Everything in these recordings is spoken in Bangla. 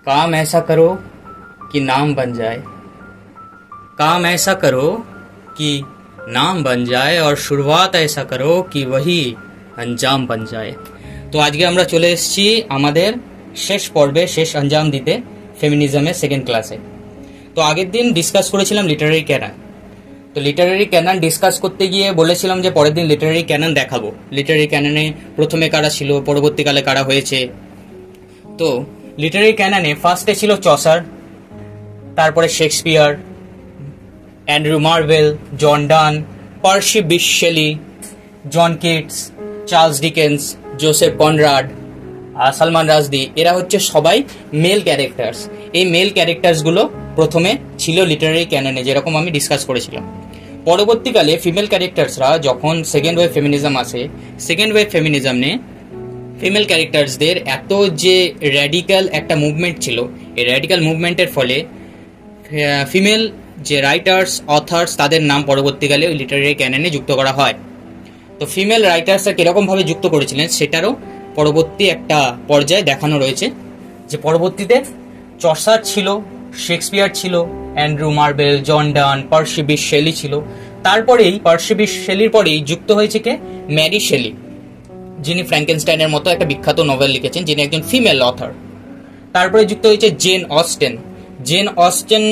काम ऐसा करो कि नाम बन जाए, काम ऐसा करो कि नाम बन जाए और शुरुआत ऐसा करो कि वही अंजाम बन जाए। তো আজকে আমরা চলে এসেছি আমাদের শেষ পর্বে, শেষ আঞ্জাম দিতে ফেমিনিজমের সেকেন্ড ক্লাসে। তো আগের দিন ডিসকাস করেছিলাম লিটারারি ক্যানন। তো লিটারারি ক্যানন ডিসকাস করতে গিয়ে বলেছিলাম যে পরের দিন লিটারারি ক্যানন দেখাবো। লিটারারি ক্যাননে প্রথমে কারা ছিল, পরবর্তীকালে কারা হয়েছে। তো লিটারারি ক্যাননে ফার্স্টে ছিল চসার, তারপরে Shakespeare, Andrew Marvell, John Donne, Percy Bysshe Shelley, John Keats, Charles Dickens, Joseph Conrad, Salman Rushdie. এরা হচ্ছে সবাই মেল ক্যারেক্টার্স। এই মেল ক্যারেক্টার্সগুলো প্রথমে ছিল লিটারারি ক্যাননে, যেরকম আমি ডিসকাস করেছিলাম। পরবর্তীকালে ফিমেল ক্যারেক্টার্সরা যখন সেকেন্ড ওয়েভ ফেমিনিজম আসে, সেকেন্ড ওয়েভ ফেমিনিজমে ফিমেল ক্যারেক্টার্সদের এত যে র্যাডিক্যাল একটা মুভমেন্ট ছিল, এই র্যাডিক্যাল মুভমেন্টের ফলে ফিমেল যে রাইটার্স, অথার্স, তাদের নাম পরবর্তীকালে ওই লিটারারি ক্যাননে যুক্ত করা হয়। তো ফিমেল রাইটার্সরা কীরকমভাবে যুক্ত করেছিলেন সেটারও পরবর্তী একটা পর্যায়ে দেখানো রয়েছে। যে পরবর্তীতে চসার ছিল, শেক্সপিয়ার ছিল, Andrew Marvell, John Donne, Percy Bysshe Shelley ছিল। তারপরেই পার্সি বিশে শেলির পরেই যুক্ত হয়েছে কে? ম্যারি শেলি, যিনি ফ্র্যাঙ্কেনস্টাইনের মতো একটা বিখ্যাত নোভেল লিখেছেন, যিনি একজন ফিমেল অথার। তারপরে যুক্ত হয়েছে জেন অস্টেন। জেন অস্টেন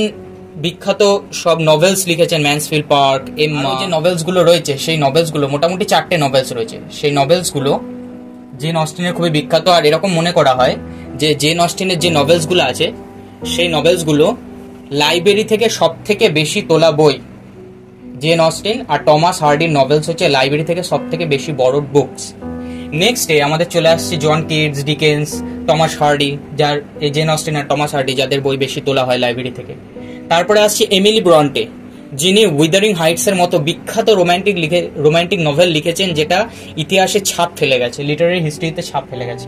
বিখ্যাত সব নভেলস লিখেছেন, ম্যানসফিল্ড পার্ক, এম্মা। যে নভেলসগুলো রয়েছে সেই নভেলসগুলো মোটামুটি 4টে নভেলস রয়েছে। সেই নভেলসগুলো জেন অস্টিনের খুবই বিখ্যাত। আর এরকম মনে করা হয় যে জেন অস্টিনের যে নভেলসগুলো আছে সেই নভেলসগুলো লাইব্রেরি থেকে সব থেকে বেশি তোলা বই। জেন অস্টিন আর টমাস হার্ডির নভেলস হচ্ছে লাইব্রেরি থেকে সব থেকে বেশি বড় বুকস। নেক্সট ডে আমাদের চলে আসছে John Keats, Dickens, Thomas Hardy, যার এই জেন অস্টিন আর টমাস হার্ডি যাদের বই বেশি তোলা হয় লাইব্রেরি থেকে। তারপরে আসছে এমিলি ব্রন্টে, যিনি উইদারিং হাইটসের মতো বিখ্যাত রোমান্টিক নভেল লিখেছেন, যেটা ইতিহাসে ছাপ ফেলে গেছে, লিটারারি হিস্ট্রিতে ছাপ ফেলে গেছে।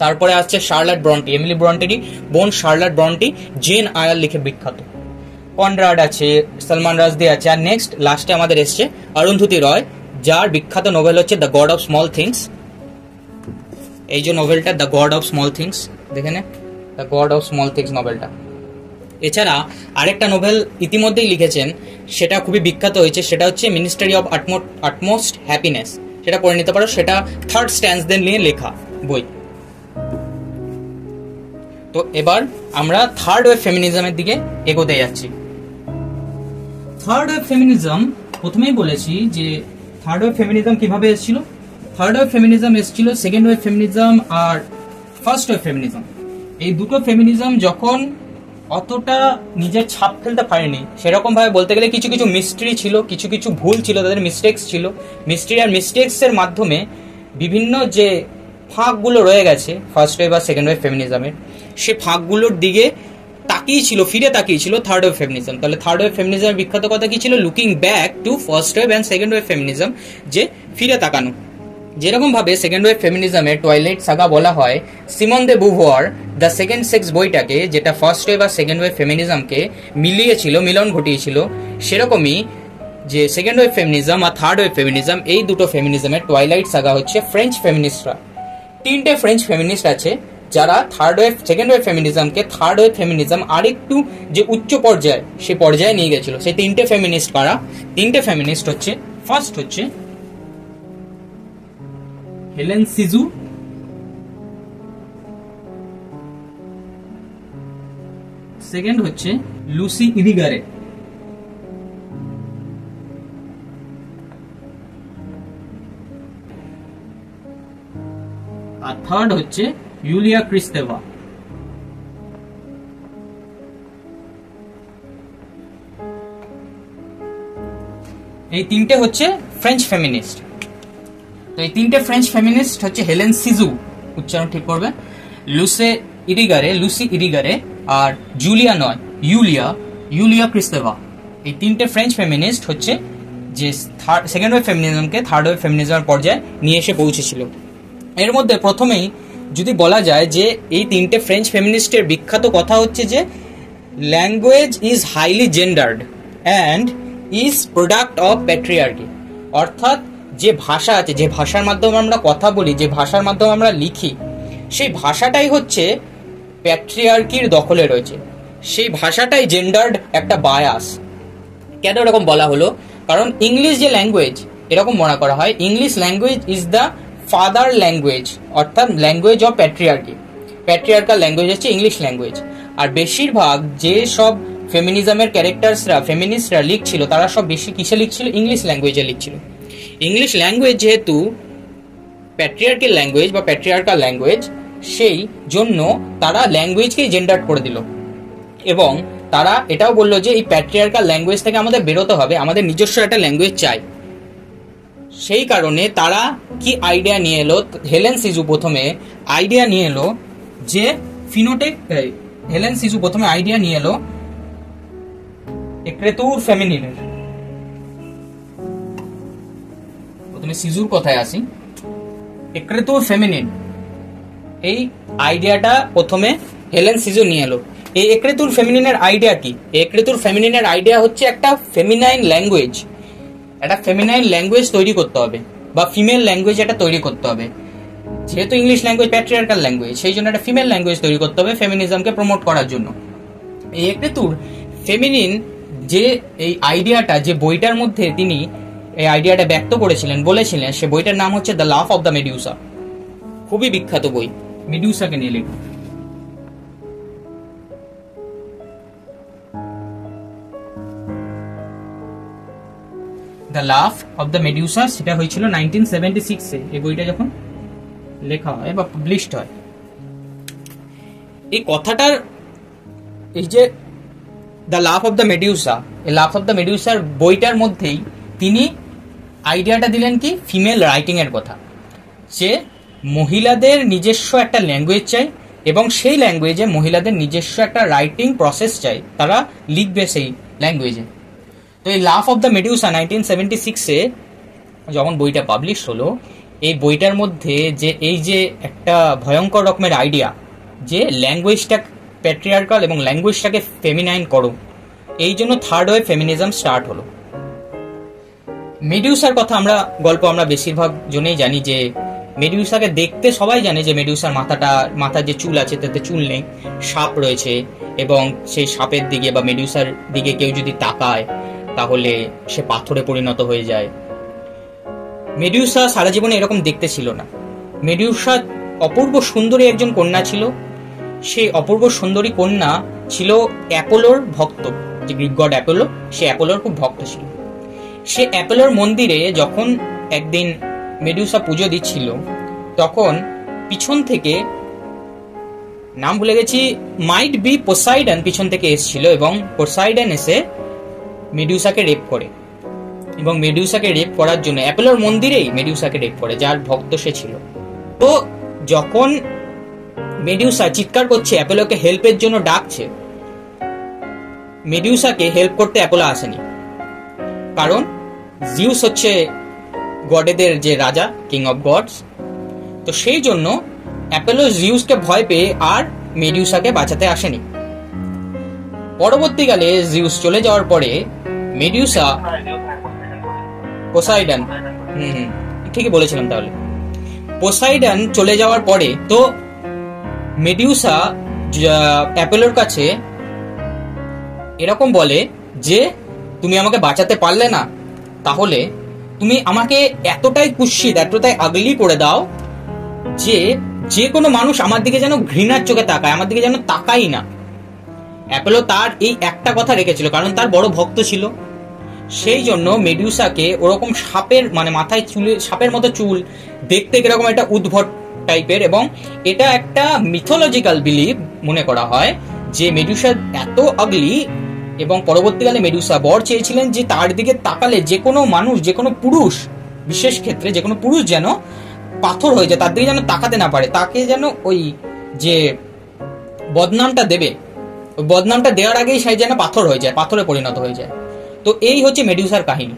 তারপরে আসছে শার্লট ব্রন্টি, এমিলি ব্রন্টেরই বোন শার্লট ব্রন্টি জেন আয়ার লিখে বিখ্যাত। কনরাড আছে, সালমান রাশদি আছে। আর নেক্সট লাস্টে আমাদের এসছে অরুন্ধতী রয়, যার বিখ্যাত নোভেল হচ্ছে the God of small things. এই যে নোভেলটা the God of small things, দেখে নে, the God of small things নোভেলটা। এছাড়া আরেকটা নোভেল ইতিমধ্যেই লিখেছেন, সেটা খুবই বিখ্যাত হয়েছে, সেটা হচ্ছে মিনিস্ট্রি অফ আটমোস্ট হ্যাপিনেস। সেটা পড়ে নিতে পারো, সেটা থার্ড স্ট্যান্সদের নিয়ে লেখা বই। তো এবার আমরা থার্ড ওয়েভ ফেমিনিজমের দিকে এগোতে যাচ্ছি। থার্ড ওয়েভ ফেমিনিজম, প্রথমেই বলেছি যে থার্ড ওয়েভ ফেমিনিজম কিভাবে এসেছিল। থার্ড ওয়েভ ফেমিনিজম এসেছিল সেকেন্ড ওয়েভ ফেমিনিজম আর ফার্স্ট ওয়েভ ফেমিনিজম। এই দুটো ফেমিনিজম যখন অতটা নিজের ছাপ ফেলতে পারেনি, সেরকম ভাবে বলতে গেলে কিছু কিছু মিস্ট্রি ছিল, কিছু কিছু ভুল ছিল, তাদের মিস্টেক্স ছিল। মিস্ট্রি আর মিস্টেক্সের মাধ্যমে বিভিন্ন যে ফাঁকগুলো রয়ে গেছে ফার্স্ট ওয়েভ আর সেকেন্ড ওয়েভ ফেমিনিজমের, সে ফাঁকগুলোর দিকে ফিরে তাকিয়েছিল থার্ড ওয়েভ ফেমিনিজম। তাহলে থার্ড ওয়েভ ফেমিনিজমের বিখ্যাত কথা কি ছিল? Looking back to first wave and second wave feminism, যে ফিরে তাকানো। যেরকম ভাবে সেকেন্ড ওয়েভ ফেমিনিজমে টয়লেট সাগা বলা হয় Simone de Beauvoir the second sex বইটাকে, যেটা ফার্স্ট ওয়েভ আর সেকেন্ড ওয়েভ ফেমিনিজমকে মিলন ঘটিয়েছিল, সেরকমই যে সেকেন্ড ওয়েভ ফেমিনিজম আর থার্ড ওয়েভ ফেমিনিজম, এই দুটো ফেমিনিজমের টয়লাইট সাগা হচ্ছে ফ্রেঞ্চ ফেমিনিস্টরা। 3টে ফ্রেঞ্চ ফেমিনিস্ট আছে যারা সেকেন্ড ওয়েভ ফেমিনিজমকে থার্ড ওয়েভ ফেমিনিজম আরেকটু যে উচ্চ পর্যায়ে, সেই পর্যায়ে নিয়ে গেছিল। সেই 3টে ফেমিনিস্ট কারা? 3টে ফেমিনিস্ট হচ্ছে, ফার্স্ট হচ্ছে হেলেন সিজু, সেকেন্ড হচ্ছে লুসি ইরিগারে, আর থার্ড হচ্ছে ইউলিয়া ক্রিস্তেভা। এই 3টে হচ্ছে ফ্রেঞ্চ ফেমিনিস্ট। তো এই 3টে ফ্রেঞ্চ ফেমিনিস্ট হচ্ছে হেলেন সিজু, উচ্চারণ ঠিক করবে, লুসি ইরিগারে আর ইউলিয়া ক্রিস্তেভা। এই 3টে ফ্রেঞ্চ ফেমিনিস্ট হচ্ছে যে সেকেন্ড ওয়েভ ফেমিনিজমকে থার্ড ওয়েভ ফেমিনিজমের পর্যায়ে নিয়ে এসে পৌঁছেছিল। এর মধ্যে প্রথমেই যদি বলা যায় যে এই 3টে ফ্রেঞ্চ ফেমিনিস্টের বিখ্যাত কথা হচ্ছে যে language is highly gendered and is product of patriarchy. অর্থাৎ যে ভাষা আছে, যে ভাষার মাধ্যমে আমরা কথা বলি, যে ভাষার মাধ্যমে আমরা লিখি, সেই ভাষাটাই হচ্ছে প্যাট্রিয়ার্কির দখলে রয়েছে। সেই ভাষাটাই জেন্ডার্ড একটা বায়াস। কেন এরকম বলা হলো? কারণ ইংলিশ যে ল্যাঙ্গুয়েজ, এরকম মনে করা হয় English language is the father language, অর্থাৎ language of patriarchy. Patriarchal language হচ্ছে ইংলিশ ল্যাঙ্গুয়েজ। আর বেশিরভাগ যে সব ফেমিনিজমের ক্যারেক্টার্সরা, ফেমিনিস্টরা লিখছিল, তারা সব বেশি কিসে লিখছিল? ইংলিশ ল্যাঙ্গুয়েজে লিখছিল। ইংলিশ ল্যাঙ্গুয়েজ যেহেতু প্যাট্রিয়ার্কাল ল্যাঙ্গুয়েজ বা প্যাট্রিয়ার্কাল ল্যাঙ্গুয়েজ, সেই জন্য তারা ল্যাঙ্গুয়েজকেই জেন্ডার করে দিল। এবং তারা এটাও বললো যে এই প্যাট্রিয়ার্কাল ল্যাঙ্গুয়েজ থেকে আমাদের বেরোতে হবে, আমাদের নিজস্ব একটা ল্যাঙ্গুয়েজ চাই। সেই কারণে তারা কি আইডিয়া নিয়ে এলো? হেলেন সিজু প্রথমে আইডিয়া নিয়ে এলো যে ফিনোটেক, হেলেন সিজু প্রথমে আইডিয়া নিয়ে এলো এক্রেতুর ফেমিনিনের। প্রথমে সিজুর কথায় আসি। এক্রেতুর ফেমিনিন, এই আইডিয়াটা প্রথমে হেলেন সিজু নিয়ে এলো। এই এক্রেতুর ফেমিনিনের আইডিয়া কি? এক্রেতুর ফেমিনিনের আইডিয়া হচ্ছে একটা ফেমিনাইন ল্যাঙ্গুয়েজ, একটা ফেমিনাইন ল্যাঙ্গুয়েজ তৈরি করতে হবে, বা ফিমেল ল্যাঙ্গুয়েজ একটা তৈরি করতে হবে। যেহেতু ইংলিশ ল্যাঙ্গুয়েজ প্যাট্রিয়ার্কাল ল্যাঙ্গুয়েজ, সেই জন্য একটা ফিমেল ল্যাঙ্গুয়েজ তৈরি করতে হবে ফেমিনিজমকে প্রমোট করার জন্য। এই এক্রেতুর ফেমিনিন যে এই আইডিয়াটা, যে বইটার মধ্যে তিনি এই আইডিয়াটা ব্যক্ত করেছিলেন, বলেছিলেন, সে বইটার নাম হচ্ছে দ্য লাভ অফ দ্য মেডিউসা। খুবই বিখ্যাত বই, মেডিউসাকে নিয়ে লেখা। দ্য লাভ অফ দ্য মেডিউসা, সেটা হয়েছিল 1976-এ। এই বইটা যখন লেখা হয় বা পাবলিশড হয়, এই কথাটার, এই যে দ্য লাভ অফ দ্য মেডিউসা, এই লাভ অফ দ্য মেডিউসার বইটার মধ্যেই তিনি আইডিয়াটা দিলেন কি? ফিমেল রাইটিং এর কথা, যে মহিলাদের নিজস্ব একটা ল্যাঙ্গুয়েজ চাই এবং সেই ল্যাঙ্গুয়েজে মহিলাদের নিজস্ব একটা রাইটিং প্রসেস চাই, তারা লিখবে সেই ল্যাঙ্গুয়েজে। তো এই লাভ অফ দ্য মেডিউসা 1976-এ যখন বইটা পাবলিশ হলো, এই বইটার মধ্যে যে এই যে একটা ভয়ঙ্কর রকমের আইডিয়া, যে ল্যাঙ্গুয়েজটা প্যাট্রিয়ার্কাল এবং ল্যাঙ্গুয়েজটাকে ফেমিনাইন করো, এই জন্য থার্ড ওয়েভ ফেমিনিজম স্টার্ট হলো। মেডিউসার কথা আমরা বেশিরভাগ জনেই জানি যে মেডিউসাকে দেখতে সবাই জানে যে মেডিউসার মাথার যে চুল আছে তাতে চুল নেই, সাপ রয়েছে, এবং সেই সাপের দিকে বা মেডিউসার দিকে কেউ যদি তাকায় তাহলে সে পাথরে পরিণত হয়ে যায়। মেডিউসা সারা জীবনে এরকম দেখতে ছিল না। মেডিউসা অপূর্ব সুন্দরী একজন কন্যা ছিল। সেই অপূর্ব সুন্দরী কন্যা ছিল অ্যাপোলোর ভক্ত, যে গ্রিক গড অ্যাপোলো, সে অ্যাপোলোর খুব ভক্ত ছিল। সে অ্যাপোলোর মন্দিরে যখন একদিন মেডিউসা পুজো দিচ্ছিল, তখন পিছন থেকে, নাম ভুলে গেছি, মাইট বি পোসাইডন পিছন থেকে এসেছিল, এবং পোসাইডন এসে মেডিউসাকে রেপ করে। এবং মেডিউসাকে রেপ করার জন্য অ্যাপোলোর মন্দিরেই মেডিউসাকে রেপ করে, যার ভক্ত সে ছিল। তো যখন মেডিউসা চিৎকার করছে, অ্যাপোলোকে হেল্পের জন্য ডাকছে, মেডিউসাকে হেল্প করতে অ্যাপোলো আসেনি, কারণ জিউস হচ্ছে গডেদের যে রাজা, কিং অফ গডস। তো সেই জন্য অ্যাপোলো জিউসকে ভয় পেয়ে আর মেডিউসাকে বাঁচাতে আসেনি। পরবর্তীকালে জিউস চলে যাওয়ার পরে মেডিউসা, পোসাইডন, ঠিকই বলেছিলাম, তাহলে পোসাইডন চলে যাওয়ার পরে তো মেডিউসা অ্যাপোলোর কাছে এরকম বলে যে তুমি আমাকে বাঁচাতে পারলে না, তাহলে তুমি আমাকে এতটাই কুৎসিত, এতটাই আগলি করে দাও যে যে কোনো মানুষ আমার দিকে যেন ঘৃণার চোখে তাকায়, আমার দিকে যেন তাকাই না। অ্যাপোলো তার এই একটা কথা রেখেছিল, কারণ তার বড় ভক্ত ছিল। সেই জন্য মেডিউসাকে ওরকম সাপের, মানে মাথায় চুলে সাপের মতো চুল, দেখতে কিরকম একটা উদ্ভট টাইপের, এবং এটা একটা মিথোলজিক্যাল বিলিভ মনে করা হয় যে মেডিউসা এত আগলি। এবং পরবর্তীকালে মেডিউসা বর চেয়েছিলেন যে তার দিকে তাকালে যে কোনো মানুষ, যে কোনো পুরুষ, বিশেষ ক্ষেত্রে যে কোনো পুরুষ যেন পাথর হয়ে যায়, তার দিকে যেন তাকাতে না পারে, তাকে যেন ওই যে বদনামটা দেবে, ওই বদনামটা দেওয়ার আগেই সে যেন পাথর হয়ে যায়, পাথরে পরিণত হয়ে যায়। তো এই হচ্ছে মেডিউসার কাহিনী।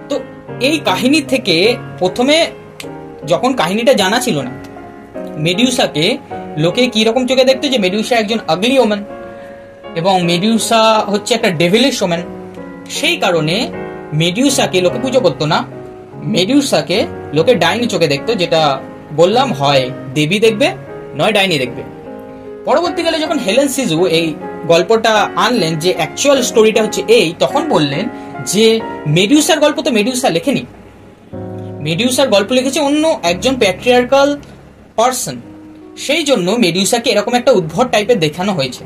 তো এই কাহিনী থেকে প্রথমে যখন কাহিনীটা জানা ছিল না, মেডিউসাকে লোকে কি রকম চোখে দেখতো, যে মেডিউসা একজন আগলি ওম্যান এবং মেডিউসা হচ্ছে একটা ডেভিলিশ ওম্যান। সেই কারণে মেডিউসাকে লোকে পুজো করতো না, মেডিউসাকে লোকে ডাইনি চোখে দেখতো, যেটা বললাম, হয় দেবী দেখবে নয় ডাইনি দেখবে। পরবর্তীকালে যখন হেলেন সিজু এই গল্পটা আনলেন যে অ্যাকচুয়াল স্টোরিটা হচ্ছে এই, তখন বললেন যে মেডিউসার গল্প তো মেডিউসা লেখেনি, মেডিউসার গল্প লিখেছে অন্য একজন প্যাট্রিয়ার্কাল পার্সন, সেই জন্য মেডিউসাকে এরকম একটা উদ্ভট টাইপের দেখানো হয়েছে।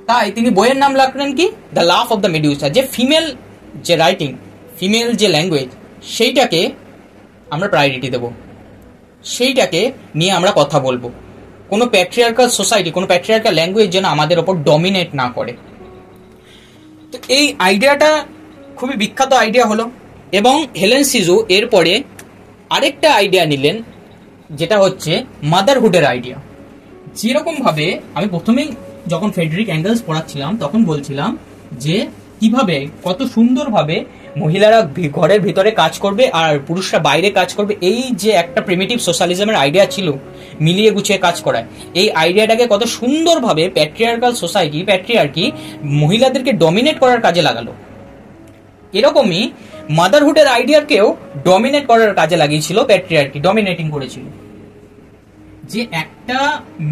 তাই তিনি বইয়ের নাম রাখলেন কি, দ্য লাফ অফ দ্য মেডিউসা। যে ফিমেল যে রাইটিং, ফিমেল যে ল্যাঙ্গুয়েজ, সেইটাকে আমরা প্রায়োরিটি দেব, সেইটাকে নিয়ে আমরা কথা বলবো। কোনো প্যাট্রিয়ার্কাল সোসাইটি, কোনো প্যাট্রিয়ার্কাল ল্যাঙ্গুয়েজ যেন আমাদের ওপর ডমিনেট না করে। তো এই আইডিয়াটা খুবই বিখ্যাত আইডিয়া হলো। এবং হেলেন সিজু এরপরে আরেকটা আইডিয়া নিলেন, যেটা হচ্ছে মাদারহুডের আইডিয়া। যেরকম ভাবে আমি প্রথমেই যখন ফ্রেডরিক অ্যাঙ্গেলস পড়াচ্ছিলাম তখন বলছিলাম যে কিভাবে কত সুন্দরভাবে মহিলারা ঘরের ভিতরে কাজ করবে আর পুরুষরা বাইরে কাজ করবে, এই যে একটা প্রিমিটিভ সোশ্যালিজমের আইডিয়া ছিল মিলিয়ে গুছিয়ে কাজ করায়, এই আইডিয়াটাকে কত সুন্দরভাবে প্যাট্রিয়ার্কাল সোসাইটি, প্যাট্রিয়ার্কি মহিলাদেরকে ডমিনেট করার কাজে লাগালো। এরকমই মাদারহুডের আইডিয়াকেও ডমিনেট করার কাজে লাগিয়েছিল প্যাট্রিয়ার্কি, ডমিনেটিং করেছিল। যে একটা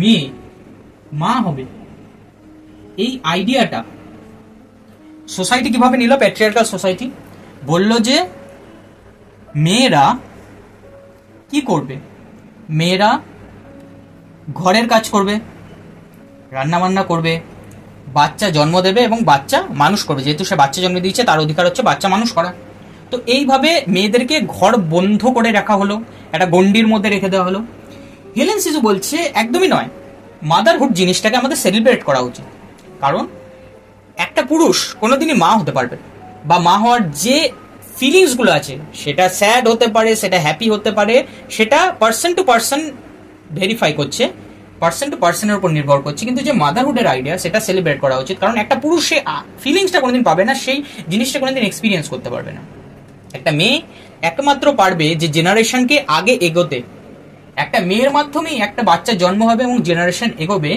মেয়ে মা হবে, এই আইডিয়াটা সোসাইটি কিভাবে নিল, প্যাট্রিয়ার্কাল সোসাইটি বলল যে মেয়েরা কি করবে, মেয়েরা ঘরের কাজ করবে, রান্না বান্না করবে, বাচ্চা জন্ম দেবে এবং বাচ্চা মানুষ করবে। যেহেতু সে বাচ্চা জন্ম দিয়েছে তার অধিকার হচ্ছে বাচ্চা মানুষ করা। তো এইভাবে মেয়েদেরকে ঘর বন্ধ করে রাখা হলো, একটা গণ্ডির মধ্যে রেখে দেওয়া হলো। হেলেন সিজু বলছে একদমই নয়, মাদারহুড জিনিসটাকে আমাদের সেলিব্রেট করা উচিত। কারণ একটা পুরুষ কোনোদিনই মা হতে পারবে, বা মা হওয়ার যে ফিলিংস গুলো আছে সেটা স্যাড হতে পারে, সেটা হ্যাপি হতে পারে, সেটা পার্সন টু পার্সন ভেরিফাই করছে, পার্সন টু পার্সনের উপর নির্ভর করছে। কিন্তু যে মাদারহুডের আইডিয়া সেটা সেলিব্রেট করা উচিত। কারণ একটা পুরুষ সে ফিলিংসটা কোনোদিন পাবে না, সেই জিনিসটা কোনোদিন এক্সপিরিয়েন্স করতে পারবে না। একটা মেয়ে একমাত্র পারবে যে জেনারেশনকে আগে এগোতে, একটা মেয়ের মাধ্যমেই একটা বাচ্চা জন্ম হবে এবং জেনারেশন এগোবে।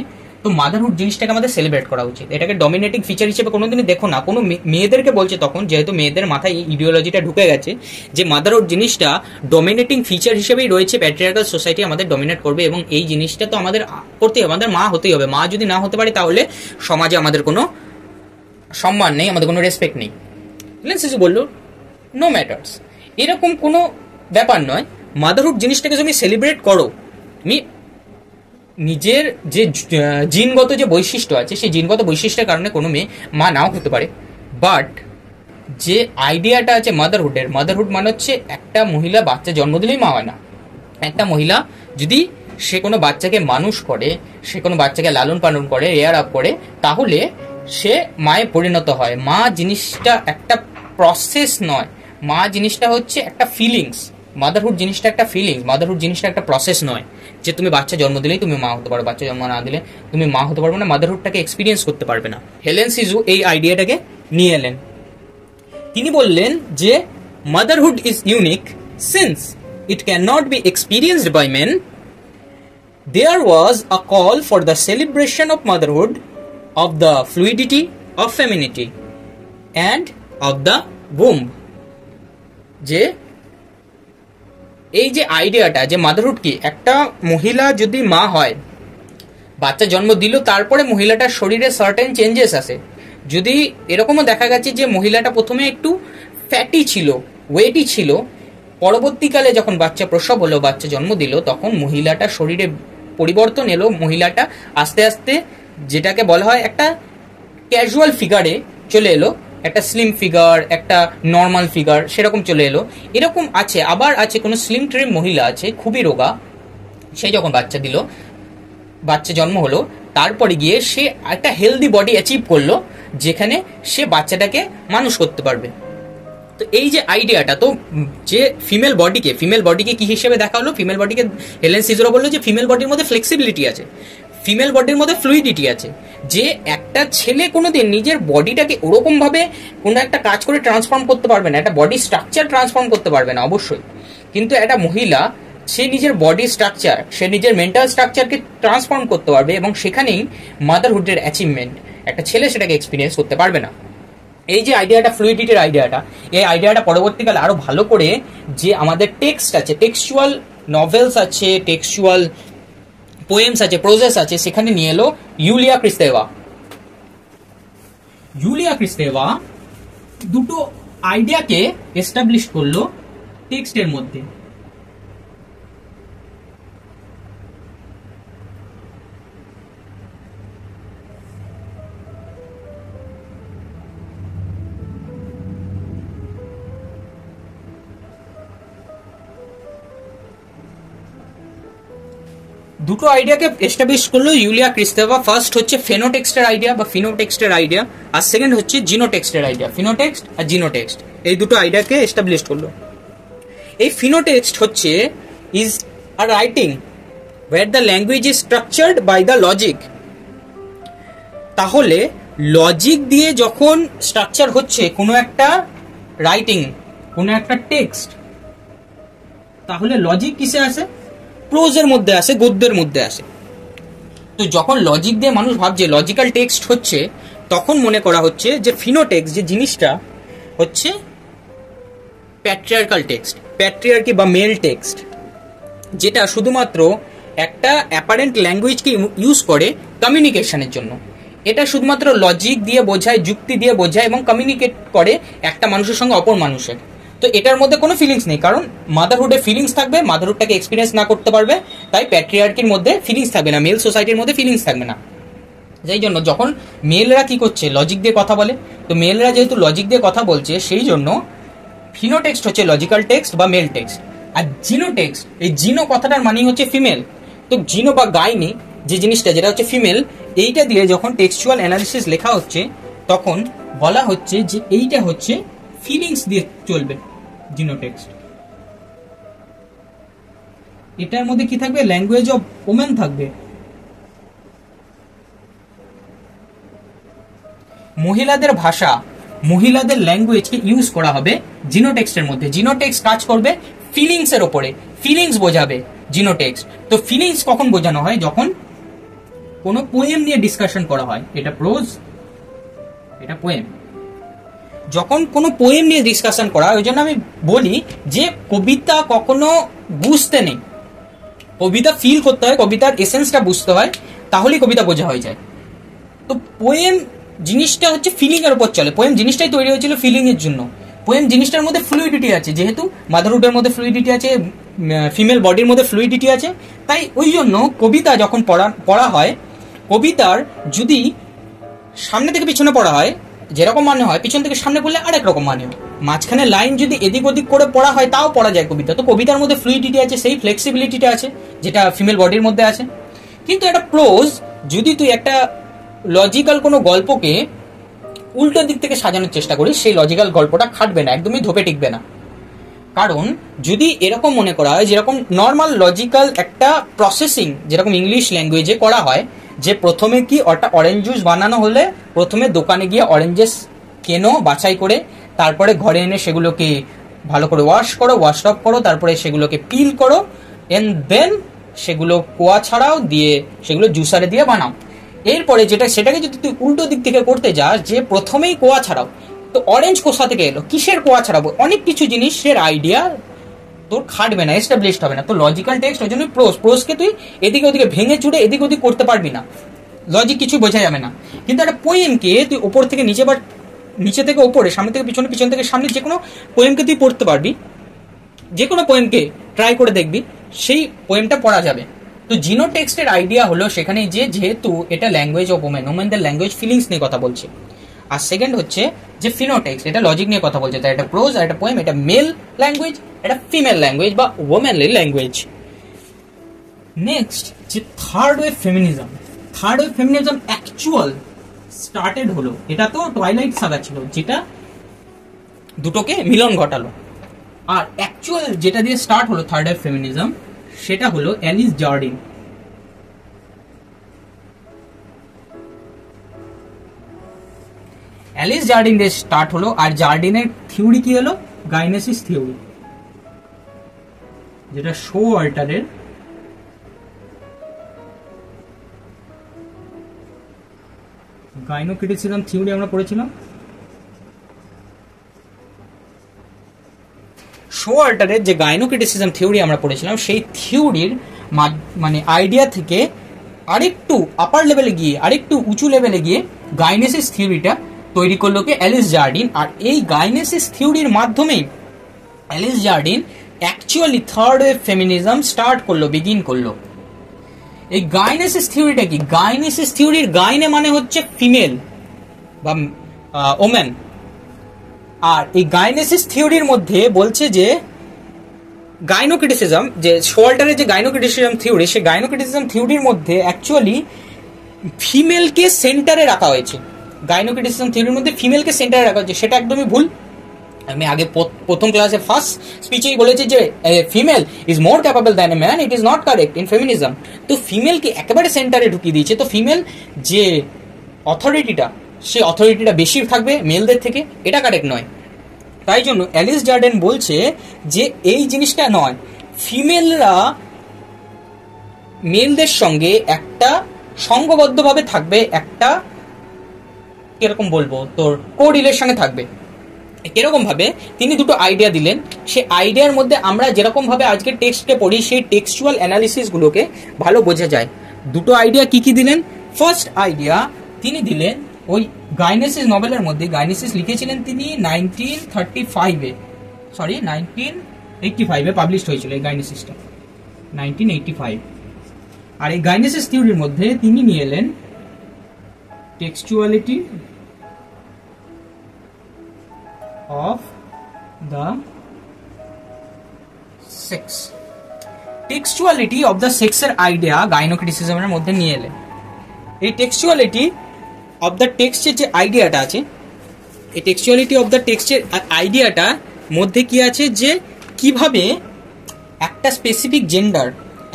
তো মাদারহুড জিনিসটাকে আমাদের সেলিব্রেট করা উচিত। এটাকে ডমিনেটিং ফিচার হিসেবে কোনোদিনই দেখো না। কোনো মেয়েদেরকে বলছে তখন, যেহেতু মেয়েদের মাথায় এই ইডিওলজিটা ঢুকে গেছে যে মাদারহুড জিনিসটা ডমিনেটিং ফিচার হিসেবেই রয়েছে, প্যাট্রিয়ার্কাল সোসাইটি আমাদের ডমিনেট করবে এবং এই জিনিসটা তো আমাদের করতেই হবে, আমাদের মা হতেই হবে। মা যদি না হতে পারে তাহলে সমাজে আমাদের কোনো সম্মান নেই, আমাদের কোনো রেসপেক্ট নেই। হেলেন সিজু বলল নো ম্যাটার্স, এরকম কোনো ব্যাপার নয়। মাদারহুড জিনিসটাকে যদি সেলিব্রেট করো, তুমি নিজের যে জিনগত যে বৈশিষ্ট্য আছে সেই জিনগত বৈশিষ্ট্যের কারণে কোনো মেয়ে মা নাও হতে পারে, বাট যে আইডিয়াটা আছে মাদারহুডের, মাদারহুড মানে হচ্ছে একটা মহিলা বাচ্চা জন্ম দিলেই মা হয় না। একটা মহিলা যদি সে কোনো বাচ্চাকে মানুষ করে, সে কোনো বাচ্চাকে লালন পালন করে, রেয়ার আপ করে, তাহলে সে মায়ে পরিণত হয়। মা জিনিসটা একটা প্রসেস নয়, মা জিনিসটা হচ্ছে একটা ফিলিংস। মাদারহুড জিনিসটা একটা ফিলিংস, মাদারহুড জিনিসটা একটা প্রসেস নয় যে তুমি বাচ্চা জন্ম দিলেই তুমি মা হতে পারো, বাচ্চা জন্ম না দিলে তুমি মা হতে পারবে না, মাদারহুডটাকে এক্সপিরিয়েন্স করতে পারবে না। হেলেন সিজু এই আইডিয়াটাকে নিয়ে এলেন। তিনি বললেন যে motherhood is unique since it can not be experienced by men. There was a call for the celebration of motherhood, of the fluidity of femininity and of the womb। যে এই যে আইডিয়াটা যে মাদারহুড কি, একটা মহিলা যদি মা হয়, বাচ্চা জন্ম দিল, তারপরে মহিলাটার শরীরে সার্টেন চেঞ্জেস আসে। যদি এরকমও দেখা গেছে যে মহিলাটা প্রথমে একটু ফ্যাটি ছিল, ওয়েটি ছিল, পরবর্তীকালে যখন বাচ্চা প্রসব হলো, বাচ্চা জন্ম দিল, তখন মহিলাটার শরীরে পরিবর্তন এলো, মহিলাটা আস্তে আস্তে যেটাকে বলা হয় একটা ক্যাজুয়াল ফিগারে চলে এলো, একটা স্লিম ফিগার, একটা নর্মাল ফিগার, সেরকম চলে এলো। এরকম আছে। আবার আছে কোনো স্লিম ট্রিম মহিলা আছে, খুবই রোগা, সে যখন বাচ্চা দিল, বাচ্চা জন্ম হলো, তারপরে গিয়ে সে একটা হেলদি বডি অ্যাচিভ করলো, যেখানে সে বাচ্চাটাকে মানুষ করতে পারবে। তো এই যে আইডিয়াটা, তো যে ফিমেল বডিকে কি হিসেবে দেখা হলো, ফিমেল বডিকে হেলেন সিজু বললো যে ফিমেল বডির মধ্যে ফ্লেক্সিবিলিটি আছে, ফিমেল বডির মধ্যে ফ্লুইডিটি আছে। যে একটা ছেলে কোনোদিন নিজের বডিটাকে ওরকম ভাবে কোনো একটা কাজ করে ট্রান্সফর্ম করতে পারবে না, একটা বডি স্ট্রাকচার ট্রান্সফর্ম করতে পারবে না অবশ্যই, কিন্তু একটা মহিলা সে নিজের বডি স্ট্রাকচার, সে নিজের মেন্টাল স্ট্রাকচারকে ট্রান্সফর্ম করতে পারবে এবং সেখানেই মাদারহুডের অ্যাচিভমেন্ট। একটা ছেলে সেটাকে এক্সপিরিয়েন্স করতে পারবে না। এই যে আইডিয়াটা, ফ্লুইডিটির আইডিয়াটা, এই আইডিয়াটা পরবর্তীকালে আরো ভালো করে যে আমাদের টেক্সট আছে, টেক্সচুয়াল নভেলস আছে, টেক্সচুয়াল পোয়েমস আছে, প্রোজেস আছে, সেখানে নিয়ে এলো ইউলিয়া ক্রিস্তেভা। ইউলিয়া ক্রিস্তেভা দুটো আইডিয়াকে এস্টাবলিশ করলো টেক্সটের মধ্যে। দুটো আইডিয়াকে এস্টাবলিশ করলো ইউলিয়া ক্রিস্তেভা। ফার্স্ট হচ্ছে ফেনোটেক্সটের আইডিয়া বা ফিনোটেক্সটের আইডিয়া, আর সেকেন্ড হচ্ছে জিনোটেক্সটের আইডিয়া। ফিনোটেক্সট আর জিনোটেক্সট, এই দুটো আইডিয়াকে এস্টাবলিশ করলো। এই ফিনোটেক্সট হচ্ছে is a writing where the language is structured by the logic. তাহলে লজিক দিয়ে যখন স্ট্রাকচার হচ্ছে কোনো একটা রাইটিং, কোনো একটা টেক্সট, তাহলে লজিক কিসে আসে? প্রোজের মধ্যে আসে, গদ্যের মধ্যে আসে। তো যখন লজিক দিয়ে মানুষ ভাবছে লজিক্যাল টেক্সট হচ্ছে, তখন মনে করা হচ্ছে যে ফিনোটেক্সট যে জিনিসটা হচ্ছে প্যাট্রিয়ার্কাল টেক্সট, প্যাট্রিয়ার্কি বা মেল টেক্সট, যেটা শুধুমাত্র একটা অ্যাপারেন্ট ল্যাঙ্গুয়েজকে ইউজ করে কমিউনিকেশনের জন্য। এটা শুধুমাত্র লজিক দিয়ে বোঝায়, যুক্তি দিয়ে বোঝায় এবং কমিউনিকেট করে একটা মানুষের সঙ্গে অপর মানুষের। তো এটার মধ্যে কোনো ফিলিংস নেই, কারণ মাদারহুডে ফিলিংস থাকবে, মাদারহুডটাকে এক্সপিরিয়েন্স না করতে পারবে, তাই প্যাট্রিয়ার্কির মধ্যে ফিলিংস থাকবে না, মেল সোসাইটির মধ্যে ফিলিংস থাকবে না। যাই জন্য যখন মেলরা কি করছে, লজিক দিয়ে কথা বলে, তো মেলরা যেহেতু লজিক দিয়ে কথা বলছে, সেই জন্য ফিনোটেক্সট হচ্ছে লজিক্যাল টেক্সট বা মেল টেক্সট। আর জিনোটেক্সট, এই জিনো কথাটার মানেই হচ্ছে ফিমেল। তো জিনো বা গাইনি যে জিনিসটা, যেটা হচ্ছে ফিমেল, এইটা দিয়ে যখন টেক্সচুয়াল অ্যানালিসিস লেখা হচ্ছে, তখন বলা হচ্ছে যে এইটা হচ্ছে ফিলিংস দিয়ে চলবে জিনোটেক্সট। এটার মধ্যে কি থাকবে? ল্যাঙ্গুয়েজ অফ ওমেন থাকবে। মহিলাদের ভাষা, মহিলাদের ল্যাঙ্গুয়েজকে ইউজ করা হবে জিনোটেক্সটের মধ্যে। জিনোটেক্সট কাজ করবে ফিলিংস এর উপরে, ফিলিংস বোঝাবে জিনোটেক্সট। তো ফিলিংস কখন বোঝানো হয়? যখন কোনো পোয়েম নিয়ে ডিসকাশন করা হয়। এটা প্রোজ, এটা পোয়েম। যখন কোনো পোয়েম নিয়ে ডিসকাশন করা হয়, ওই জন্য আমি বলি যে কবিতা কখনো বুঝতে নেই, কবিতা ফিল করতে হয়, কবিতার এসেন্সটা বুঝতে হয়, তাহলেই কবিতা বোঝা হয়ে যায়। তো পোয়েম জিনিসটা হচ্ছে ফিলিং এর উপর চলে। পোয়েম জিনিসটাই তৈরি হয়েছিল ফিলিং এর জন্য। পোয়েম জিনিসটার মধ্যে ফ্লুইডিটি আছে, যেহেতু মাদারহুডের মধ্যে ফ্লুইডিটি আছে, ফিমেল বডির মধ্যে ফ্লুইডিটি আছে, তাই ওই জন্য কবিতা যখন পড়া হয়, কবিতার যদি সামনে থেকে পিছনে পড়া হয় যেরকম মানে হয়, পিছন থেকে সামনে পড়লে আরেক রকম মানে হয়। মাঝখানে লাইন যদি এদিক ওদিক করে পড়া হয়, তাও পড়া যায় কবিতা। তো কবিতার মধ্যে ফ্লুইডিটি আছে, সেই ফ্লেক্সিবিলিটিটা আছে যেটা ফিমেল বডির মধ্যে আছে। কিন্তু একটা প্রোজ, যদি তুই একটা লজিক্যাল কোনো গল্পকে উল্টো দিক থেকে সাজানোর চেষ্টা করিস, সেই লজিক্যাল গল্পটা খাটবে না, একদমই ধোপে টিকবে না। কারণ যদি এরকম মনে করা হয়, যেরকম নর্মাল লজিক্যাল একটা প্রসেসিং যেরকম ইংলিশ ল্যাঙ্গুয়েজে করা হয়, যে প্রথমে কি ওটা অরেঞ্জ জুস বানানো হলে প্রথমে দোকানে গিয়ে অরেঞ্জেস কেনো বাছাই করে, তারপরে ঘরে এনে সেগুলোকে ভালো করে ওয়াশ করো, ওয়াশ অফ করো, তারপরে সেগুলোকে পিল করো, এন্ড দেন সেগুলো কোয়া ছাড়াও দিয়ে সেগুলো জুসারে দিয়ে বানাও। এরপরে যেটা, সেটাকে যদি তুই উল্টো দিক থেকে করতে যাস, যে প্রথমেই কোয়া ছাড়াও, তো অরেঞ্জ কোথা থেকে এলো, কিসের কোয়া ছাড়াবো, অনেক কিছু জিনিসের আইডিয়া তোর খাটবে না, এস্টাবলিশড হবে না। তো লজিক্যাল টেক্সট, ওই জন্য প্রোজকে তুই এদিকে ওদিকে ভেঙে চুড়ে এদিক ওদিক করতে পারবি না, লজিক কিছু বোঝা যাবে না। কিন্তু একটা পোয়েমকে তুই ওপর থেকে নিচে বা নিচে থেকে ওপরে, সামনে থেকে পিছনে, পিছন থেকে সামনে, যে কোনো পোয়েমকে তুই পড়তে পারবি, যে কোনো পোয়েমকে ট্রাই করে দেখবি, সেই পোয়েমটা পড়া যাবে। তো জিনোটেক্সটের আইডিয়া হলো সেখানে যে যেহেতু এটা ল্যাঙ্গুয়েজ অফ ওমেন, ওমেনদের ল্যাঙ্গুয়েজ ফিলিংস নিয়ে কথা বলছে। আর সেকেন্ড হচ্ছে যে ফিনোটেক্সট, এটা লজিক নিয়ে কথা বলছে, তাই এটা প্রোজ আর এটা পোয়েম, এটা মেল ল্যাঙ্গুয়েজ, এটা ফিমেল ল্যাঙ্গুয়েজ বা ওমেনলি ল্যাঙ্গুয়েজ। নেক্সট যে third wave feminism, third wave feminism actual started হলো, এটা তো টুয়াইলাইট সাগা ছিল যেটা দুটোকে মিলন ঘটালো, আর অ্যাকচুয়াল যেটা দিয়ে স্টার্ট হলো থার্ড ওয়েভ ফেমিনিজম, সেটা হলো অ্যালিস জার্ডিন। অ্যালিস জার্ডিন দিয়ে স্টার্ট হলো। আর জার্ডিনের থিওরি কি হলো? গাইনেসিস থিওরি, যেটা শো আল্টারের গাইনোক্রিটিসিজম থিওরি আমরা পড়েছিলাম। শো আল্টারের যে গাইনোক্রিটিসিজম থিওরি আমরা পড়েছিলাম, সেই থিওরির মানে আইডিয়া থেকে আরেকটু আপার লেভেলে গিয়ে, আরেকটু উঁচু লেভেলে গিয়ে গাইনেসিস থিওরিটা তৈরি করলো কে অ্যালিস জার্ডিন। আর এই গাইনেসিস থিওরির মাধ্যমে Alice Jardine actually third wave feminism start করলো, বিগিন করলো। এই গাইনেসিস থিওরিটা কি? গাইনেসিস থিওরির গাইনে মানে হচ্ছে ফিমেল বা ওমেন। আর এই গাইনেসিস থিওরির মধ্যে বলছে যে গাইনোক্রিটিসিজম, যে শোয়াল্টারের যে গাইনোক্রিটিসিজম থিওরি, সেই গাইনোক্রিটিসিজম থিওরির মধ্যে অ্যাকচুয়ালি ফিমেলকে সেন্টারে রাখা হয়েছে। গাইনোক্রিটিসিজম থিওরির মধ্যে ফিমেলকে সেন্টারে রাখা হয়েছে, সেটা একদমই ভুল। আমি আগে প্রথম ক্লাসে ফার্স্ট স্পিচেই বলেছি যে female is more capable than a man, it is not correct in feminism. তো ফিমেলকে একেবারে সেন্টারে ঢুকিয়ে দিয়েছে। তো ফিমেল যে অথরিটিটা, সেই অথরিটিটা বেশি থাকবে মেলদের থেকে, এটা কারেক্ট নয়। তাই জন্য অ্যালিস জার্ডেন বলছে যে এই জিনিসটা নয়, ফিমেলরা মেলদের সঙ্গে একটা সংঘবদ্ধভাবে থাকবে, একটা কিরকম বলবো তোর কোরিলেশনে থাকবে। এরকম ভাবে তিনি দুটো আইডিয়া দিলেন। সেই আইডিয়ার মধ্যে আমরা যেরকম ভাবে আজকে টেক্সটকে পড়ি, সেই টেক্সচুয়াল অ্যানালিসিস গুলোকে ভালো বোঝা যায়। দুটো আইডিয়া কি কি দিলেন? ফার্স্ট আইডিয়া তিনি দিলেন ওই গাইনেসিস নভেলের মধ্যে, গাইনেসিস লিখেছিলেন তিনি 1985-এ পাবলিশ হয়েছিল এই গাইনেসিসটা 1985। আর এই গাইনেসিস থিওরির মধ্যে তিনি নিয়ে এলেন textuality of the sex, textuality of the সেক্সের আইডিয়া গাইনোক্রিটিসিজমের মধ্যে নিয়ে এলেন। এই টেক্সচুয়ালিটি অফ দ্য টেক্সটের যে আইডিয়াটা আছে, এই টেক্সচুয়ালিটি অফ দ্য টেক্সটের আইডিয়াটা মধ্যে কি আছে, যে কিভাবে একটা স্পেসিফিক জেন্ডার,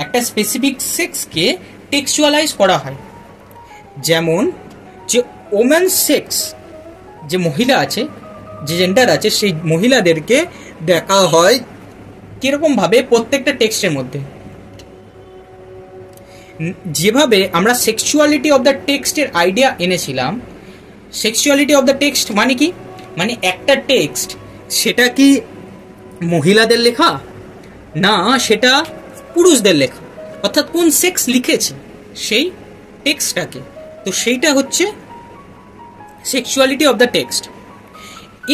একটা স্পেসিফিক সেক্সকে টেক্সচুয়ালাইজ করা হয়। যেমন যে ওমেন সেক্স, যে মহিলা আছে, যে জেন্ডার আছে, সেই মহিলাদেরকে দেখা হয় কিরকম ভাবে প্রত্যেকটা টেক্সটের মধ্যে। যেভাবে আমরা সেক্সুয়ালিটি অফ দ্য টেক্সটের আইডিয়া এনেছিলাম, সেক্সুয়ালিটি অফ দ্য টেক্সট মানে কি, মানে একটা টেক্সট সেটা কি মহিলাদের লেখা না, সেটা পুরুষদের লেখা, অর্থাৎ কোন সেক্স লিখেছে সেই টেক্সটটাকে। তো সেইটা হচ্ছে সেক্সুয়ালিটি অফ দ্য টেক্সট।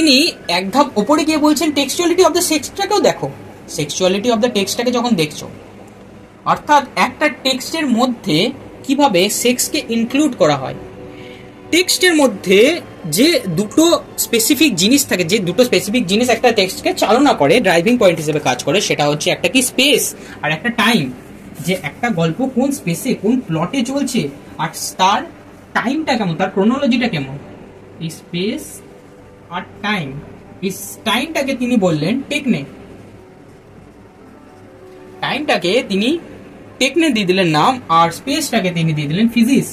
ইনি এক ধাপ ওপরে গিয়ে বলছেন টেক্সচুয়ালিটি অফ দ্য সেক্সটাকেও দেখো। সেক্সুয়ালিটি অফ দ্য টেক্সটটাকে যখন দেখছো, অর্থাৎ একটা টেক্সটের মধ্যে কিভাবে সেক্সকে ইনক্লুড করা হয়। টেক্সটের মধ্যে যে দুটো স্পেসিফিক জিনিস থাকে, যে দুটো স্পেসিফিক জিনিস একটা টেক্সটকে চালনা করে, ড্রাইভিং পয়েন্ট হিসেবে কাজ করে, সেটা হচ্ছে একটা কি স্পেস আর একটা টাইম। যে একটা গল্প কোন স্পেসে কোন প্লটে চলছে আর তার টাইমটা কেমন, তার ক্রোনোলজিটা কেমন, এই স্পেস আর টাইম, এই টাইমটাকে তিনি বললেন টেকনে। টাইমটাকে তিনি টেকনে দিয়ে দিলেন নাম, আর স্পেসটাকে তিনি দিয়ে দিলেন ফিজিক্স।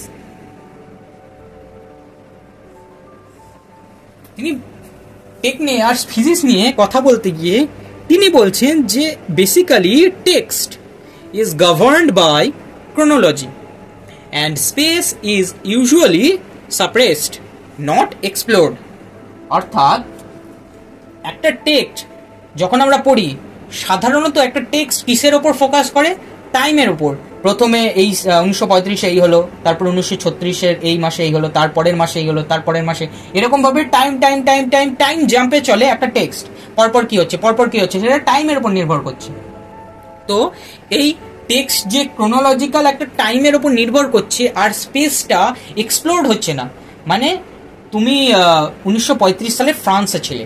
তিনি টেকনে আর ফিজিক্স নিয়ে কথা বলতে গিয়ে তিনি বলছেন যে basically text is governed by chronology and space is usually suppressed, not explored. অর্থাৎ একটা টেক্সট যখন আমরা পড়ি, সাধারণত একটা টেক্সট কিসের ওপর ফোকাস করে? টাইমের ওপর। প্রথমে এই 1935-এ এই হলো, তারপর 1936-এর এই মাসে এই হলো, তারপরের মাসে এই হলো, তারপরের মাসে, এরকম ভাবে time time time time time জাম্পে চলে একটা টেক্সট। পরপর কি হচ্ছে, পরপর কি হচ্ছে, সেটা টাইমের উপর নির্ভর করছে। তো এই টেক্সট যে ক্রোনোলজিক্যাল একটা টাইমের উপর নির্ভর করছে, আর স্পেসটা এক্সপ্লোর হচ্ছে না। মানে তুমি 1935 সালে ফ্রান্সে ছিলে,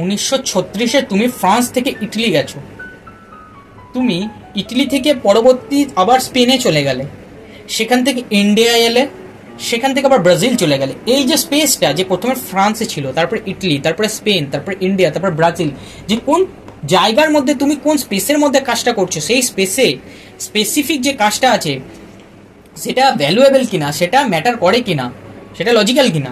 1936-এ তুমি ফ্রান্স থেকে ইটালি গেছো, তুমি ইটালি থেকে পরবর্তী আবার স্পেনে চলে গেলে, সেখান থেকে ইন্ডিয়া এলে, সেখান থেকে আবার ব্রাজিল চলে গেলে। এই যে স্পেসটা, যে প্রথমে ফ্রান্সে ছিল, তারপরে ইটালি, তারপরে স্পেন, তারপরে ইন্ডিয়া, তারপরে ব্রাজিল, যে কোন জায়গার মধ্যে তুমি কোন স্পেসের মধ্যে কাজটা করছো, সেই স্পেসে স্পেসিফিক যে কাজটা আছে সেটা ভ্যালুয়েবল কিনা, সেটা ম্যাটার করে কিনা, সেটা লজিক্যাল কিনা,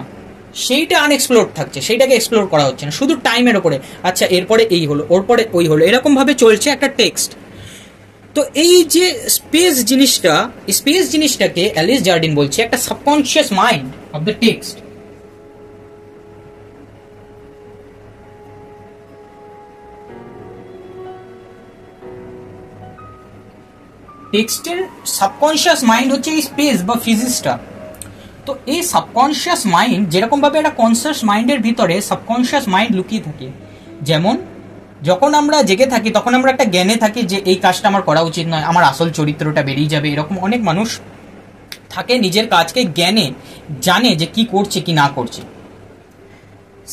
সেইটা আনএক্সপ্লোর থাকছে, সেইটাকে এক্সপ্লোর করা হচ্ছে না, শুধু টাইমের ওপরে। আচ্ছা এরপরে এই হলো, ওর পরে ওই হলো, এরকম ভাবে চলছে একটা টেক্সট। তো এই যে স্পেস জিনিসটাকে অ্যালিস জার্ডিন বলছে একটা subconscious mind of the text. টেক্সটের সাবকনশিয়াস মাইন্ড হচ্ছে এই স্পেস বা ফিজিক্সটা। তো এই সাবকনশিয়াস মাইন্ড যেরকম ভাবে একটা কনসিয়াস মাইন্ডের ভিতরে সাবকনশিয়াস মাইন্ড লুকিয়ে থাকে, যেমন যখন আমরা জেগে থাকি তখন আমরা একটা জ্ঞানে থাকি যে এই কাজটা আমার করা উচিত নয়, আমার আসল চরিত্রটা বেরিয়ে যাবে। এরকম অনেক মানুষ থাকে নিজের কাজকে জ্ঞানে জানে যে কি করছে কি না করছে।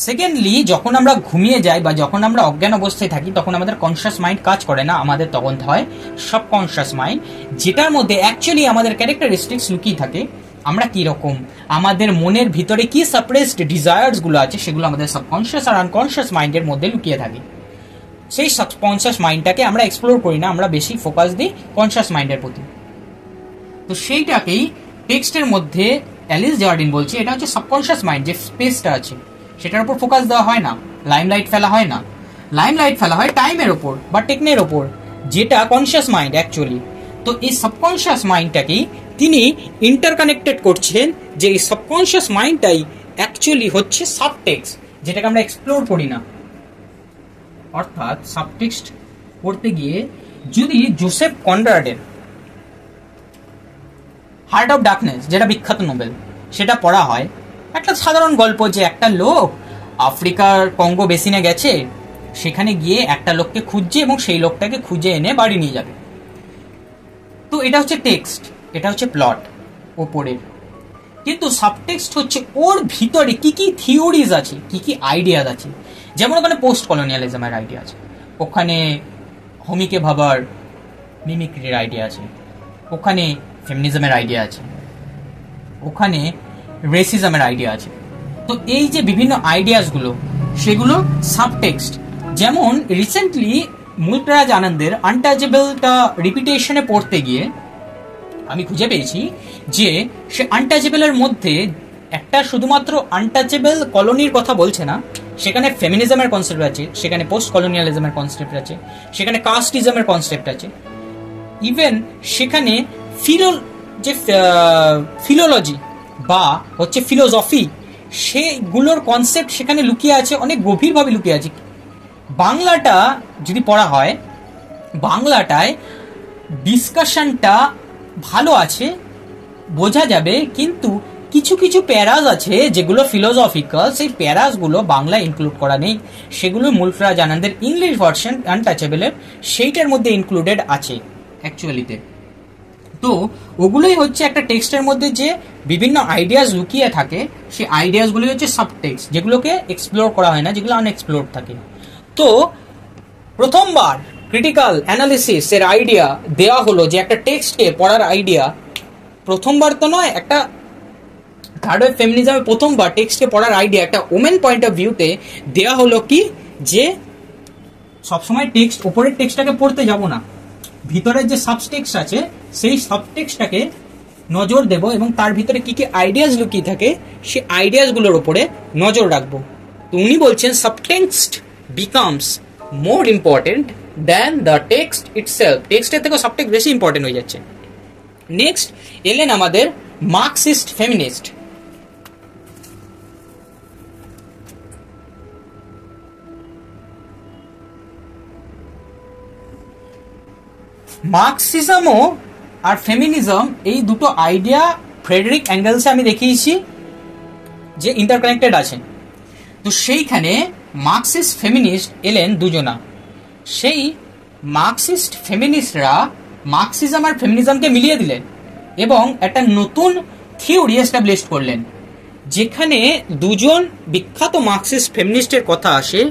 সেকেন্ডলি, যখন আমরা ঘুমিয়ে যাই বা যখন আমরা অজ্ঞান অবস্থায় থাকি তখন আমাদের কনসিয়াস মাইন্ড কাজ করে না, আমাদের তখন হয় সাবকনসিয়াস মাইন্ড, যেটার মধ্যে অ্যাকচুয়ালি আমাদের ক্যারেক্টারিস্টিক্স লুকিয়ে থাকে। আমরা কি রকম, আমাদের মনের ভিতরে কি সাপ্রেসড ডিজায়ার্স গুলো আছে সেগুলো আমাদের সাবকনসিয়াস আর আনকনসিয়াস মাইন্ডের মধ্যে লুকিয়ে থাকে। সেই সাবকনসিয়াস মাইন্ডটাকে আমরা এক্সপ্লোর করি না, আমরা বেশি ফোকাস দিই কনসিয়াস মাইন্ডের প্রতি। তো সেইটাকেই টেক্সটের মধ্যে অ্যালিস জার্ডিন বলছে এটা হচ্ছে সাবকনসিয়াস মাইন্ড, যে স্পেসটা আছে সেটার উপর ফোকাস দেওয়া হয় না, লাইমলাইট ফেলা হয় না। লাইমলাইট ফেলা হয় টাইমের ওপর বা টেকনের ওপর, যেটা কনসিয়াস মাইন্ড অ্যাকচুয়ালি। তো এই সাবকনসিয়াস মাইন্ডটাকেই তিনি ইন্টারকানেক্টেড করছেন, যে এই সাবকনসিয়াস মাইন্ডটাই অ্যাকচুয়ালি হচ্ছে সাবটেক্সট, যেটাকে আমরা এক্সপ্লোর করি না। অর্থাৎ সাবটেক্সট পড়তে গিয়ে যদি জোসেফ কনরাডের হার্ট অফ ডার্কনেস, যেটা বিখ্যাত নোবেল, সেটা পড়া হয়, একটা সাধারণ গল্প যে একটা লোক আফ্রিকার কঙ্গো বেসিনে গেছে, সেখানে গিয়ে একটা লোককে খুঁজছে এবং সেই লোকটাকে খুঁজে এনে বাড়ি নিয়ে যাবে। তো এটা হচ্ছে টেক্সট, এটা হচ্ছে প্লট ওপরের। কিন্তু সাবটেক্সট হচ্ছে ওর ভিতরে কি কি থিওরিজ আছে, কি কি আইডিয়াজ আছে। যেমন ওখানে পোস্ট কলোনিয়ালিজমের আইডিয়া আছে, ওখানে হোমিকে ভাবার মিমিক্রির আইডিয়া আছে, ওখানে ফেমিনিজমের আইডিয়া আছে, ওখানে রেসিজমের আইডিয়া আছে। তো এই যে বিভিন্ন আইডিয়াসগুলো সেগুলো সাবটেক্সট। যেমন রিসেন্টলি মুলকরাজ আনন্দের আনটাচেবলটা রিপিটেশনে পড়তে গিয়ে আমি খুঁজে পেয়েছি যে সে আনটাচেবলের মধ্যে একটা শুধুমাত্র আনটাচেবল কলোনির কথা বলছে না, সেখানে ফেমিনিজমের কনসেপ্ট আছে, সেখানে পোস্ট কলোনিয়ালিজমের কনসেপ্ট আছে, সেখানে কাস্টিজমের কনসেপ্ট আছে, ইভেন সেখানে ফিলোলজি বা হচ্ছে ফিলোসফি সেগুলোর কনসেপ্ট সেখানে লুকিয়ে আছে, অনেক গভীরভাবে লুকিয়ে আছে। বাংলাটা যদি পড়া হয়, বাংলাটায় ডিসকাশনটা ভালো আছে, বোঝা যাবে, কিন্তু কিছু কিছু প্যারাজ আছে যেগুলো ফিলোসফিক্যাল, সেই প্যারাজগুলো বাংলা ইনক্লুড করা নেই, সেগুলো মুলকরাজ আনন্দের ইংলিশ ভার্সন আনটাচেবলের সেইটার মধ্যে ইনক্লুডেড আছে অ্যাকচুয়ালিতে। তো ওগুলোই হচ্ছে একটা টেক্সটের মধ্যে যে বিভিন্ন আইডিয়াস লুকিয়ে থাকে, সেই আইডিয়াসগুলোই হচ্ছে সাবটেক্সট, যেগুলোকে এক্সপ্লোর করা হয় না, যেগুলো আনএক্সপ্লোরড থাকে। তো প্রথমবার ক্রিটিক্যাল অ্যানালিসিস এর আইডিয়া দেওয়া হলো, যে একটা টেক্সটকে পড়ার আইডিয়া, প্রথমবার তো নয়, একটা থার্ড ওয়েভ ফেমিনিজমে প্রথমবার টেক্সটকে পড়ার আইডিয়া একটা ওমেন পয়েন্ট অফ ভিউতে দেওয়া হলো কি, যে সবসময় টেক্সট ওপরের টেক্সটটাকে পড়তে যাব না, ভিতরের যে সাবটেক্সট আছে সেই সাবটেক্সটটাকে নজর দেব এবং তার ভিতরে কি কি আইডিয়াস লুকিয়ে থাকে সেই আইডিয়াসগুলোর উপরে নজর রাখবো। তো উনি বলছেন subtext becomes more important than the text itself, টেক্সটের থেকে সাবটেক্সট বেশি ইম্পর্টেন্ট হয়ে যাচ্ছে। নেক্সট এলেন আমাদের মার্কসিস্ট ফেমিনিস্ট। মার্কসিজমও আর ফেমিনিজম এই দুটো আইডিয়া ফ্রেডরিক অ্যাঙ্গেলসে আমি দেখিয়েছি যে ইন্টারকানেক্টেড আছে। তো সেইখানে মার্কসিস্ট ফেমিনিস্ট এলেন দুজনা। সেই মার্কসিস্ট ফেমিনিস্টরা মার্কসিজম আর ফেমিনিজমকে মিলিয়ে দিলেন এবং একটা নতুন থিওরি এস্টাবলিশ করলেন, যেখানে দুজন বিখ্যাত মার্কসিস্ট ফেমিনিস্টের কথা আসে।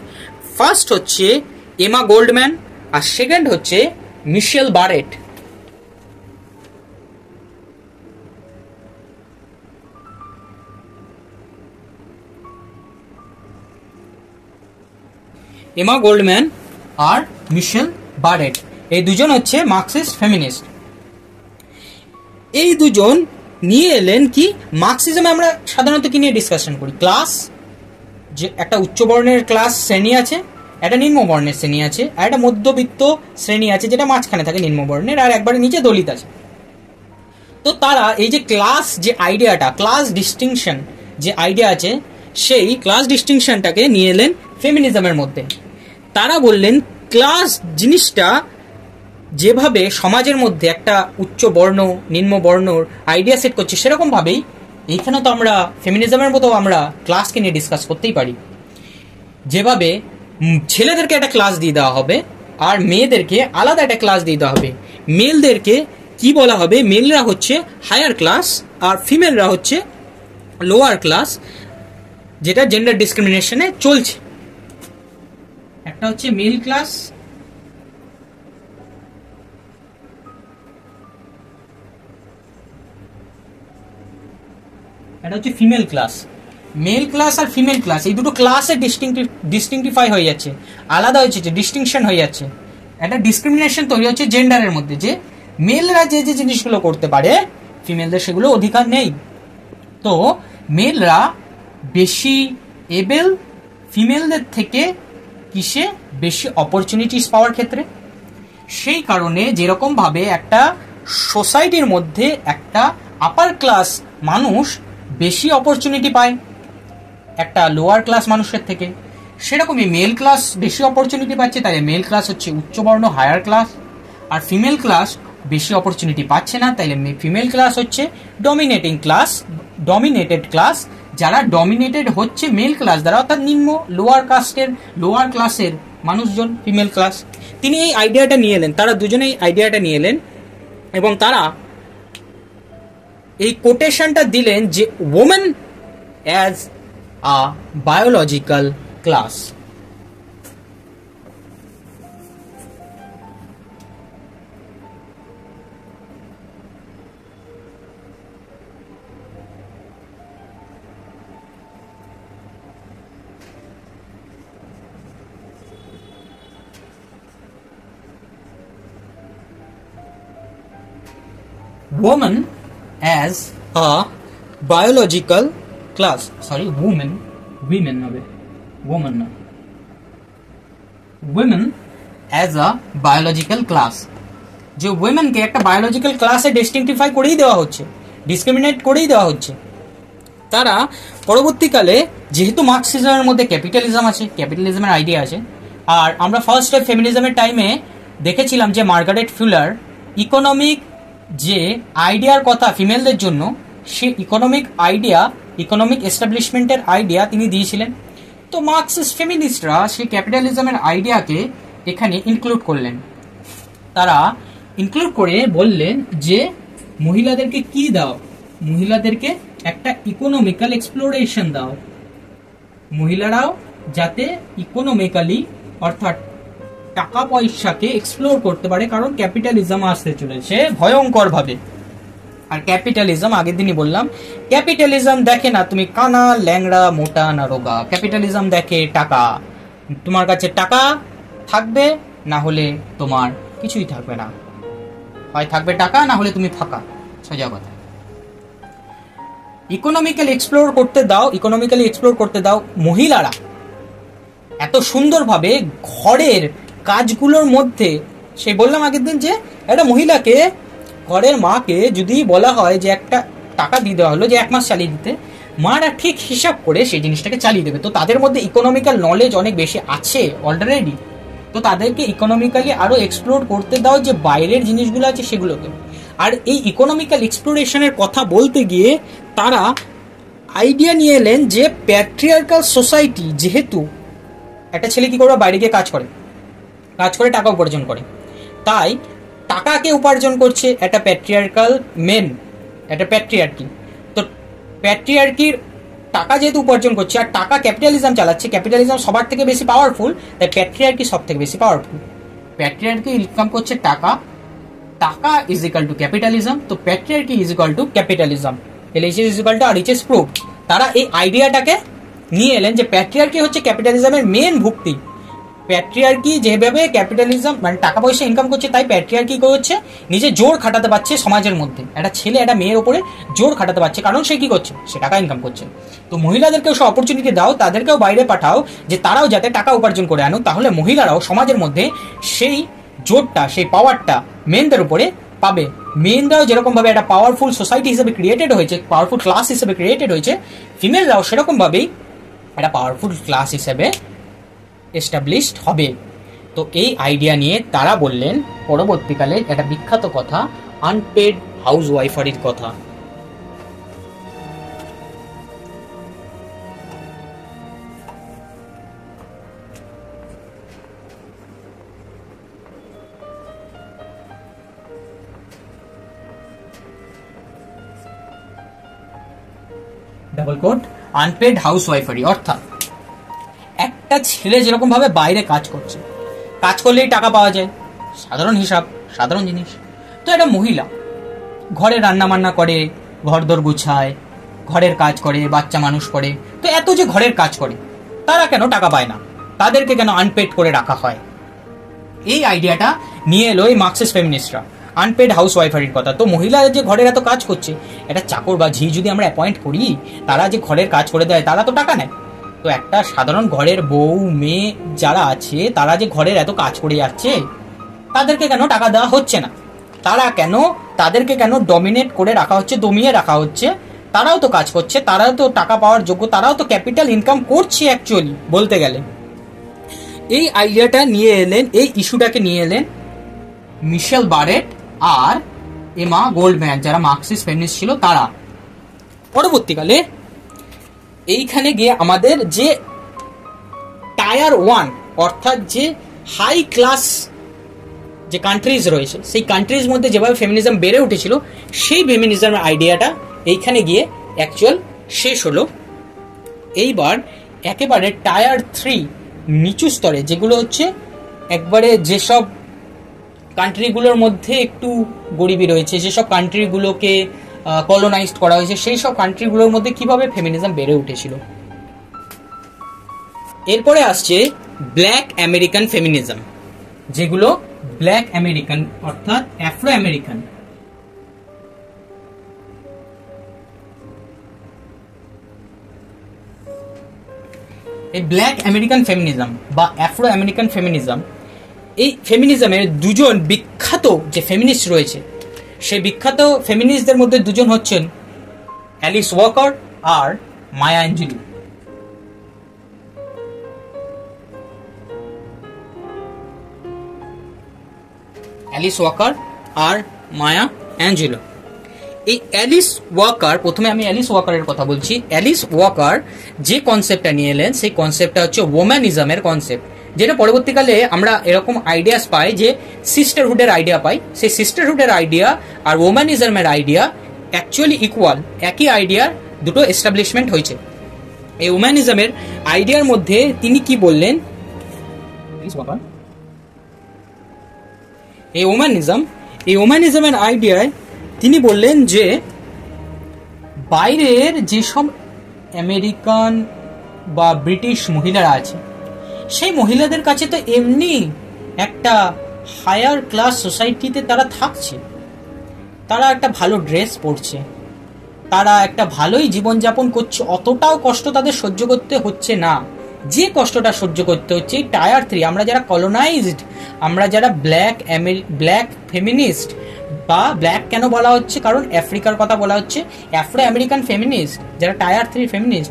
ফার্স্ট হচ্ছে এমা গোল্ডম্যান আর সেকেন্ড হচ্ছে মিশেল বারেট। এমা গোল্ডম্যান আর মিশেল বারেট এই দুজন হচ্ছে মার্কসিস্ট ফেমিনিস্ট। এই দুজন নিয়ে এলেন কি, মার্কসিজমে আমরা সাধারণত কি নিয়ে ডিসকাশন করি, ক্লাস, যে একটা উচ্চবর্ণের ক্লাস শ্রেণী আছে, একটা নিম্নবর্ণের শ্রেণী আছে, আর একটা মধ্যবিত্ত শ্রেণী আছে যেটা মাঝখানে থাকে নিম্নবর্ণের, আর একবারে নিচে দলিত আছে। তো তারা এই যে ক্লাস যে আইডিয়াটা, ক্লাস ডিস্টিংশন যে আইডিয়া আছে, সেই ক্লাস ডিস্টিংশনটাকে নিয়ে এলেন ফেমিনিজমের মধ্যে। তারা বললেন ক্লাস জিনিসটা যেভাবে সমাজের মধ্যে একটা উচ্চ বর্ণ নিম্ন বর্ণর আইডিয়া সেট করছে, সেরকম ভাবেই এইখানে তো আমরা ফেমিনিজমের মতো আমরা ক্লাসকে নিয়ে ডিসকাস করতেই পারি। যেভাবে ছেলেদেরকে একটা ক্লাস দিয়ে দেওয়া হবে আর মেয়েদেরকে আলাদা একটা ক্লাস দিয়ে দেওয়া হবে। মেলদেরকে কি বলা হবে, মেলরা হচ্ছে হায়ার ক্লাস আর ফিমেলরা হচ্ছে লোয়ার ক্লাস, যেটা জেন্ডার ডিসক্রিমিনেশনে চলছে। একটা হচ্ছে মেল ক্লাস, এটা হচ্ছে ফিমেল ক্লাস। মেল ক্লাস আর ফিমেল ক্লাস এই দুটো ক্লাসে ডিস্টিংটিফাই হয়ে যাচ্ছে, আলাদা হয়ে যাচ্ছে, ডিস্টিংশন হয়ে যাচ্ছে। একটা ডিসক্রিমিনেশন তৈরি হচ্ছে জেন্ডারের মধ্যে, যে মেলরা যে যে জিনিসগুলো করতে পারে ফিমেলদের সেগুলো অধিকার নেই। তো মেলরা বেশি এবেল ফিমেলদের থেকে কিসে, বেশি অপরচুনিটিস পাওয়ার ক্ষেত্রে। সেই কারণে যেরকম ভাবে একটা সোসাইটির মধ্যে একটা আপার ক্লাস মানুষ বেশি অপরচুনিটি পায় একটা লোয়ার ক্লাস মানুষের থেকে, সেরকমই মেল ক্লাস বেশি অপরচুনিটি পাচ্ছে, তাই মেল ক্লাস হচ্ছে উচ্চবর্ণ হায়ার ক্লাস, আর ফিমেল ক্লাস বেশি অপরচুনিটি পাচ্ছে না, তাইলে ফিমেল ক্লাস হচ্ছে ডমিনেটিং ক্লাস, ডমিনেটেড ক্লাস। যারা ডমিনেটেড হচ্ছে মেল ক্লাস দ্বারা, অর্থাৎ নিম্ন লোয়ার ক্লাসের মানুষজন ফিমেল ক্লাস। তিনি এই আইডিয়াটা নিয়ে এলেন, তারা দুজনেই আইডিয়াটা নিয়ে এলেন এবং তারা এই কোটেশনটা দিলেন যে women as a biological class. woman as a biological class, sorry women হবে, woman না, women as a biological class। যে women কে একটা বায়োলজিক্যাল ক্লাসে ডিস্টিংটিফাই করেই দেওয়া হচ্ছে, ডিসক্রিমিনেট করেই দেওয়া হচ্ছে। তারা পরবর্তীকালে যেহেতু মার্কসিজমের মধ্যে ক্যাপিটালিজম আছে, ক্যাপিটালিজমের আইডিয়া আছে, আর আমরা ফার্স্ট ফেমিনিজমের টাইমে দেখেছিলাম যে মার্গারেট ফুলার ইকোনমিক যে আইডিয়ার কথা ফিমেলদের জন্য, সে ইকোনমিক এস্টাবলিশমেন্টের আইডিয়া তিনি দিয়েছিলেন। তো মার্কসিস্ট ফেমিনিস্টরা সেই ক্যাপিটালিজমের আইডিয়াকে এখানে ইনক্লুড করলেন। তারা ইনক্লুড করে বললেন যে মহিলাদেরকে কি দাও, মহিলাদেরকে একটা ইকোনমিক্যাল এক্সপ্লোরেশন দাও, মহিলারাও যাতে ইকোনমিক্যালি অর্থাৎ টাকা পয়সাকে এক্সপ্লোর করতে পারে, কারণ ক্যাপিটালিজম আসতে চলেছে ভয়ঙ্কর ভাবে। আর ক্যাপিটালিজম আগের দিনই বললাম, ক্যাপিটালিজম দেখে না তুমি কানা ল্যাংড়া মোটা না রোগা, ক্যাপিটালিজম দেখে টাকা। তোমার কাছে টাকা থাকবে, না হলে তোমার কিছুই থাকবে না, হয় থাকবে টাকা না হলে তুমি ফাঁকা, সোজা কথা। ইকোনমিক্যালি এক্সপ্লোর করতে দাও। মহিলারা এত সুন্দরভাবে ঘরের কাজগুলোর মধ্যে, সেই বললাম আগের দিন যে একটা মহিলাকে, ঘরের মাকে যদি বলা হয় যে একটা টাকা দিয়ে দেওয়া হলো যে 1 মাস চালিয়ে দিতে, মারা ঠিক হিসাব করে সেই জিনিসটাকে চালিয়ে দেবে। তো তাদের মধ্যে ইকোনমিক্যাল নলেজ অনেক বেশি আছে অলরেডি, তো তাদেরকে ইকোনমিক্যালি আরো এক্সপ্লোর করতে দাও, যে বাইরের জিনিসগুলো আছে সেগুলোকে। আর এই ইকোনমিক্যাল এক্সপ্লোরেশনের কথা বলতে গিয়ে তারা আইডিয়া নিয়ে এলেন যে প্যাট্রিয়ার্কাল সোসাইটি, যেহেতু একটা ছেলে কি করবে, বাইরে গিয়ে কাজ করে টাকা উপার্জন করে, তাই টাকাকে উপার্জন করছে একটা প্যাট্রিয়ার্কাল মেন, একটা প্যাট্রিয়ার্কি। তো প্যাট্রিয়ার্কির টাকা যেহেতু উপার্জন করছে আর টাকা ক্যাপিটালিজম চালাচ্ছে, ক্যাপিটালিজম সবার থেকে বেশি পাওয়ারফুল, তাই প্যাট্রিয়ার্কি সব থেকে বেশি পাওয়ারফুল। প্যাট্রিয়ার্কি ইনকাম করছে টাকা ইজ ইকুয়াল টু ক্যাপিটালিজম, তো patriarchy is equal to capitalism, LH is equal to R H S prove. তারা এই আইডিয়াটাকে নিয়ে এলেন যে প্যাট্রিয়ার্কি হচ্ছে ক্যাপিটালিজমের মেন ভুক্তি। প্যাট্রিয়ার্কি যেভাবে ক্যাপিটালিজম মানে টাকা পয়সা ইনকাম করছে, তাই প্যাট্রিয়ার্কি করছে নিজে জোর খাটাতে পারছে সমাজের মধ্যে, একটা ছেলে একটা মেয়ের উপরে জোর খাটাতে পারছে, কারণ সে কি করছে, সে টাকা ইনকাম করছে। তো মহিলাদেরকেও সে অপরচুনিটি দাও, তাদেরকেও বাইরে পাঠাও যে তারাও যাতে টাকা উপার্জন করে আনুক, তাহলে মহিলারাও সমাজের মধ্যে সেই জোরটা, সেই পাওয়ারটা মেনদের উপরে পাবে। মেনরাও যেরকম ভাবে একটা পাওয়ারফুল সোসাইটি হিসেবে ক্রিয়েটেড হয়েছে, পাওয়ারফুল ক্লাস হিসেবে ক্রিয়েটেড হয়েছে, ফিমেলরাও সেরকম ভাবেই একটা পাওয়ারফুল ক্লাস হিসেবে এস্টাবলিশড হবে। তো এই আইডিয়া নিয়ে তারা বললেন পরবর্তীকালে একটা বিখ্যাত কথা, আনপেড হাউস ওয়াইফারির কথা। ডাবল কোট, আনপেড হাউস ওয়াইফারি অর্থাৎ একটা ছেলে যেরকম ভাবে বাইরে কাজ করছে, কাজ করলেই টাকা পাওয়া যায়, সাধারণ হিসাব, সাধারণ জিনিস। তো একটা মহিলা ঘরে রান্না বান্না করে, ঘরদোর গুছায়, ঘরের কাজ করে, বাচ্চা মানুষ করে, তো এত যে ঘরের কাজ করে তারা কেন টাকা পায় না, তাদেরকে কেন আনপেড করে রাখা হয়? এই আইডিয়াটা নিয়ে এলো এই মার্কসিস্ট ফেমিনিস্টরা, আনপেড হাউস ওয়াইফারির কথা। তো মহিলা যে ঘরের এত কাজ করছে, একটা চাকর বা ঝি যদি আমরা অ্যাপয়েন্ট করি, তারা যে ঘরের কাজ করে দেয়, তারা তো টাকা নেয়। তো একটা সাধারণ ঘরের বউ মেয়ে যারা আছে, তারা যে ঘরের এত কাজ করে যাচ্ছে, তাদেরকে কেন টাকা দেওয়া হচ্ছে না? তাদেরকে কেন ডমিনেট করে রাখা হচ্ছে, দমিয়ে রাখা হচ্ছে? তারাও তো কাজ করছে, তারাও তো টাকা পাওয়ার যোগ্য, তারাও তো ক্যাপিটাল ইনকাম করছে অ্যাকচুয়ালি বলতে গেলে। এই আইডিয়াটা নিয়ে এলেন, এই ইস্যুটাকে নিয়ে এলেন মিশেল বারেট আর এমা গোল্ডম্যান, যারা মার্কসিস্ট ফেমিনিস্ট ছিল তারা। পরবর্তীকালে এইখানে গিয়ে আমাদের যে টায়ার 1 অর্থাৎ যে হাই ক্লাস যে কান্ট্রিজ রয়েছে, সেই কান্ট্রিজ মধ্যে যেভাবে ফেমিনিজম বেড়ে উঠেছিল, সেই ফেমিনিজমের আইডিয়াটা এইখানে গিয়ে অ্যাকচুয়াল শেষ হলো। এইবার একেবারে টায়ার 3 নিচু স্তরে, যেগুলো হচ্ছে একবারে যেসব কান্ট্রিগুলোর মধ্যে একটু গরিবী রয়েছে, যেসব কান্ট্রিগুলোকে কলোনাইজড করা হয়েছে, সেই সব কান্ট্রিগুলোর মধ্যে কিভাবে ফেমিনিজম বেড়ে উঠেছিল। এরপরে আসছে ব্ল্যাক আমেরিকান ফেমিনিজম, যেগুলো ব্ল্যাক আমেরিকান অর্থাৎ আফ্রো আমেরিকান। এই ব্ল্যাক আমেরিকান ফেমিনিজম বা আফ্রো আমেরিকান ফেমিনিজম, এই ফেমিনিজমের দুজন বিখ্যাত যে ফেমিনিস্ট রয়েছে, সেই বিখ্যাত ফেমিনিস্টদের মধ্যে দুজন হচ্ছেন অ্যালিস ওয়াকার আর মায়া অ্যাঞ্জেলু। অ্যালিস ওয়াকার আর মায়া অ্যাঞ্জেলু। এই অ্যালিস ওয়াকার, প্রথমে আমি অ্যালিস ওয়াকারের কথা বলছি। অ্যালিস ওয়াকার যে কনসেপ্টটা নিয়ে এলেন, সেই কনসেপ্টটা হচ্ছে ওম্যানিজমের কনসেপ্ট, যেটা পরবর্তীকালে আমরা এরকম আইডিয়াস পাই যে সিস্টারহুডের আইডিয়া পাই। সেই সিস্টারহুডের আইডিয়া আর ওম্যানিজমের আইডিয়া অ্যাকচুয়ালি ইকুয়াল, একই আইডিয়ার দুটো এস্টাবলিশমেন্ট হয়েছে। এই ওম্যানিজমের আইডিয়ার মধ্যে তিনি কি বললেন, এই ওম্যানিজমের আইডিয়ায় তিনি বললেন যে বাইরের যেসব আমেরিকান বা ব্রিটিশ মহিলারা আছে, সেই মহিলাদের কাছে তো এমনি একটা হায়ার ক্লাস সোসাইটিতে তারা থাকছে, তারা একটা ভালো ড্রেস পরছে, তারা একটা ভালোই জীবনযাপন করছে, অতটাও কষ্ট তাদের সহ্য করতে হচ্ছে না। যে কষ্টটা সহ্য করতে হচ্ছে টায়ার 3, আমরা যারা কলোনাইজড, আমরা যারা ব্ল্যাক ফেমিনিস্ট, বা ব্ল্যাক কেন বলা হচ্ছে, কারণ আফ্রিকার কথা বলা হচ্ছে, আফ্রো আমেরিকান ফেমিনিস্ট, যারা টায়ার 3 ফেমিনিস্ট,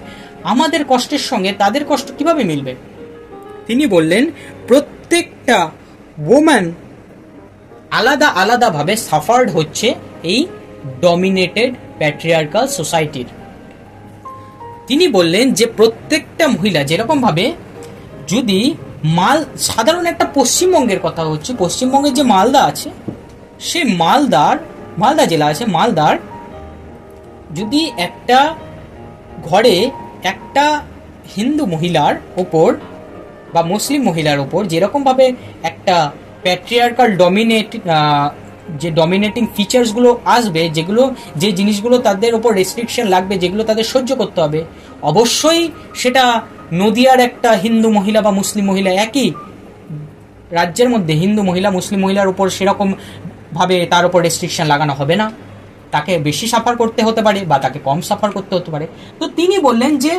আমাদের কষ্টের সঙ্গে তাদের কষ্ট কিভাবে মিলবে? তিনি বললেন প্রত্যেকটা ওম্যান আলাদা আলাদাভাবে সাফার্ড হচ্ছে এই ডমিনেটেড প্যাট্রিয়ার্কাল সোসাইটির। তিনি বললেন যে প্রত্যেকটা মহিলা যেরকম ভাবে, যদি সাধারণ একটা পশ্চিমবঙ্গের কথা হচ্ছে, পশ্চিমবঙ্গের যে মালদা আছে, সে মালদা জেলা আছে, মালদার যদি একটা ঘরে একটা হিন্দু মহিলার ওপর বা মুসলিম মহিলার ওপর যেরকম ভাবে একটা প্যাট্রিয়ার্কাল যে ডমিনেটিং ফিচার্সগুলো আসবে, যে জিনিসগুলো তাদের ওপর রেস্ট্রিকশন লাগবে, যেগুলো তাদের সহ্য করতে হবে, অবশ্যই সেটা নদিয়ার একটা হিন্দু মহিলা বা মুসলিম মহিলা, একই রাজ্যের মধ্যে হিন্দু মহিলা মুসলিম মহিলার উপর সেরকম ভাবে তার উপর রেস্ট্রিকশন লাগানো হবে না, তাকে বেশি সাফার করতে হতে পারে বা তাকে কম সাফার করতে হতে পারে। তো তিনি বললেন যে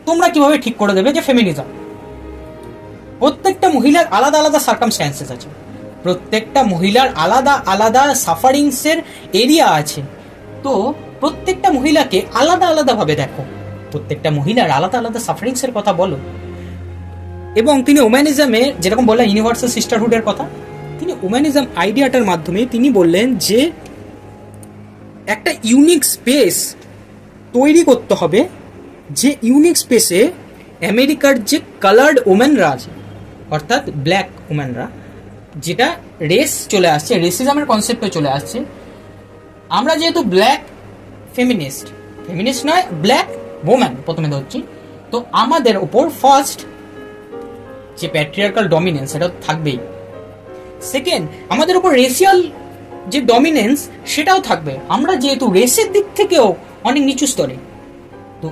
তোমরা কিভাবে ঠিক করে দেবে যে ফেমিনিজম, প্রত্যেকটা মহিলার আলাদা আলাদা সার্কামস্ট্যান্সেস আছে, প্রত্যেকটা মহিলার আলাদা আলাদা সাফারিংসের এরিয়া আছে, তো প্রত্যেকটা মহিলাকে আলাদা আলাদা ভাবে দেখো, প্রত্যেকটা মহিলার আলাদা আলাদা সাফারিংসের কথা বলো। এবং তিনি ওম্যানিজমে যেরকম বললেন ইউনিভার্সাল সিস্টারহুডের কথা, তিনি ওম্যানিজম আইডিয়াটার মাধ্যমে তিনি বললেন যে একটা ইউনিক স্পেস তৈরি করতে হবে, যে ইউনিক স্পেসে আমেরিকার যে কালার্ড ওমেনরা আছে অর্থাৎ ব্ল্যাক ওমেনরা, যেটা রেস চলে আসছে, রেসিজমের কনসেপ্টে চলে আসছে। আমরা যেহেতু ব্ল্যাক ফেমিনিস্ট নয় ব্ল্যাক ওম্যান প্রথমে ধরছি, তো আমাদের ওপর ফার্স্ট যে প্যাট্রিয়ার্কাল ডমিনেন্স সেটা থাকবেই। সেকেন্ড, আমাদের উপর রেসিয়াল যে ডমিনেন্স সেটাও থাকবে। আমরা যেহেতু রেসের দিক থেকেও অনেক নিচু স্তরে, তো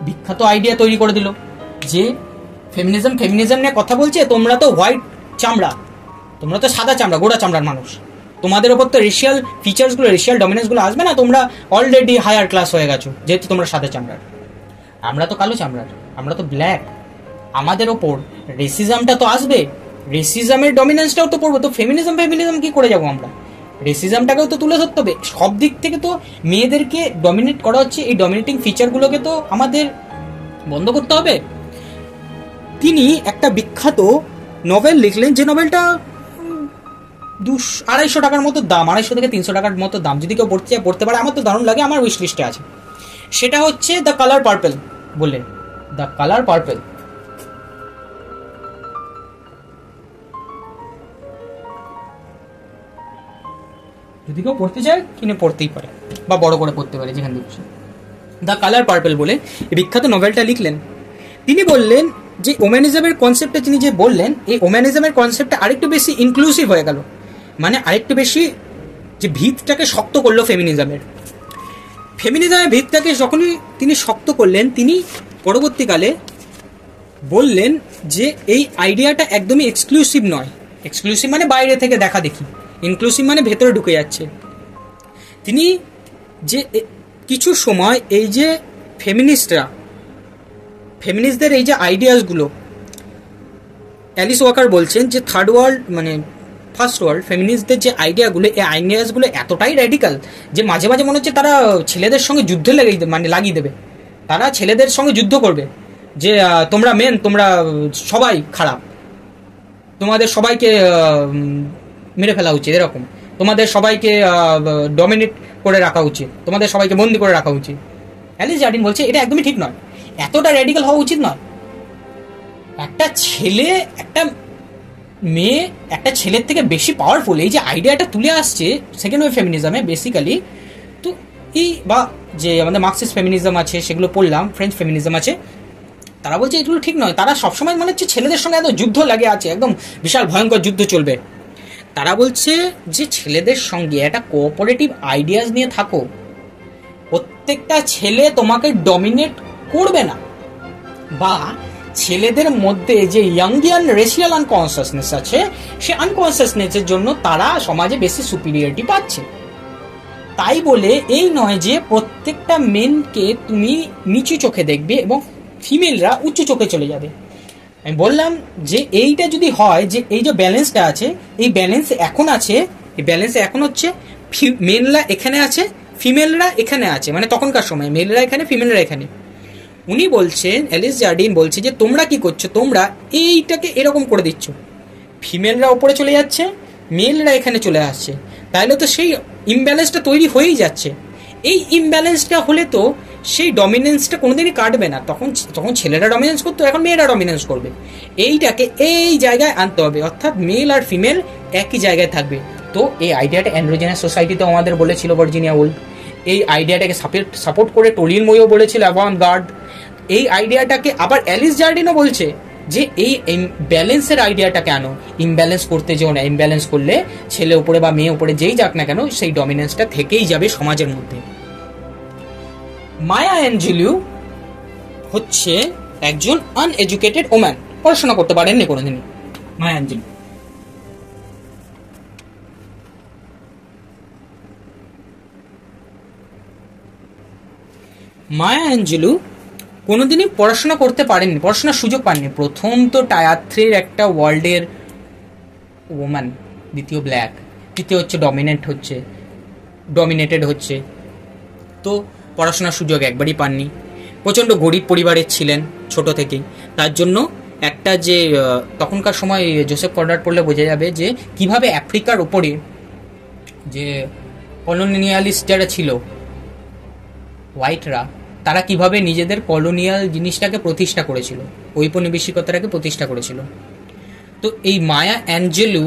বিখ্যাত আইডিয়া তৈরি করে দিল যে ফেমিনিজম নিয়ে কথা বলছে, তোমরা তো হোয়াইট চামড়া, তোমরা তো সাদা চামড়া, গোড়া চামড়ার মানুষ, তোমাদের ওপর তো রেশিয়াল ফিচার্সগুলো, রেশিয়াল ডমিনেন্সগুলো আসবে না, তোমরা অলরেডি হায়ার ক্লাস হয়ে গেছো যেহেতু তোমরা সাদা চামড়ার। আমরা তো কালো চামড়ার, আমরা তো ব্ল্যাক, আমাদের ওপর রেসিজমটা তো আসবে, রেসিজমের ডমিনেন্সটাও তো পড়বে। তো ফেমিনিজম কি করে যাবো আমরা? রেসিজমটাকেও তো তুলে ধরতে হবে। সব দিক থেকে তো মেয়েদেরকে ডমিনেট করা হচ্ছে, এই ডমিনেটিং ফিচারগুলোকে তো আমাদের বন্ধ করতে হবে। তিনি একটা বিখ্যাত নভেল লিখলেন, যে নভেলটা 200-250 টাকার মতো দাম, 250 থেকে 300 টাকার মতো দাম। যদি কেউ পড়তে চায় পড়তে পারে, আমার তো দারুণ লাগে, আমার উইশ লিস্টে আছে। সেটা হচ্ছে দ্য কালার পার্পল বলে, দ্য কালার পার্পল। যদি কেউ পড়তে চায় কিনে পড়তেই পারে, বা বড় করে পড়তে পারে যেখান থেকে। দ্য কালার পার্পল বলে এই বিখ্যাত নভেলটা লিখলেন। তিনি বললেন যে ওম্যানিজমের কনসেপ্টটা তিনি যে বললেন, এই ওম্যানিজমের কনসেপ্টটা আরেকটু বেশি ইনক্লুসিভ হয়ে গেল, মানে আরেকটু বেশি যে ভিতটাকে শক্ত করলো ফেমিনিজমের ভিতটাকে যখনই তিনি শক্ত করলেন, তিনি পরবর্তীকালে বললেন যে এই আইডিয়াটা একদমই এক্সক্লুসিভ নয়। এক্সক্লুসিভ মানে বাইরে থেকে দেখা দেখি, ইনক্লুসিভ মানে ভেতরে ঢুকে যাচ্ছে। তিনি যে কিছু সময় এই যে ফেমিনিস্টদের এই যে আইডিয়াসগুলো, অ্যালিস ওয়াকার বলছেন যে থার্ড ওয়ার্ল্ড মানে ফার্স্ট ওয়ার্ল্ড ফেমিনিস্টদের যে আইডিয়াগুলো, এই আইডিয়াসগুলো এতটাই র্যাডিক্যাল যে মাঝে মাঝে মনে হচ্ছে তারা ছেলেদের সঙ্গে যুদ্ধে লাগিয়ে দেবে। তারা ছেলেদের সঙ্গে যুদ্ধ করবে যে তোমরা মেন, তোমরা সবাই খারাপ, তোমাদের সবাইকে মেরে ফেলা উচিত, এরকম তোমাদের সবাইকে ডমিনেট করে রাখা উচিত, তোমাদের সবাইকে বন্দি করে রাখা উচিত। অ্যালিস জার্ডিন বলছে এটা একদমই ঠিক নয়, এতটা র্যাডিক্যাল হওয়া উচিত নয়। একটা ছেলে একটা মেয়ে একটা ছেলের থেকে বেশি পাওয়ারফুল, এই যে আইডিয়াটা তুলে আসছে সেকেন্ড ওয়েভ ফেমিনিজমে বেসিক্যালি। তো এই বা যে আমাদের মার্কসিস্ট ফেমিনিজম আছে সেগুলো পড়লাম, ফ্রেঞ্চ ফেমিনিজম আছে, তারা বলছে এগুলো ঠিক নয়। তারা সবসময় মনে হচ্ছে ছেলেদের সঙ্গে একদম যুদ্ধ লাগে আছে, একদম বিশাল ভয়ঙ্কর যুদ্ধ চলবে। তারা বলছে যে ছেলেদের সঙ্গে একটা কোঅপারেটিভ আইডিয়াস নিয়ে থাকো, প্রত্যেকটা ছেলে তোমাকে ডমিনেট করবে না, বা ছেলেদের মধ্যে যে ইয়াঙ্গিয়ান রেশিয়াল আনকনসিয়াসনেস আছে, সে আনকনসিয়াসনেসের জন্য তারা সমাজে বেশি সুপিরিয়রিটি পাচ্ছে। তাই বলে এই নয় যে প্রত্যেকটা মেনকে তুমি নিচু চোখে দেখবে এবং ফিমেলরা উচ্চ চোখে চলে যাবে। আমি বললাম যে এইটা যদি হয়, যে এই যে ব্যালেন্সটা আছে, এই ব্যালেন্স এখন আছে, এই ব্যালেন্স এখন হচ্ছে মেনরা এখানে আছে, ফিমেলরা এখানে আছে, মানে তখনকার সময় মেলরা এখানে, ফিমেলরা এখানে। উনি বলছেন, অ্যালিস জার্ডিন বলছে যে তোমরা কি করছো, তোমরা এইটাকে এরকম করে দিচ্ছ, ফিমেলরা ওপরে চলে যাচ্ছে, মেলরা এখানে চলে আসছে, তাহলে তো সেই ইমব্যালেন্সটা তৈরি হয়েই যাচ্ছে। এই ইমব্যালেন্সটা হলে তো সেই ডমিনেন্সটা কোনোদিনই কাটবে না, তখন ছেলেরা ডমিনেন্স করতো, এখন মেয়েরা ডমিনেন্স করবে। এইটাকে এই জায়গায় আনতে হবে, অর্থাৎ মেল আর ফিমেল একই জায়গায় থাকবে। তো এই আইডিয়াটা অ্যান্ড্রোজেনাস সোসাইটিতেও আমাদের বলেছিল ভার্জিনিয়া উলফ, এই আইডিয়াটাকে সাপোর্ট করে টলিন মইও বলেছিল অ্যাভান-গার্ড। এই আইডিয়াটাকে আবার অ্যালিস জার্ডিনও বলছে যে এই ব্যালেন্সের আইডিয়াটাকে আনো, ইমব্যালেন্স করতে যেও না, ইমব্যালেন্স করলে ছেলে উপরে বা মেয়ে উপরে যেই যাক না কেন সেই ডমিনেন্সটা থেকেই যাবে সমাজের মধ্যে। মায়া অ্যাঞ্জেলিউ হচ্ছে একজন আনএডুকেটেড ওম্যান, পড়াশোনা করতে পারেননি কোনোদিনই মায়া অ্যাঞ্জেলিউ। মায়া অ্যাঞ্জেলিউ কোনোদিনই পড়াশোনা করতে পারেননি, পড়াশোনার সুযোগ পাননি। প্রথম তো টায়ার 3 একটা ওয়ার্ল্ডের ওম্যান, দ্বিতীয় ব্ল্যাক, তৃতীয় হচ্ছে ডমিনেটেড হচ্ছে, তো পড়াশোনার সুযোগ একবারই পাননি। প্রচণ্ড গরিব পরিবারের ছিলেন ছোট থেকেই, তার জন্য একটা যে তখনকার সময় জোসেফ কনরাড পড়লে বোঝা যাবে যে কিভাবে আফ্রিকার উপরে যে কলোনিয়ালিস্ট যারা ছিল হোয়াইটরা, তারা কিভাবে নিজেদের কলোনিয়াল জিনিসটাকে প্রতিষ্ঠা করেছিল, ঔপনিবেশিকতাটাকে প্রতিষ্ঠা করেছিল। তো এই মায়া অ্যাঞ্জেলু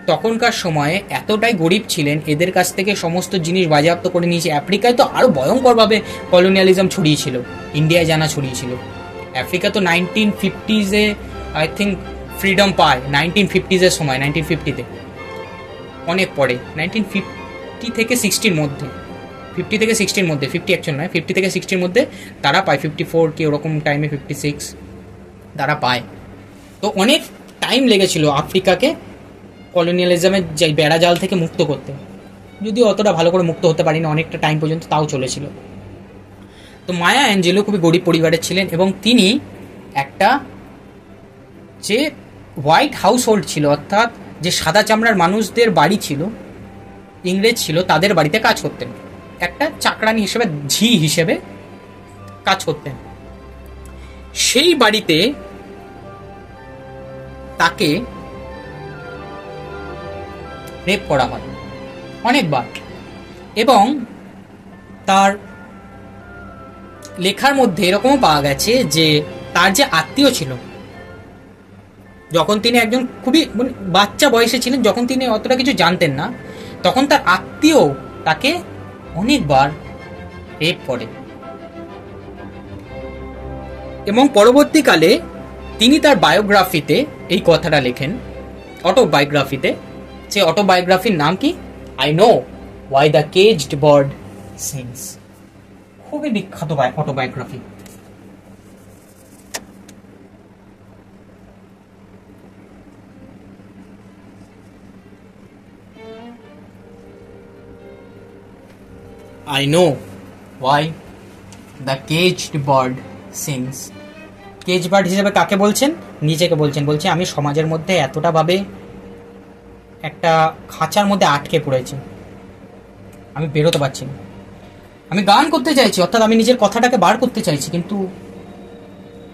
তখনকার সময়ে এতটাই গরিব ছিলেন, এদের কাছ থেকে সমস্ত জিনিস বাজেয়াপ্ত করে নিয়েছে। আফ্রিকায় তো আরও ভয়ঙ্করভাবে কলোনিয়ালিজম ছড়িয়েছিল, ইন্ডিয়ায় জানা ছড়িয়েছিল। আফ্রিকা তো 1950s-এ আই থিঙ্ক ফ্রিডম পায়, 1950s-এর সময়, 1950-তে, অনেক পরে 1950 থেকে 60-র মধ্যে, 50 থেকে 60-র মধ্যে, 50 অ্যাকচুয়াল নয়, 50 থেকে 60-র মধ্যে তারা পায়, 54 কি ওরকম টাইমে, 56 তারা পায়। তো অনেক টাইম লেগেছিল আফ্রিকাকে কলোনিয়ালিজমের যে বেড়াজাল থেকে মুক্ত করতে, যদিও অতটা ভালো করে মুক্ত হতে পারিনি, অনেকটা টাইম পর্যন্ত তাও চলেছিল। তো মায়া অ্যাঞ্জেলো খুবই গরিব পরিবারের ছিলেন এবং তিনি একটা যে হোয়াইট হাউস হোল্ড ছিল, অর্থাৎ যে সাদা চামড়ার মানুষদের বাড়ি ছিল, ইংরেজ ছিল, তাদের বাড়িতে কাজ করতেন, একটা চাকরানি হিসেবে, ঝি হিসেবে কাজ করতেন। সেই বাড়িতে তাকে রেপ করা হয় অনেকবার, এবং তার লেখার মধ্যে এরকমও পাওয়া গেছে যে তার যে আত্মীয় ছিল, যখন তিনি একজন খুবই বাচ্চা বয়সে ছিলেন, যখন তিনি অতটা কিছু জানতেন না, তখন তার আত্মীয় তাকে অনেকবার রেপ করে। এবং পরবর্তীকালে তিনি তার বায়োগ্রাফিতে এই কথাটা লেখেন, অটোবায়োগ্রাফিতে। সে অটোবায়োগ্রাফির নাম কি? I know why the caged bird sings. খুবই বিখ্যাত autobiography. I know why the caged bird sings. Cage bird হিসেবে কাকে বলছেন? নিজেকে বলছেন। বলছে আমি সমাজের মধ্যে এতটা ভাবে একটা খাঁচার মধ্যে আটকে পড়েছি, আমি বেরোতে পারছি না। আমি গান করতে চাইছি, অর্থাৎ আমি নিজের কথাটাকে বার করতে চাইছি, কিন্তু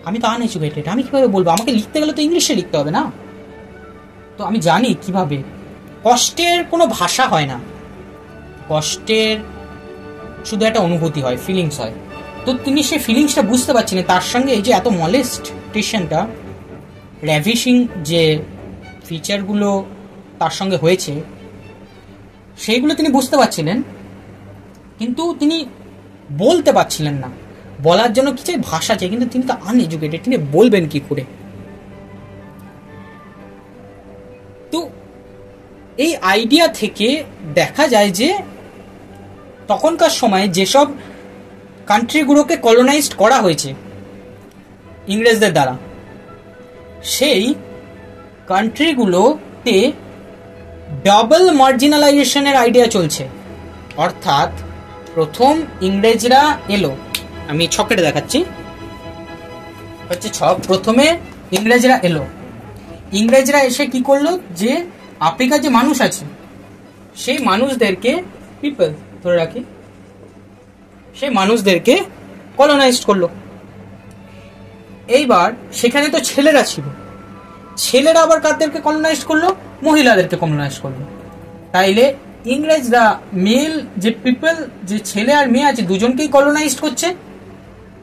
আমি তো আনএডুকেটেড, আমি কিভাবে বলবো? আমাকে লিখতে গেলে তো ইংলিশে লিখতে হবে না? তো আমি জানি কিভাবে। কষ্টের কোনো ভাষা হয় না, কষ্টের শুধু একটা অনুভূতি হয়, ফিলিংস হয়। তো তিনি সেই ফিলিংসটা বুঝতে পারছেন, তার সঙ্গে এই যে এত মলেস্টেশনটা, র্যাভিশিং যে ফিচারগুলো তার সঙ্গে হয়েছে, সেইগুলো তিনি বুঝতে পারছিলেন, কিন্তু তিনি বলতে পারছিলেন না। বলার জন্য কি চাই? ভাষা চাই, কিন্তু তিনি তো আনএডুকেটেড, তিনি বলবেন কি করে? তো এই আইডিয়া থেকে দেখা যায় যে তখনকার সময়ে যেসব কান্ট্রিগুলোকে কলোনাইজড করা হয়েছে ইংরেজদের দ্বারা, সেই কান্ট্রিগুলোতে ডাবল মার্জিনালাইজেশনের আইডিয়া চলছে। অর্থাৎ প্রথম ইংরেজরা এলো, আমি ছকেটে দেখাচ্ছি, হচ্ছে ছক। প্রথমে ইংরেজরা এলো, ইংরেজরা এসে কি করলো, যে আফ্রিকার যে মানুষ আছে সেই মানুষদেরকে, পিপল ধরে রাখি, সেই মানুষদেরকে কলোনাইজড করলো। এইবার সেখানে তো ছেলেরা ছিল, ছেলেরা আবার কাদেরকে কলোনাইজড করলো? মহিলাদেরকে কলোনাইজড করলো। তাইলে ইংরেজরা মেল যে পিপল, যে ছেলে আর মেয়ে আছে, দুজনকেই কলোনাইজড করছে,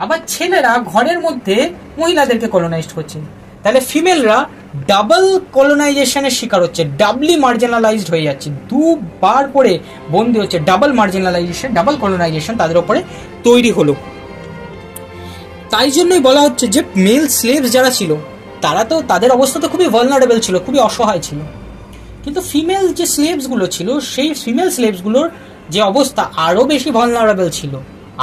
আবার ছেলেরা ঘরের মধ্যে মহিলাদেরকে কলোনাইজড করছে। তাহলে ফিমেলরা ডাবল কলোনাইজেশনের শিকার হচ্ছে, ডাবলি মার্জিনালাইজড হয়ে যাচ্ছে, দুবার করে বন্দী হচ্ছে। ডাবল মার্জিনালাইজেশন, ডাবল কলোনাইজেশন তাদের উপরে তৈরি হলো। তাই জন্যই বলা হচ্ছে যে মেল স্লেভস যারা ছিল, তারা তো, তাদের অবস্থা তো খুবই ভালনারেবল ছিল, খুবই অসহায় ছিল। কিন্তু ফিমেল যে স্লেভসগুলো ছিল, সেই ফিমেল স্লেভসগুলোর যে অবস্থা আরও বেশি ভালনারেবল ছিল,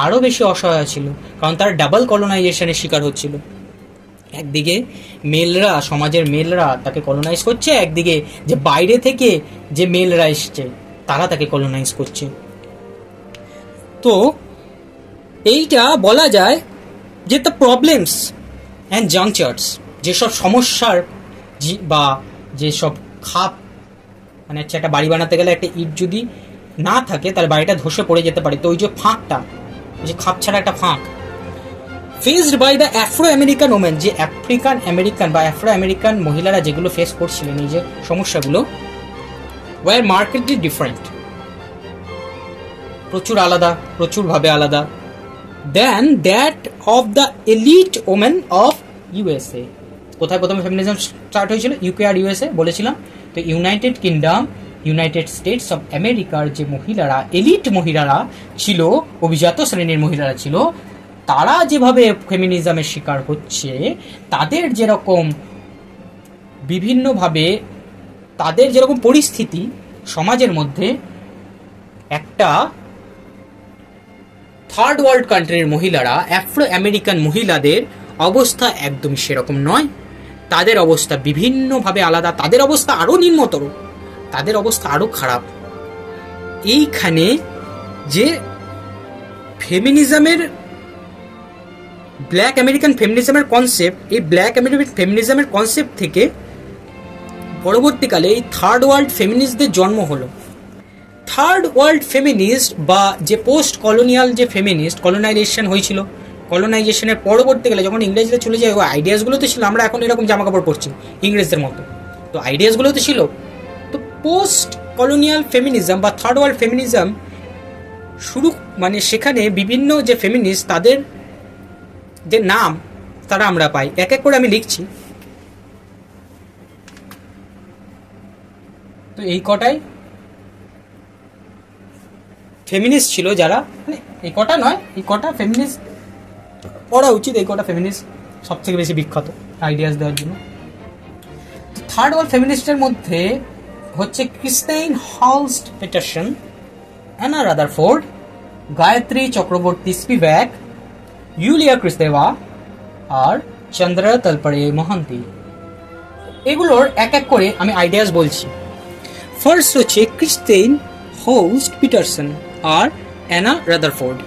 আরও বেশি অসহায় ছিল, কারণ তারা ডাবল কলোনাইজেশনের শিকার হচ্ছিল। একদিকে মেলরা, সমাজের মেলরা তাকে কলোনাইজ করছে, একদিকে যে বাইরে থেকে যে মেলরা এসছে তারা তাকে কলোনাইজ করছে। তো এইটা বলা যায় যে দ্য প্রবলেমস অ্যান্ড জাংচার্স, যেসব সমস্যার বা যেসব খাপ, মানে হচ্ছে একটা বাড়ি বানাতে গেলে একটা ইট যদি না থাকে তাহলে বাড়িটা ধসে পড়ে যেতে পারে। তো ওই যে ফাঁকটা, ওই যে খাপ ছাড়া একটা ফাঁক, faced by the Afro American women, যে আফ্রিকান আমেরিকান বা অ্যাফ্রো আমেরিকান মহিলারা যেগুলো ফেস করছিলেন এই যে সমস্যাগুলো, ওয়ার মার্কেটলি ডিফারেন্ট, প্রচুর আলাদা, প্রচুরভাবে আলাদা, than that of the elite women of USA. কোথায় প্রথমে ফেমিনিজম স্টার্ট হয়েছিল? ইউকে আর ইউএসএ বলেছিলাম। তো United Kingdom, United States of আমেরিকার যে মহিলারা, এলিট মহিলারা ছিল, অভিজাত শ্রেণীর মহিলারা ছিল, তারা যেভাবে ফেমিনিজমের শিকার হচ্ছে, তাদের যেরকম বিভিন্নভাবে তাদের যেরকম পরিস্থিতি সমাজের মধ্যে, একটা থার্ড ওয়ার্ল্ড কান্ট্রির মহিলারা, আফ্রো আমেরিকান মহিলাদের অবস্থা একদমই সেরকম নয়। তাদের অবস্থা বিভিন্নভাবে আলাদা, তাদের অবস্থা আরো নিম্নতর, তাদের অবস্থা আরো খারাপ। এইখানে যে ফেমিনিজমের, ব্ল্যাক আমেরিকান ফেমিনিজমের কনসেপ্ট, এই ব্ল্যাক আমেরিকান ফেমিনিজমের কনসেপ্ট থেকে পরবর্তীকালে এই থার্ড ওয়ার্ল্ড ফেমিনিস্টদের জন্ম হলো। থার্ড ওয়ার্ল্ড ফেমিনিস্ট বা যে পোস্ট কলোনিয়াল যে ফেমিনিস্ট, কলোনাইজেশন হয়েছিল, কলোনাইজেশনের পরবর্তীকালে যখন ইংরেজরা চলে যায়, ওই আইডিয়াসগুলো তো ছিল, আমরা এখন এরকম জামা কাপড় পরছি ইংরেজদের মতো, তো আইডিয়াসগুলো তো ছিল। তো পোস্ট কলোনিয়াল ফেমিনিজম বা থার্ড ওয়ার্ল্ড ফেমিনিজম শুরু, মানে সেখানে বিভিন্ন যে ফেমিনিস্ট, তাদের যে নাম তারা আমরা পাই, এক এক করে আমি লিখছি। তো এই কটাই ফেমিনিস্ট ছিল যারা, মানে এই কটা নয়, এই কটা ফেমিনিস্ট পড়া উচিত, এই কটা ফেমিনিস্ট সব থেকে বেশি বিখ্যাত আইডিয়াস দেওয়ার জন্য। থার্ড ওয়ার্ল্ড ফেমিনিস্টের মধ্যে হচ্ছে Christine Holst Petersen, Anna Rutherford, Gayatri Chakravorty Spivak, Julia Kristeva আর চন্দ্রা তলপড়ে মহান্তি। এগুলোর এক এক করে আমি আইডিয়াস বলছি। ফার্স্ট হচ্ছে ক্রিস্টাইন হলস্ট পিটারসন আর অ্যানা রাদারফোর্ড।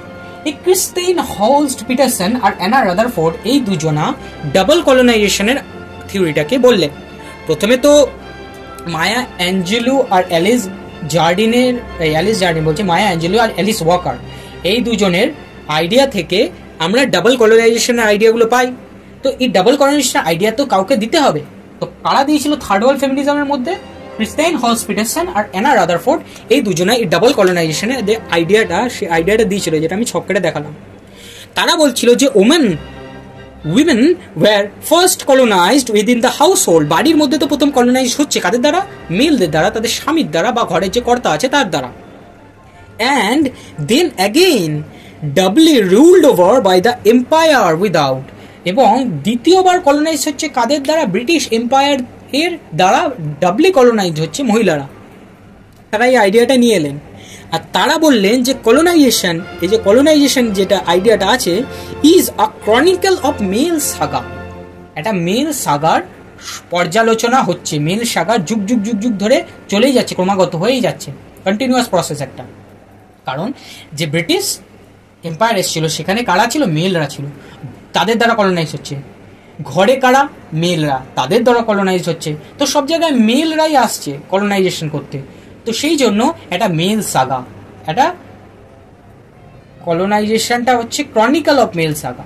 এই ক্রিস্টাইন হলস্ট পিটারসন আর অ্যানা রাদারফোর্ড এই দুজনা ডাবল কলোনাইজেশনের থিওরিটাকে বললেন। প্রথমে তো মায়া অ্যাঞ্জেলু আর অ্যালিস জার্ডিনের, অ্যালিস জার্ডিন বলছে, মায়া অ্যাঞ্জেলু আর অ্যালিস ওয়াকার, এই দুজনের আইডিয়া থেকে আমরা ডাবল কলোনাইজেশনের আইডিয়াগুলো পাই। তো এই ডাবল কলোনাইজেশনের আইডিয়া তো কাউকে দিতে হবে। তো কারা দিয়েছিল থার্ড ওয়ার্ল্ড ফেমিনিজমের মধ্যে? ক্রিস্টাইন হলস্ট পিটারসন আর অ্যানা রাদারফোর্ড, এই দুজনে এই ডাবল কলোনাইজেশনের যে আইডিয়াটা, সেই আইডিয়াটা দিয়েছিল, যেটা আমি ছক্কাটা দেখালাম। তারা বলছিল যে women were first colonized within the household, বাড়ির মধ্যে তো প্রথম কলোনাইজ হচ্ছে কাদের দ্বারা? মেলদের দ্বারা, তাদের স্বামীর দ্বারা বা ঘরের যে কর্তা আছে তার দ্বারা। And then again doubly ruled over by the empire without, এবং দ্বিতীয়বার কলোনাইজ হচ্ছে কাদের দ্বারা? ব্রিটিশ এম্পায়ার এর দ্বারা ডাবলি কলোনাইজ হচ্ছে মহিলারা। তারা এই আইডিয়াটা নিয়ে এলেন, আর তারা বললেন যে কলোনাইজেশন, এই যে কলোনাইজেশন যেটা আইডিয়াটা আছে, is a chronicle of male saga, একটা মেল সাগার পর্যালোচনা হচ্ছে, মেল সাগার যুগ যুগ যুগ যুগ ধরে চলেই যাচ্ছে, ক্রমাগত হয়েই যাচ্ছে, কন্টিনিউয়াস প্রসেস একটা। কারণ যে ব্রিটিশ এম্পায়ার এসেছিল সেখানে কারা ছিল? মেলরা ছিল, তাদের দ্বারা কলোনাইজ হচ্ছে। ঘরে কারা? মেলরা, তাদের দ্বারা কলোনাইজ হচ্ছে। তো সব জায়গায় মেলরাই আসছে কলোনাইজেশন করতে। তো সেই জন্য একটা মেল সাগা, একটা কলোনাইজেশনটা হচ্ছে ক্রনিকল অফ মেল সাগা,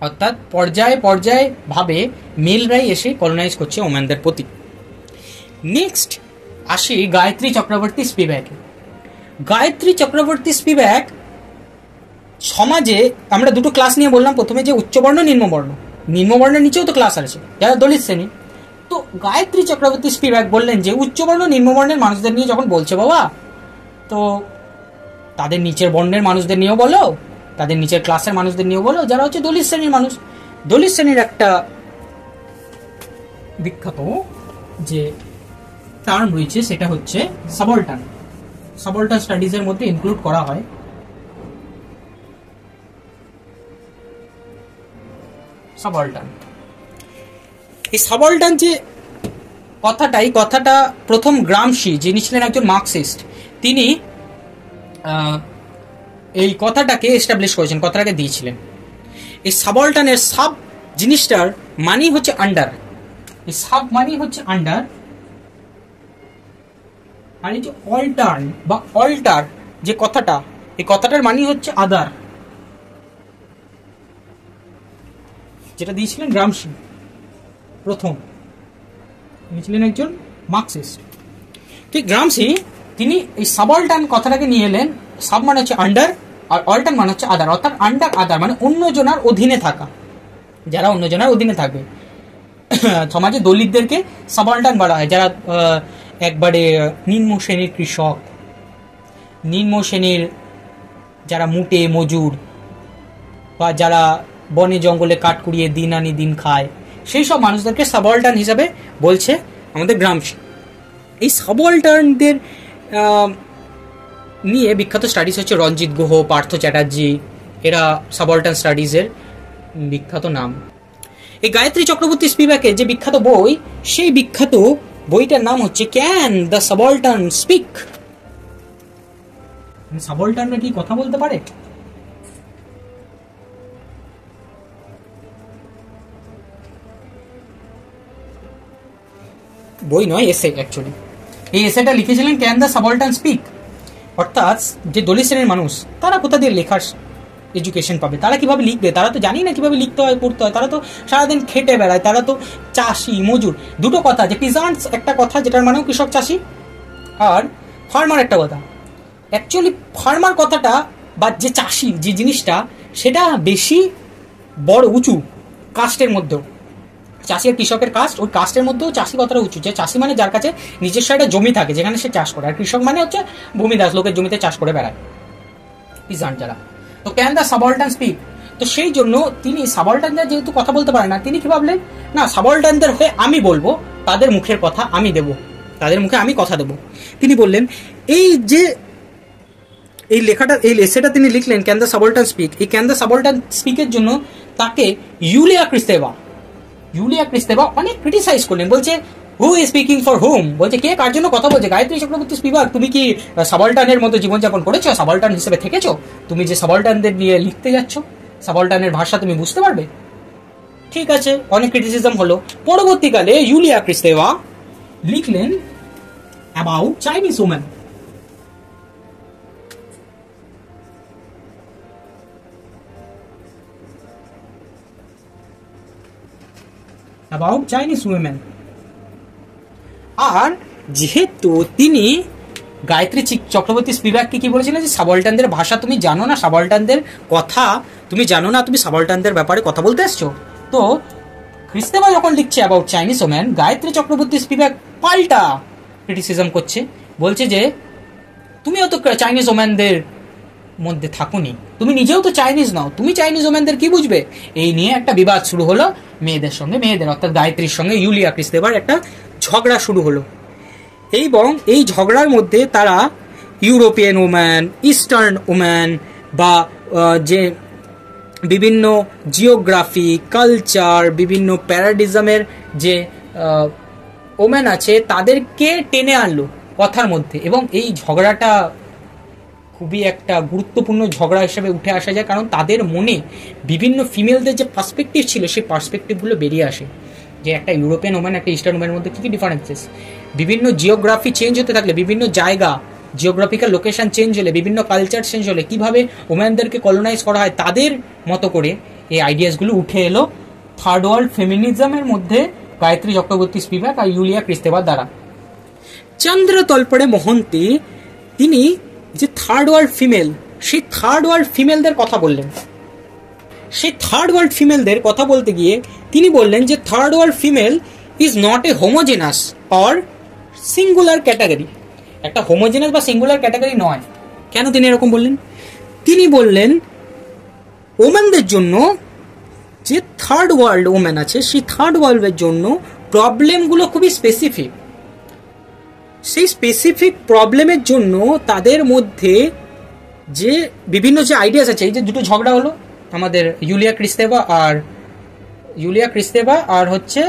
অর্থাৎ পর্যায়ে পর্যায়ে ভাবে মেলরাই এসে কলোনাইজ করছে ওম্যানদের প্রতি। নেক্সট আসি গায়ত্রী চক্রবর্তী স্পিভ্যাকে। গায়ত্রী চক্রবর্তী স্পিভ্যাক সমাজে, আমরা দুটো ক্লাস নিয়ে বললাম, প্রথমে যে উচ্চবর্ণ নিম্নবর্ণ, নিম্নবর্ণের নিচেও তো ক্লাস আছে যারা দলিত শ্রেণী। তো গায়ত্রী চক্রবর্তী স্পিভ্যাক বললেন যে উচ্চবর্ণ নিম্নবর্ণের মানুষদের নিয়ে যখন বলছে বাবা, তো তাদের নিচের বর্ণের মানুষদের নিয়েও বলো, তাদের নিচের ক্লাসের মানুষদের নিয়েও বলো, যারা হচ্ছে দলিত শ্রেণীর মানুষ। দলিত শ্রেণীর একটা বিখ্যাত যে টার্ম রয়েছে সেটা হচ্ছে সাবলটান। সাবলটান স্টাডিজের মধ্যে ইনক্লুড করা হয়। সাবলটান, এই সাবলটান যে কথাটা, এই কথাটা প্রথম গ্রামশি, যিনি ছিলেন একজন মার্কসিস্ট, তিনি এই কথাটাকে এস্টাবলিশ করেছেন, কথাটাকে দিয়েছিলেন। এই সাবলটানের সাব জিনিসটার মানি হচ্ছে আন্ডার, এই সাব মানি হচ্ছে আন্ডার, আর এই যে অল্টার্ন বা অল্টার যে কথাটা, এই কথাটার মানি হচ্ছে আদার। যেটা দিয়েছিলেন গ্রামসি প্রথম, তিনি ছিলেন একজন মার্কসিস্ট। ঠিক গ্রামসি তিনি এই সাবঅল্টার্ন কথাটাকে নিয়ে এলেন। সাব মানে হচ্ছে আন্ডার, আর অল্টার্ন মানে হচ্ছে আদার, অর্থাৎ আন্ডার আদার মানে অন্যজনার অধীনে থাকা, যারা অন্যজনের অধীনে থাকবে। সমাজে দলিতদেরকে সাবঅল্টার্ন বলা হয়, যারা একবারে নিম্ন শ্রেণীর কৃষক, নিম্ন শ্রেণীর যারা মুটে মজুর, বা যারা বনে জঙ্গলে কাঠ কুড়িয়ে দিন আনি দিন খায়, সেই সব মানুষদেরকে সাবঅল্টার্ন হিসাবে বলছে আমাদের গ্রামসি। এই সাবঅল্টার্নদের নিয়ে বিখ্যাত স্টাডিজ হচ্ছে রঞ্জিত গুহ, পার্থ চ্যাটার্জি, এরা সাবঅল্টার্ন স্টাডিজের বিখ্যাত নাম। এই গায়ত্রী চক্রবর্তী স্পিভাকের যে বিখ্যাত বই, সেই বিখ্যাত বইটার নাম হচ্ছে ক্যান দ্য সাবঅল্টার্ন স্পিক। সাবঅল্টার্নরা কি কথা বলতে পারে? বই নয়, এসে অ্যাকচুয়ালি। এই এসেটা লিখেছিলেন ক্যান দ্য সাবঅল্টার্ন স্পিক, অর্থাৎ যে দলিত শ্রেণীর মানুষ তারা কোথা দিয়ে লেখার এডুকেশন পাবে, তারা কিভাবে লিখবে, তারা তো জানি না কিভাবে লিখতে হয় পড়তে হয়, তারা তো সারাদিন খেটে বেড়ায়, তারা তো চাষি মজুর। দুটো কথা, যে পিজান্টস একটা কথা যেটার মানেও কৃষক চাষি, আর ফার্মার একটা কথা। অ্যাকচুয়ালি ফার্মার কথাটা বা যে চাষি যে জিনিসটা, সেটা বেশি বড় উঁচু কাস্টের মধ্যেও, চাষি আর কৃষকের কাস্ট, ওই কাস্টের মধ্যেও চাষি কথাটা উঁচু। যে চাষি মানে যার কাছে নিজস্ব একটা জমি থাকে যেখানে সে চাষ করে, আর কৃষক মানে হচ্ছে ভূমিদাস, লোকের জমিতে চাষ করে বেড়ায়, পিজান্ট যারা। তো ক্যান দ্য সাবঅল্টার্ন স্পিক, তো সেই জন্য তিনি সাবঅল্টার্নরা যেহেতু কথা বলতে পারে না, তিনি কি ভাবলেন, না সাবঅল্টার্নদের হয়ে আমি বলবো, তাদের মুখের কথা আমি দেব, তাদের মুখে আমি কথা দেব। তিনি বললেন, এই যে এই লেখাটা, এই এসেটা তিনি লিখলেন ক্যান দ্য সাবঅল্টার্ন স্পিক, এই ক্যান দ্য সাবঅল্টার্ন স্পিকের জন্য তাকে ইউলিয়া ক্রিস্তেবা অনেক ক্রিটিসাইজ করলেন। বলছে who is speaking for home, বলছে কে কার জন্য কথা বলছে? গায়ত্রী চক্রবর্তী স্পিভাক, তুমি কি সাবঅল্টার্নের মতো জীবনযাপন করেছো? সাবঅল্টার্ন হিসেবে থেকেছো? তুমি যে সাবঅল্টার্নদের নিয়ে লিখতে যাচ্ছ, সাবঅল্টার্নের ভাষা তুমি বুঝতে পারবে? ঠিক আছে, অনেক ক্রিটিসিজম হলো। পরবর্তীকালে ইউলিয়া ক্রিস্তেবা লিখলেন about Chinese woman. About Chinese women, আর যেহেতু তিনি গায়ত্রী চক্রবর্তী স্পিভাককে কি বলেছিলেন যে সাবঅল্টার্নদের ভাষা তুমি জানো না, সাবঅল্টার্নদের কথা তুমি জানো না, তুমি সাবঅল্টার্নদের ব্যাপারে কথা বলতে এসছো, তো ক্রিস্তেবা যখন লিখছে about Chinese woman, Gayatri Chakraborty Spivak পাল্টা ক্রিটিসিজম করছে, বলছে যে তুমিও তো চাইনিজ ওম্যানদের মধ্যে থাকুনি, তুমি নিজেও তো চাইনিজ নাও, তুমি চাইনিজ ওম্যানদের কি বুঝবে? এই নিয়ে একটা বিবাদ শুরু হলো মেয়েদের সঙ্গে, মেয়েদের অর্থাৎ গায়ত্রীর সঙ্গে ইউলিয়া ক্রিস্তেবার একটা ঝগড়া শুরু হলো। এবং এই ঝগড়ার মধ্যে তারা ইউরোপিয়ান ওম্যান, ইস্টার্ন ওম্যান, বা যে বিভিন্ন জিওগ্রাফি, কালচার, বিভিন্ন প্যারাডিজমের যে ওম্যান আছে, তাদেরকে টেনে আনলো কথার মধ্যে। এবং এই ঝগড়াটা খুবই একটা গুরুত্বপূর্ণ ঝগড়া হিসেবে উঠে আসা যায়, কারণ তাদের মনে বিভিন্ন ফিমেলদের যে পার্সপেক্টিভ ছিল, সেই পার্সপেক্টিভগুলো বেরিয়ে আসে, যে একটা ইউরোপিয়ান ওম্যান একটা ইস্টার্ন ওম্যানের মধ্যে কী কী ডিফারেন্সেস, বিভিন্ন জিওগ্রাফি চেঞ্জ হতে থাকলে, বিভিন্ন জায়গা জিওগ্রাফিক্যাল লোকেশন চেঞ্জ হলে, বিভিন্ন কালচার চেঞ্জ হলে কীভাবে ওম্যানদেরকে কলোনাইজ করা হয়, তাদের মতো করে এই আইডিয়াসগুলো উঠে এলো থার্ড ওয়ার্ল্ড ফেমিনিজমের মধ্যে গায়ত্রী চক্রবর্তী স্পিভাক আর ইউলিয়া ক্রিস্তেবার দ্বারা। চন্দ্র তলপড়ে মহন্তি তিনি যে থার্ড ওয়ার্ল্ড ফিমেল, সেই থার্ড ওয়ার্ল্ড ফিমেলদের কথা বললেন। সেই থার্ড ওয়ার্ল্ড ফিমেলদের কথা বলতে গিয়ে তিনি বললেন যে third world female is not a homogeneous or singular category, একটা হোমোজেনাস বা সিঙ্গুলার ক্যাটাগরি নয়। কেন তিনি এরকম বললেন? তিনি বললেন ওম্যানদের জন্য যে থার্ড ওয়ার্ল্ড ওম্যান আছে, সেই থার্ড ওয়ার্ল্ডের জন্য প্রবলেমগুলো খুবই স্পেসিফিক। সেই স্পেসিফিক প্রবলেমের জন্য তাদের মধ্যে যে বিভিন্ন যে আইডিয়াস আছে, এই যে দুটো ঝগড়া হলো আমাদের ইউলিয়া ক্রিস্তেবা আর হচ্ছে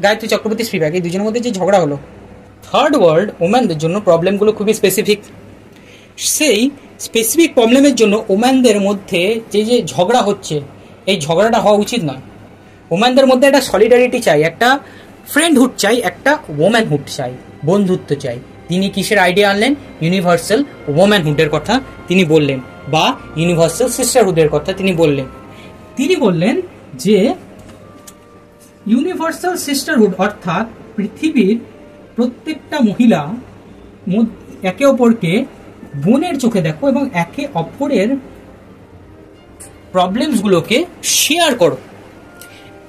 গায়ত্রী চক্রবর্তী স্পিভাক, এই দুজনের মধ্যে যে ঝগড়া হলো, থার্ড ওয়ার্ল্ড ওম্যানদের জন্য প্রবলেমগুলো খুবই স্পেসিফিক। সেই স্পেসিফিক প্রবলেমের জন্য ওম্যানদের মধ্যে যে যে ঝগড়া হচ্ছে, এই ঝগড়াটা হওয়া উচিত নয়। ওম্যানদের মধ্যে একটা সলিডারিটি চাই, একটা ফ্রেন্ডহুড চাই, একটা ওম্যানহুড চাই, বন্ধুত্ব চাই। তিনি কিসের আইডিয়া আনলেন? ইউনিভার্সাল ওম্যানহুডের কথা তিনি বললেন, বা ইউনিভার্সাল সিস্টারহুডের কথা তিনি বললেন। তিনি বললেন যে ইউনিভার্সাল সিস্টারহুড অর্থাৎ পৃথিবীর প্রত্যেকটা মহিলা একে অপরকে বোনের চোখে দেখো এবং একে অপরের প্রবলেমসগুলোকে শেয়ার করো।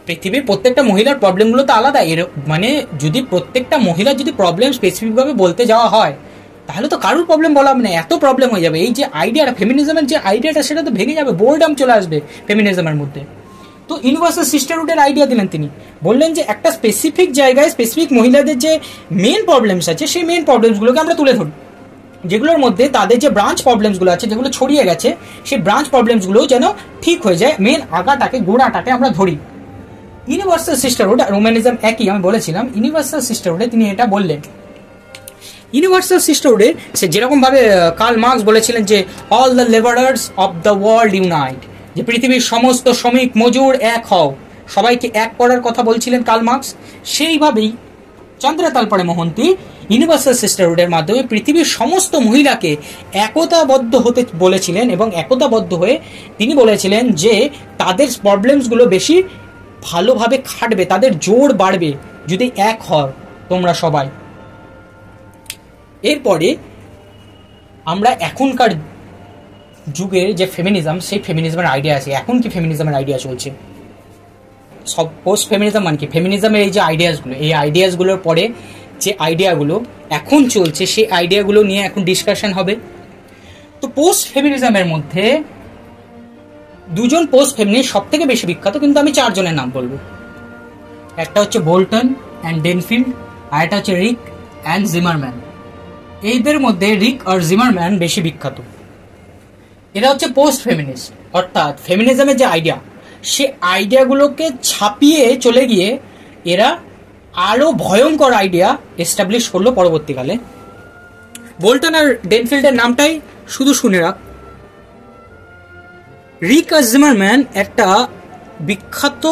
পৃথিবীর প্রত্যেকটা মহিলার প্রবলেমগুলো তো আলাদা, এর মানে যদি প্রত্যেকটা মহিলার যদি প্রবলেম স্পেসিফিকভাবে বলতে যাওয়া হয় তাহলে তো কারোর প্রবলেম বলা মানে এত প্রবলেম হয়ে যাবে। এই যে আইডিয়াটা, ফেমিনিজমের যে আইডিয়াটা, সেটা তো ভেঙে যাবে, বোর্ডাম চলে আসবে ফেমিনিজমের মধ্যে। তো ইউনিভার্সাল সিস্টারহুডের আইডিয়া দিলেন তিনি, বললেন যে একটা স্পেসিফিক জায়গায় স্পেসিফিক মহিলাদের যে মেন প্রবলেমস আছে সেই মেন প্রবলেমসগুলোকে আমরা তুলে ধরি, যেগুলোর মধ্যে তাদের যে ব্রাঞ্চ প্রবলেমসগুলো আছে যেগুলো ছড়িয়ে গেছে সেই ব্রাঞ্চ প্রবলেমসগুলো যেন ঠিক হয়ে যায়, মেন আগাটাকে গোড়াটাকে আমরা ধরি। ইউনিভার্সাল সিস্টারহুড আর রোম্যানিজম একই, আমি বলেছিলাম। ইউনিভার্সাল সিস্টারহুডে তিনি এটা বললেন। ইউনিভার্সাল সিস্টারহুডে সে যেরকম ভাবে কার্ল মার্কস বলেছিলেন যে all the labourers of the world unite, যে পৃথিবীর সমস্ত শ্রমিক মজুর এক হও, সবাইকে এক করার কথা বলছিলেন কার্ল মার্কস। সেইভাবেই চন্দ্রা তালপরে মোহন্তী ইউনিভার্সাল সিস্টারহুডের মাধ্যমে পৃথিবীর সমস্ত মহিলাকে একতাবদ্ধ হতে বলেছিলেন এবং একতাবদ্ধ হয়ে তিনি বলেছিলেন যে তাদের প্রবলেমসগুলো বেশি ভালোভাবে খাটবে, তাদের জোর বাড়বে যদি এক হও তোমরা সবাই। এরপরে আমরা এখনকার যুগের যে ফেমিনিজম, সেই ফেমিনিজমের আইডিয়া আছে। এখন কি ফেমিনিজমের আইডিয়া চলছে? সব পোস্ট ফেমিনিজম মানে কি? ফেমিনিজমের এই যে আইডিয়াসগুলো, এই আইডিয়াসগুলোর পরে যে আইডিয়াগুলো এখন চলছে সেই আইডিয়াগুলো নিয়ে এখন ডিসকাশন হবে। তো পোস্ট ফেমিনিজমের মধ্যে দুজন পোস্ট ফেমিনিস্ট সব থেকে বেশি বিখ্যাত, কিন্তু আমি চারজনের নাম বলবো। একটা হচ্ছে বোল্টন অ্যান্ড ডেনফিল্ড, আর একটা হচ্ছে রিক অ্যান্ড জিমারম্যান। এইদের মধ্যে রিক আর জিমারম্যান বেশি বিখ্যাত। এরা হচ্ছে পোস্ট ফেমিনিস্ট, অর্থাৎ ফেমিনিজমের যে আইডিয়া সে আইডিয়াগুলোকে ছাপিয়ে চলে গিয়ে এরা আরো ভয়ঙ্কর আইডিয়া এস্টাবলিশ করলো পরবর্তীকালে। বোল্টন আর ডেনফিল্ডের নামটাই শুধু শুনে রাখ। রিক আর জিমারম্যান একটা বিখ্যাত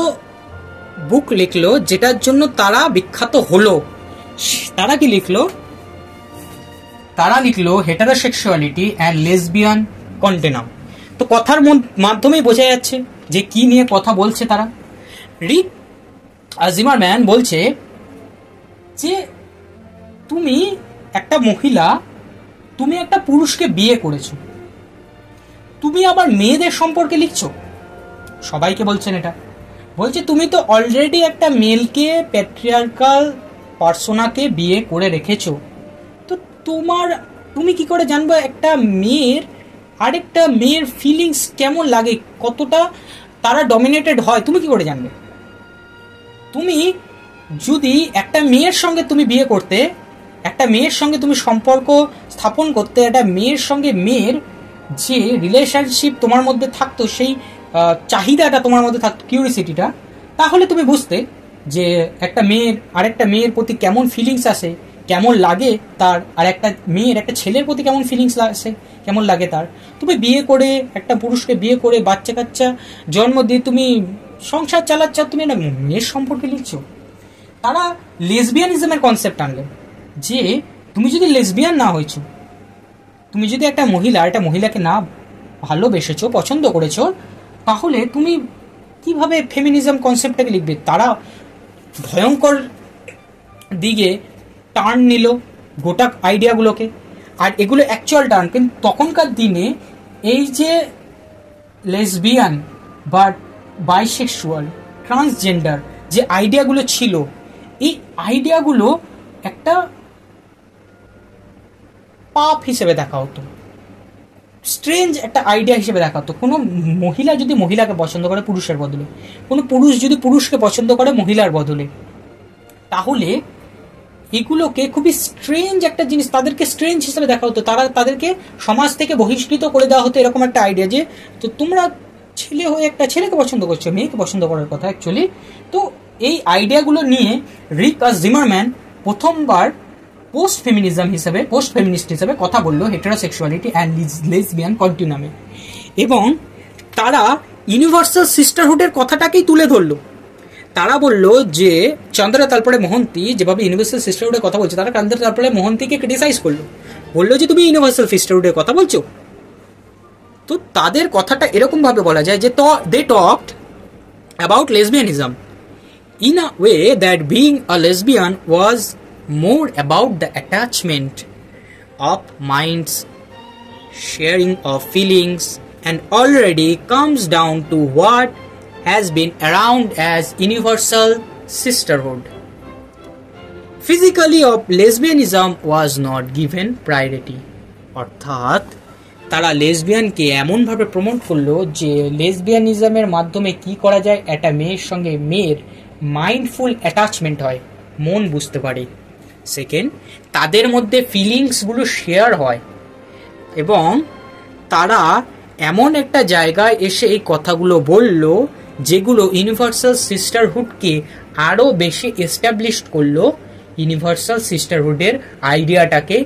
বুক লিখলো, যেটার জন্য তারা বিখ্যাত হলো। তারা কি লিখলো? তারা লিখলো হেটারোসেক্সুয়ালিটি অ্যান্ড লেসবিয়ান কন্টিনাম। তো কথার মাধ্যমেই বোঝা যাচ্ছে যে কি নিয়ে কথা বলছে তারা। রিক আর জিমারম্যান বলছে যে তুমি একটা মহিলা, তুমি একটা পুরুষকে বিয়ে করেছো, তুমি আবার মেয়েদের সম্পর্কে লিখছো। সবাইকে বলছেন এটা, বলছে তুমি তো অলরেডি একটা মেলকে, প্যাট্রিয়ার্কাল পার্সোনাকে বিয়ে করে রেখেছো, তো তুমি কি করে জানবো একটা মেয়ের আরেকটা মেয়ের ফিলিংস কেমন লাগে, কতটা তারা ডমিনেটেড হয়, তুমি কি করে জানবে? তুমি যদি একটা মেয়ের সঙ্গে তুমি বিয়ে করতে, একটা মেয়ের সঙ্গে তুমি সম্পর্ক স্থাপন করতে, একটা মেয়ের সঙ্গে মেয়ের যে রিলেশনশিপ তোমার মধ্যে থাকতো, সেই চাহিদাটা তোমার মধ্যে থাকতো, কিউরিসিটিটা, তাহলে তুমি বুঝতে যে একটা মেয়ের আরেকটা মেয়ের প্রতি কেমন ফিলিংস আসে, কেমন লাগে তার, আর একটা মেয়ের একটা ছেলের প্রতি কেমন ফিলিংস আসে, কেমন লাগে তার। তুমি বিয়ে করে, একটা পুরুষকে বিয়ে করে বাচ্চা কাচ্চা জন্ম দিয়ে তুমি সংসার চালাচ্ছ, তুমি একটা মেয়ের সম্পর্কে লিখছো। তারা লেসবিয়ানিজমের কনসেপ্ট আনলেন যে তুমি যদি লেসবিয়ান না হয়েছো, তুমি যদি একটা মহিলাকে না ভালোবেসেছো, পছন্দ করেছো, তাহলে তুমি কিভাবে ফেমিনিজম কনসেপ্টটাকে লিখবে? তারা ভয়ঙ্কর দিকে টার্ন নিল গোটা আইডিয়াগুলোকে। আর এগুলো অ্যাকচুয়াল টার্ন, কিন্তু তখনকার দিনে এই যে লেসবিয়ান বা বাইসেক্সুয়াল, ট্রান্সজেন্ডার যে আইডিয়াগুলো ছিল, এই আইডিয়াগুলো একটা পাপ হিসেবে দেখা হতো, স্ট্রেঞ্জ একটা আইডিয়া হিসেবে দেখা হতো। কোনো মহিলা যদি মহিলাকে পছন্দ করে পুরুষের বদলে, কোনো পুরুষ যদি পুরুষকে পছন্দ করে মহিলার বদলে, তাহলে এগুলোকে খুবই স্ট্রেঞ্জ একটা জিনিস, তাদেরকে স্ট্রেঞ্জ হিসেবে দেখা হতো। তাদেরকে সমাজ থেকে বহিষ্কৃত করে দেওয়া হতো, এরকম একটা আইডিয়া যে তো তোমরা ছেলে হয়ে একটা ছেলেকে পছন্দ করছো, মেয়েকে পছন্দ করার কথা অ্যাকচুয়ালি। তো এই আইডিয়াগুলো নিয়ে রিক আর জিমারম্যান প্রথমবার পোস্ট ফেমিনিস্ট হিসেবে কথা বললো হেটারোসেক্সুয়ালিটি অ্যান্ড লেসবিয়ান কন্টিনামে, এবং তারা ইউনিভার্সাল সিস্টারহুডের কথাটাকেই তুলে ধরলো। তারা বললো যে চন্দ্রা তালপরে মোহন্তী যেভাবে ইউনিভার্সাল সিস্টারহুডের কথা বলছে, তারা চন্দ্রা তালপরে মোহন্তীকে ক্রিটিসাইজ করলো, বললো যে তুমি ইউনিভার্সাল সিস্টারহুডের কথা বলছো। তো তাদের কথাটা এরকম ভাবে বলা যায় যে they talked about lesbianism in a way that being a lesbian was more about the attachment of minds, sharing of feelings, and already comes down to what has been around as universal sisterhood. Physically of lesbianism was not given priority. অর্থাৎ তারা লেসবিয়ানকে এমনভাবে প্রমোট করলো যে লেসবিয়ানিজমের মাধ্যমে কি করা যায়, একটা মেয়ের সঙ্গে মেয়ের মাইন্ডফুল অ্যাটাচমেন্ট হয়, মন বুঝতে পারে। সেকেন্ড, তাদের মধ্যে ফিলিংসগুলো শেয়ার হয় এবং তারা এমন একটা জায়গায় এসে এই কথাগুলো বলল যেগুলো ইউনিভার্সাল সিস্টারহুডকে আরও বেশি এস্টাবলিশ করলো, ইউনিভার্সাল সিস্টারহুডের আইডিয়াটাকে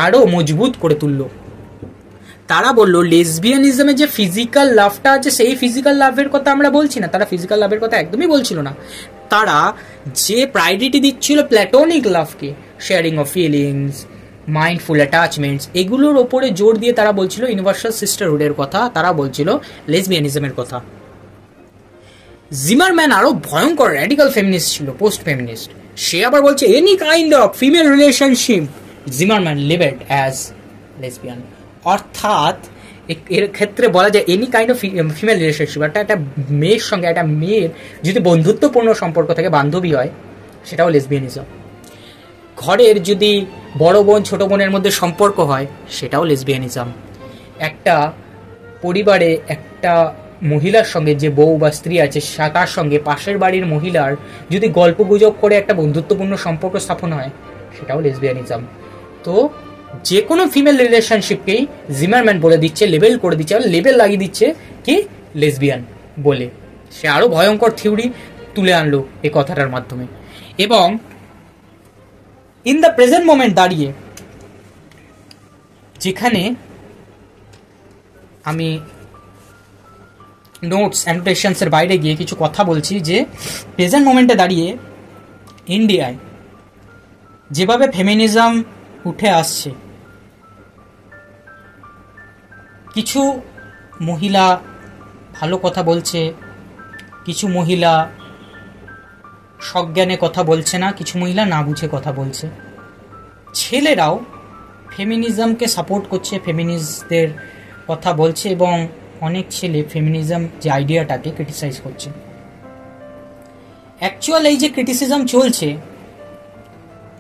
আরও মজবুত করে তুললো। তারা বললো লেসবিয়ানিজমে যে ফিজিক্যাল লাভটা আছে সেই ফিজিক্যাল লাভের কথা আমরা বলছি না, তারা ফিজিক্যাল লাভের কথা একদমই বলছিল না। তারা যে প্রায়োরিটি দিচ্ছিল প্ল্যাটোনিক লাভকে, শেয়ারিং অফ ফিলিংস, মাইন্ডফুল অ্যাটাচমেন্টস, এগুলোর ওপরে জোর দিয়ে তারা বলছিল ইউনিভার্সাল সিস্টারহুডের কথা, তারা বলছিল লেসবিয়ানিজমের কথা। জিমারম্যান আরো ভয়ঙ্কর র্যাডিক্যাল ফেমিনিস্ট ছিল, পোস্ট ফেমিনিস্ট। সে আবার বলছে any kind of female relationship Zimmerman labeled as lesbian. অর্থাৎ এর ক্ষেত্রে বলা যায় any kind of female relationship, একটা মেয়ের সঙ্গে একটা মেয়ের যদি বন্ধুত্বপূর্ণ সম্পর্ক থাকে, বান্ধবী হয়, সেটাও লেসবিয়ানিজম। ঘরের যদি বড় বোন ছোট বোনের মধ্যে সম্পর্ক হয়, সেটাও লেসবিয়ানিজম। একটা পরিবারে একটা মহিলার সঙ্গে, যে বউ বা স্ত্রী আছে, তার সঙ্গে পাশের বাড়ির মহিলার যদি গল্প গুজব করে একটা বন্ধুত্বপূর্ণ সম্পর্ক স্থাপন হয়, সেটাও লেসবিয়ানিজম। তো যে কোনো ফিমেল রিলেশনশিপকেই জিমারম্যান বলে দিচ্ছে, লেবেল করে দিচ্ছে, লেবেল লাগিয়ে দিচ্ছে কি লেসবিয়ান বলে। সে আরো ভয়ঙ্কর থিওরি তুলে আনলো এই কথাটার মাধ্যমে। এবং ইন দ্য প্রেজেন্ট মোমেন্ট দাঁড়িয়ে, যেখানে আমি নোটস অ্যানোটেশনসের বাইরে গিয়ে কিছু কথা বলছি, যে প্রেজেন্ট মোমেন্টে দাঁড়িয়ে ইন্ডিয়ায় যেভাবে ফেমিনিজম উঠে আসছে, কিছু মহিলা ভালো কথা বলছে, কিছু মহিলা সজ্ঞানে কথা বলছে না, কিছু মহিলা না বুঝে কথা বলছে। ছেলেরাও ফেমিনিজমকে সাপোর্ট করছে, ফেমিনিস্টদের কথা বলছে, এবং অনেক ছেলে ফেমিনিজম যে আইডিয়াটাকে ক্রিটিসাইজ করছে। অ্যাকচুয়াল এই যে ক্রিটিসিজম চলছে,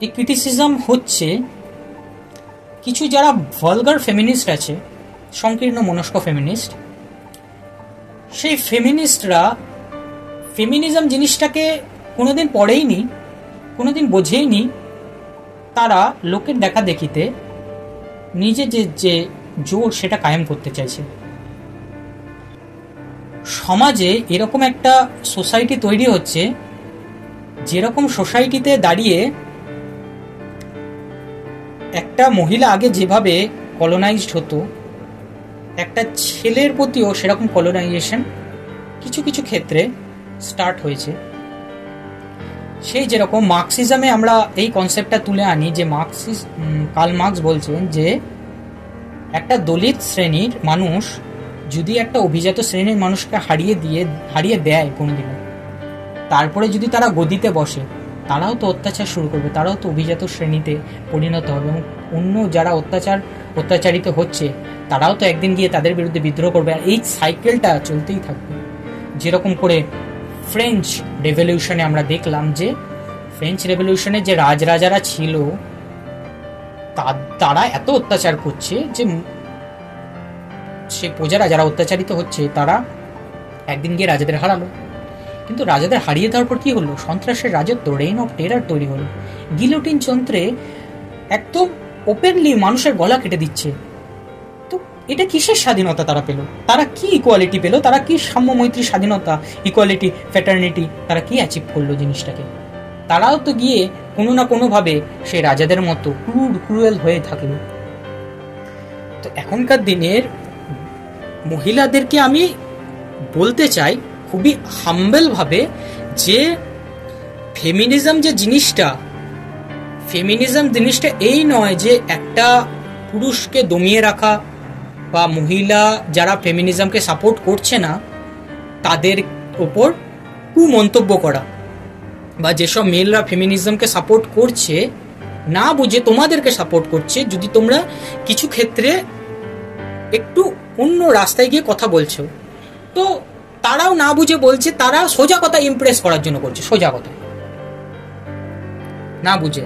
এই ক্রিটিসিজম হচ্ছে কিছু যারা ভলগার ফেমিনিস্ট আছে, সংকীর্ণ মনস্ক ফেমিনিস্ট, সেই ফেমিনিস্টরা ফেমিনিজম জিনিসটাকে কোনোদিন পড়েইনি, কোনোদিন বোঝেইনি। তারা লোকের দেখা দেখিতে নিজে যে জোর সেটা কায়েম করতে চাইছে। সমাজে এরকম একটা সোসাইটি তৈরি হচ্ছে, যেরকম সোসাইটিতে দাঁড়িয়ে একটা মহিলা আগে যেভাবে কলোনাইজড হতো, একটা ছেলের প্রতিও সেরকম কলোনাইজেশন কিছু কিছু ক্ষেত্রে স্টার্ট হয়েছে। সেই যেরকম মার্কসিজমে আমরা এই কনসেপ্টটা তুলে আনি, যে কার্ল মার্কস বলছেন যে একটা দলিত শ্রেণীর মানুষ যদি একটা অভিজাত শ্রেণীর মানুষকে হারিয়ে দেয় কোনোদিনও, তারপরে যদি তারা গদিতে বসে, তারাও তো অত্যাচার শুরু করবে, তারাও তো অভিজাত শ্রেণীতে পরিণত হবে, এবং অন্য যারা অত্যাচারিত হচ্ছে তারাও তো একদিন গিয়ে তাদের বিরুদ্ধে বিদ্রোহ করবে। আর এই সাইকেলটা চলতেই থাকবে। যেরকম করে ফ্রেঞ্চ রেভলিউশনে আমরা দেখলাম, যে ফ্রেঞ্চ রেভলিউশনে যে রাজরাজারা ছিল তারা এত অত্যাচার করছে যে সে প্রজারা যারা অত্যাচারিত হচ্ছে তারা একদিন গিয়ে রাজাদের হারালো। কিন্তু রাজাদের হারিয়ে দেওয়ার পর কি হলো? সন্ত্রাসের রাজত্ব, রেইন অফ টেরার তৈরি হলো। গিলোটিন যন্ত্রে একদম ওপেনলি মানুষের গলা কেটে দিচ্ছে। তো এটা কিসের স্বাধীনতা তারা পেল? তারা কি ইকুয়ালিটি পেল? তারা কি সাম্য মৈত্রী স্বাধীনতা, ইকুয়ালিটি, ফ্যাটার্নিটি, তারা কি অ্যাচিভ করলো জিনিসটাকে? তারাও তো গিয়ে কোনো না কোনোভাবে সেই রাজাদের মতো ক্রুয়েল হয়ে থাকলো। তো এখনকার দিনের মহিলাদেরকে আমি বলতে চাই খুবই হাম্বেল ভাবে, যে ফেমিনিজম জিনিসটা এই নয় যে একটা পুরুষকে দমিয়ে রাখা, বা মহিলা যারা ফেমিনিজমকে সাপোর্ট করছে না তাদের ওপর কুমন্তব্য করা। বা যেসব মেলরা ফেমিনিজমকে সাপোর্ট করছে, না বুঝে তোমাদেরকে সাপোর্ট করছে, যদি তোমরা কিছু ক্ষেত্রে একটু অন্য রাস্তায় গিয়ে কথা বলছো, তো তারাও না বুঝে বলছে, তারা সোজা কথা ইমপ্রেস করার জন্য করছে, সোজা কথা না বুঝে।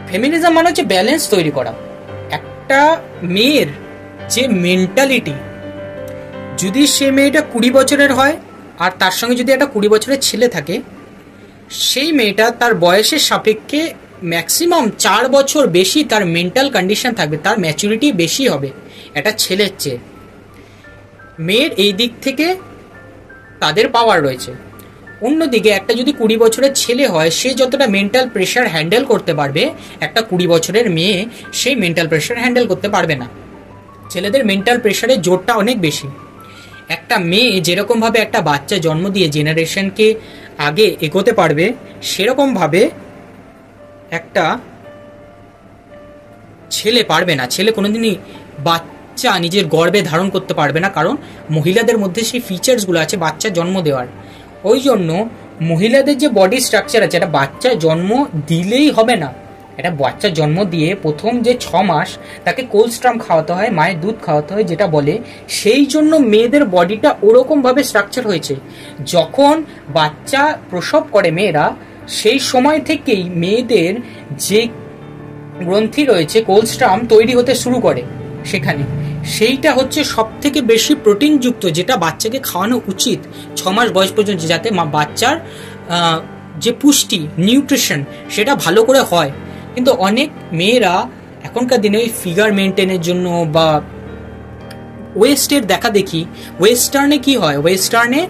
ফেমিনিজম মানে হচ্ছে ব্যালেন্স তৈরি করা। একটা মেয়ের যে মেন্টালিটি, যদি সে মেয়েটা 20 বছরের হয় আর তার সঙ্গে যদি একটা 20 বছরের ছেলে থাকে, সেই মেয়েটা তার বয়সের সাপেক্ষে ম্যাক্সিমাম 4 বছর বেশি তার মেন্টাল কন্ডিশন থাকবে, তার ম্যাচুরিটি বেশি হবে একটা ছেলের চেয়ে। মেয়ের এই দিক থেকে তাদের পাওয়ার রয়েছে। অন্যদিকে একটা যদি 20 বছরের ছেলে হয়, সে যতটা মেন্টাল প্রেশার হ্যান্ডেল করতে পারবে, একটা 20 বছরের মেয়ে সেই মেন্টাল প্রেশার হ্যান্ডেল করতে পারবে না। ছেলেদের মেন্টাল প্রেশারের জোরটা অনেক বেশি। একটা মেয়ে যেরকমভাবে একটা বাচ্চা জন্ম দিয়ে জেনারেশনকে আগে এগোতে পারবে, সেরকমভাবে একটা ছেলে পারবে না। ছেলে কোনোদিনই বাচ্চা নিজের গর্ভে ধারণ করতে পারবে না, কারণ মহিলাদের মধ্যে সেই ফিচার্সগুলো আছে বাচ্চা জন্ম দেওয়ার। ওই জন্য মহিলাদের যে বডি স্ট্রাকচার আছে, একটা বাচ্চা জন্ম দিলেই হবে না। একটা বাচ্চা জন্ম দিয়ে প্রথম যে 6 মাস তাকে কোলস্ট্রাম খাওয়াতে হয়, মায়ের দুধ খাওয়াতে হয় যেটা বলে, সেই জন্য মেয়েদের বডিটা ওরকমভাবে স্ট্রাকচার হয়েছে। যখন বাচ্চা প্রসব করে মেয়েরা, সেই সময় থেকেই মেয়েদের যে গ্রন্থি রয়েছে কোলস্ট্রাম তৈরি হতে শুরু করে সেখানে। সেইটা হচ্ছে সব থেকে বেশি প্রোটিনযুক্ত, যেটা বাচ্চাকে খাওয়ানো উচিত 6 মাস বয়স পর্যন্ত, যাতে বাচ্চার যে পুষ্টি, নিউট্রিশন, সেটা ভালো করে হয়। কিন্তু অনেক মেয়েরা এখনকার দিনে ওই ফিগার মেনটেনের জন্য বা ওয়েস্টের দেখা দেখি, ওয়েস্টার্নে কি হয়, ওয়েস্টার্নে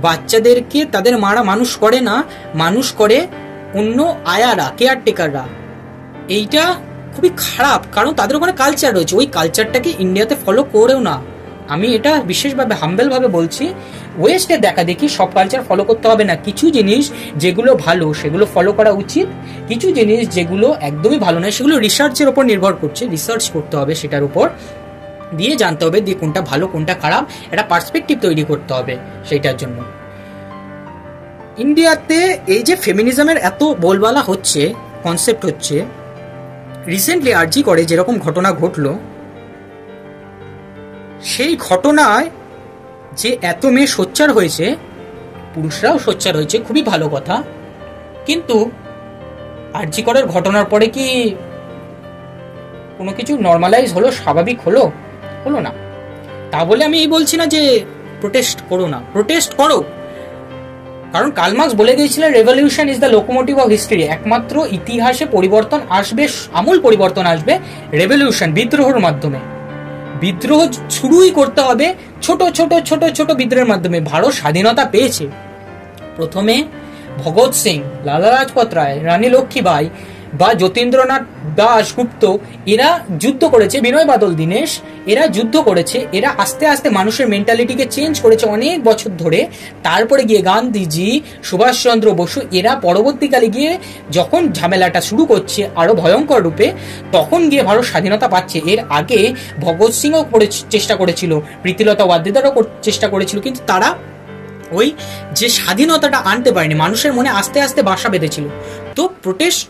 বাচ্চাদেরকে তাদের মারা মানুষ করে না, মানুষ করে অন্য আয়ারা, কেয়ারটেকাররা। এইটা খুবই খারাপ, কারণ তাদের ওখানে কালচার রয়েছে, ওই কালচারটাকে ইন্ডিয়াতে ফলো করেও না। আমি এটা বিশেষভাবে হাম্বেলভাবে বলছি, ওয়েস্টে দেখা দেখি সব কালচার ফলো করতে হবে না। কিছু জিনিস যেগুলো ভালো সেগুলো ফলো করা উচিত, কিছু জিনিস যেগুলো একদমই ভালো নয় সেগুলো রিসার্চের ওপর নির্ভর করছে, রিসার্চ করতে হবে, সেটার উপর দিয়ে জানতে হবে দিয়ে কোনটা ভালো কোনটা খারাপ, একটা পার্সপেক্টিভ তৈরি করতে হবে সেইটার জন্য। ইন্ডিয়াতে এই যে ফেমিনিজমের এত বলবালা হচ্ছে, কনসেপ্ট হচ্ছে, রিসেন্টলি আরজি করে যেরকম ঘটনা ঘটলো, সেই ঘটনায় যে এত মেয়ে সোচ্চার হয়েছে, পুরুষরাও সোচ্চার হয়েছে, খুবই ভালো কথা। কিন্তু আরজি করার ঘটনার পরে কি কোনো কিছু নর্মালাইজ হলো, স্বাভাবিক হলো? হলো না। তা বলে আমি এই বলছি না যে প্রোটেস্ট করো না, প্রোটেস্ট করো, কারণ কার্ল মার্কস বলে গিয়েছিলেন revolution is the locomotive of history. একমাত্র ইতিহাসে পরিবর্তন আসবে, আমূল পরিবর্তন আসবে রেভলিউশন, বিদ্রোহের মাধ্যমে। বিদ্রোহ শুরুই করতে হবে ছোট ছোট ছোট ছোট বিদ্রোহের মাধ্যমে। ভারত স্বাধীনতা পেয়েছে প্রথমে ভগৎ সিং, লালা লাজপত রায়, রানী লক্ষ্মীবাই বা যতীন্দ্রনাথ দাশগুপ্ত, এরা যুদ্ধ করেছে, বিনয় বাদল দীনেশ, এরা যুদ্ধ করেছে, এরা আস্তে আস্তে মানুষের মেন্টালিটিকে চেঞ্জ করেছে অনেক বছর ধরে। তারপরে গিয়ে গান্ধীজি, সুভাষচন্দ্র বসু, এরা পরবর্তীকালে গিয়ে যখন ঝামেলাটা শুরু করছে আরো ভয়ঙ্কর রূপে, তখন গিয়ে ভারত স্বাধীনতা পাচ্ছে। এর আগে ভগৎ সিংও চেষ্টা করেছিল, প্রীতিলতা ওয়াদ্দেদারও চেষ্টা করেছিল, কিন্তু তারা ওই যে স্বাধীনতাটা আনতে পারেনি, মানুষের মনে আস্তে আস্তে বাসা বেঁধেছিল। তো প্রোটেস্ট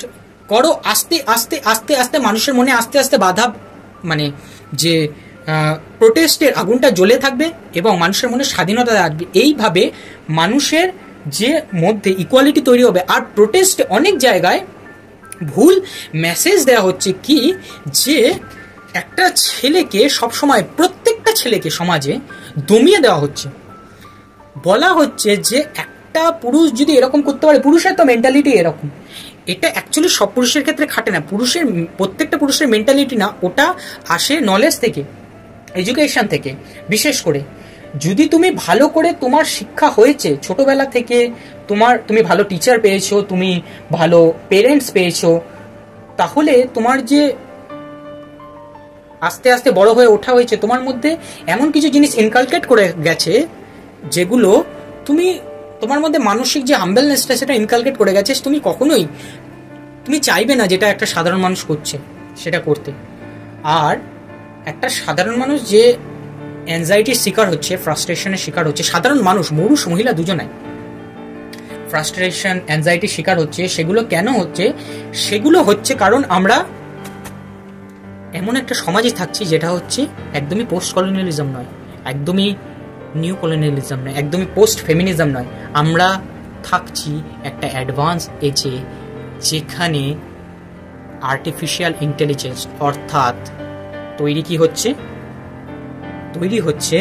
করো, আস্তে আস্তে আস্তে আস্তে মানুষের মনে আস্তে আস্তে বাধা, মানে যে প্রোটেস্টের আগুনটা জ্বলে থাকবে এবং মানুষের মনে স্বাধীনতা আসবে। এইভাবে মানুষের যে মধ্যে ইকুয়ালিটি তৈরি হবে। আর প্রোটেস্টে অনেক জায়গায় ভুল মেসেজ দেওয়া হচ্ছে কি, যে একটা ছেলেকে সবসময়, প্রত্যেকটা ছেলেকে সমাজে দমিয়ে দেওয়া হচ্ছে। বলা হচ্ছে যে একটা পুরুষ যদি এরকম করতে পারে, পুরুষের তো মেন্টালিটি এরকম, এটা অ্যাকচুয়ালি সব পুরুষের ক্ষেত্রে খাটে না। পুরুষের প্রত্যেকটা পুরুষের মেন্টালিটি না, ওটা আসে নলেজ থেকে, এডুকেশন থেকে। বিশেষ করে যদি তুমি ভালো করে, তোমার শিক্ষা হয়েছে ছোটবেলা থেকে, তুমি ভালো টিচার পেয়েছো, তুমি ভালো পেরেন্টস পেয়েছো, তাহলে তোমার যে আস্তে আস্তে বড় হয়ে ওঠা হয়েছে, তোমার মধ্যে এমন কিছু জিনিস ইনকালকেট করে গেছে যেগুলো তোমার মধ্যে মানসিক যে হাম্বেলনেসটা, সেটা ইনকালকেট করে গেছে। তুমি চাইবে না যেটা একটা সাধারণ মানুষ করছে সেটা করতে। আর একটা সাধারণ মানুষ যে অ্যাংজাইটির শিকার হচ্ছে, ফ্রাস্ট্রেশনের শিকার হচ্ছে, সাধারণ মানুষ, পুরুষ মহিলা দুজনাই, ফ্রাস্ট্রেশন, অ্যাংজাইটির শিকার হচ্ছে, সেগুলো কেন হচ্ছে? সেগুলো হচ্ছে কারণ আমরা এমন একটা সমাজে থাকছি যেটা হচ্ছে একদমই পোস্ট কলোনিয়ালিজম নয়, একদমই নিউ কলোনিয়ালিজম নয়, একদমই পোস্ট ফেমিনিজম নয়। আমরা থাকছি একটা অ্যাডভান্স এজে, যেখানে আর্টিফিশিয়াল ইন্টেলিজেন্স অর্থাৎ তৈরি হচ্ছে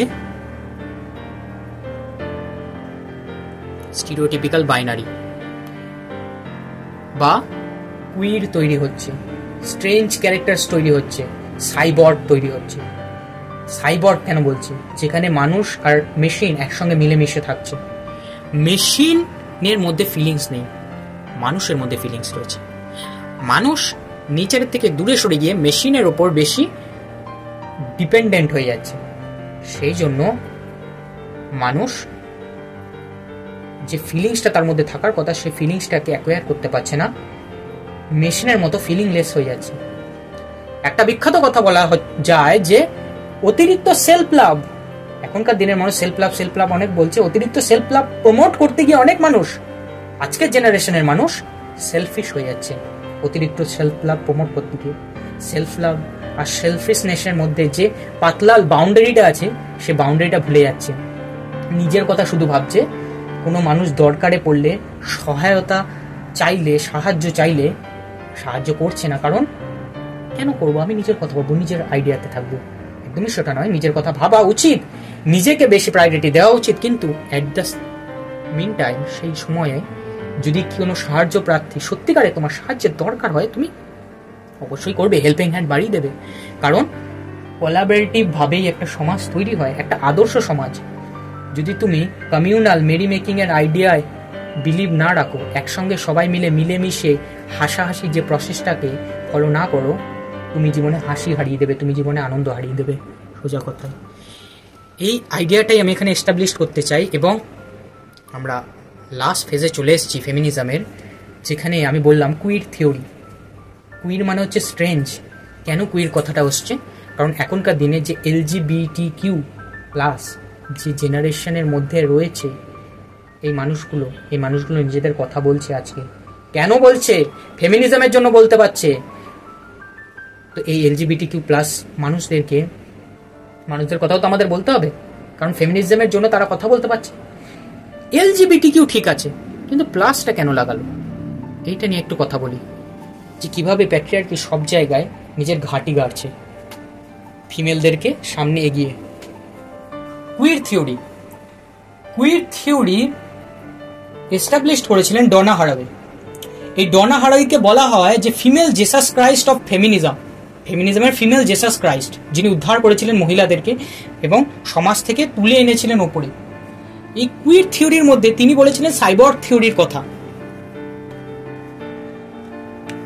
স্টিরিওটিপিক্যাল বাইনারি বা কুইর তৈরি হচ্ছে, স্ট্রেঞ্জ ক্যারেক্টার্স তৈরি হচ্ছে, সাইবর্গ তৈরি হচ্ছে। সাইবর্গ কেন বলছি? যেখানে মানুষ আর মেশিন একসঙ্গে মিলেমিশে থাকছে। মেশিনের মধ্যে ফিলিংস নেই, মানুষের মধ্যে ফিলিংস রয়েছে। মানুষ নেচারের থেকে দূরে সরে গিয়ে মেশিনের ওপর বেশি ডিপেন্ডেন্ট হয়ে যাচ্ছে। সেই জন্য মানুষ যে ফিলিংসটা তার মধ্যে থাকার কথা, সেই ফিলিংসটাকে অ্যাকোয়ার করতে পারছে না, মেশিনের মতো ফিলিংলেস হয়ে যাচ্ছে। একটা বিখ্যাত কথা বলা যায় যে অতিরিক্ত সেলফ লাভ, এখনকার দিনের মানুষ সেলফ লাভ অনেক বলছে, অতিরিক্ত সেলফ লাভ প্রমোট করতে গিয়ে অনেক মানুষ, আজকের জেনারেশনের মানুষ সেলফিশ হয়ে যাচ্ছে। অতিরিক্ত সেলফ লাভ প্রমোট করতে গিয়ে সেলফ লাভ আর সেলফিশনেসের মধ্যে যে পাতলা বাউন্ডারিটা আছে, সে বাউন্ডারিটা ভুলে যাচ্ছে। নিজের কথা শুধু ভাবছে। কোনো মানুষ দরকারে পড়লে, সহায়তা চাইলে, সাহায্য চাইলে সাহায্য করছে না। কারণ কেন করবো? আমি নিজের কথা ভাববো, নিজের আইডিয়াতে থাকবো। একদমই সেটা নয়, নিজের কথা ভাবা উচিত, নিজেকে বেশি প্রায়োরিটি দেওয়া উচিত। কিন্তু অ্যাট দ্য মিন টাইম, সেই সময়ে যদি কোনো সাহায্য প্রার্থী সত্যিকারে তোমার সাহায্যের দরকার হয়, তুমি অবশ্যই করবে, হেল্পিং হ্যান্ড বাড়িয়ে দেবে। কারণ কোলাবোরেটিভ ভাবেই একটা সমাজ তৈরি হয়, একটা আদর্শ সমাজ। যদি তুমি কমিউনাল মেরি মেকিং এর আইডিয়ায় বিলিভ না রাখো, একসঙ্গে সবাই মিলে মিলেমিশে হাসাহাসি যে প্রসেসটাকে ফলো না করো, তুমি জীবনে হাসি হারিয়ে দেবে, তুমি জীবনে আনন্দ হারিয়ে দেবে, সোজা কথায়। এই আইডিয়াটাই আমি এখানে এস্টাবলিশ করতে চাই। এবং আমরা লাস্ট ফেজে চলে এসেছি ফেমিনিজমের, যেখানে আমি বললাম কুইর থিওরি। কুইর মানে হচ্ছে স্ট্রেঞ্জ। কেন কুইর কথাটা আসছে? কারণ এখনকার দিনে যে LGBTQ+ যে জেনারেশনের মধ্যে রয়েছে, এই মানুষগুলো নিজেদের কথা বলছে আজকে। কেন বলছে? ফেমিনিজমের জন্য বলতে পারছে। তো এই LGBTQ+ মানুষদের কথাও তো আমাদের বলতে হবে, কারণ ফেমিনিজমের জন্য তারা কথা বলতে পারছে। LGBTQ ঠিক আছে, কিন্তু প্লাসটা কেন লাগালো? এইটা নিয়ে একটু কথা বলি, যে কিভাবে প্যাট্রিয়ার্কি সব জায়গায় নিজের ঘাঁটি গাড়ছে ফিমেলদেরকে সামনে এগিয়ে। কুইর থিওরি এস্টাবলিশড করেছিলেন ডনা হারাওয়ে। এই ডনা হারাওয়েকে বলা হয় যে ফিমেল জেসাস ক্রাইস্ট অফ ফেমিনিজমের ফিমেল জেসাস ক্রাইস্ট, যিনি উদ্ধার করেছিলেন মহিলাদেরকে এবং সমাজ থেকে তুলে এনেছিলেন ওপরে। এই কুইর থিওরির মধ্যে তিনি বলেছিলেন সাইবর্গ থিওরির কথা।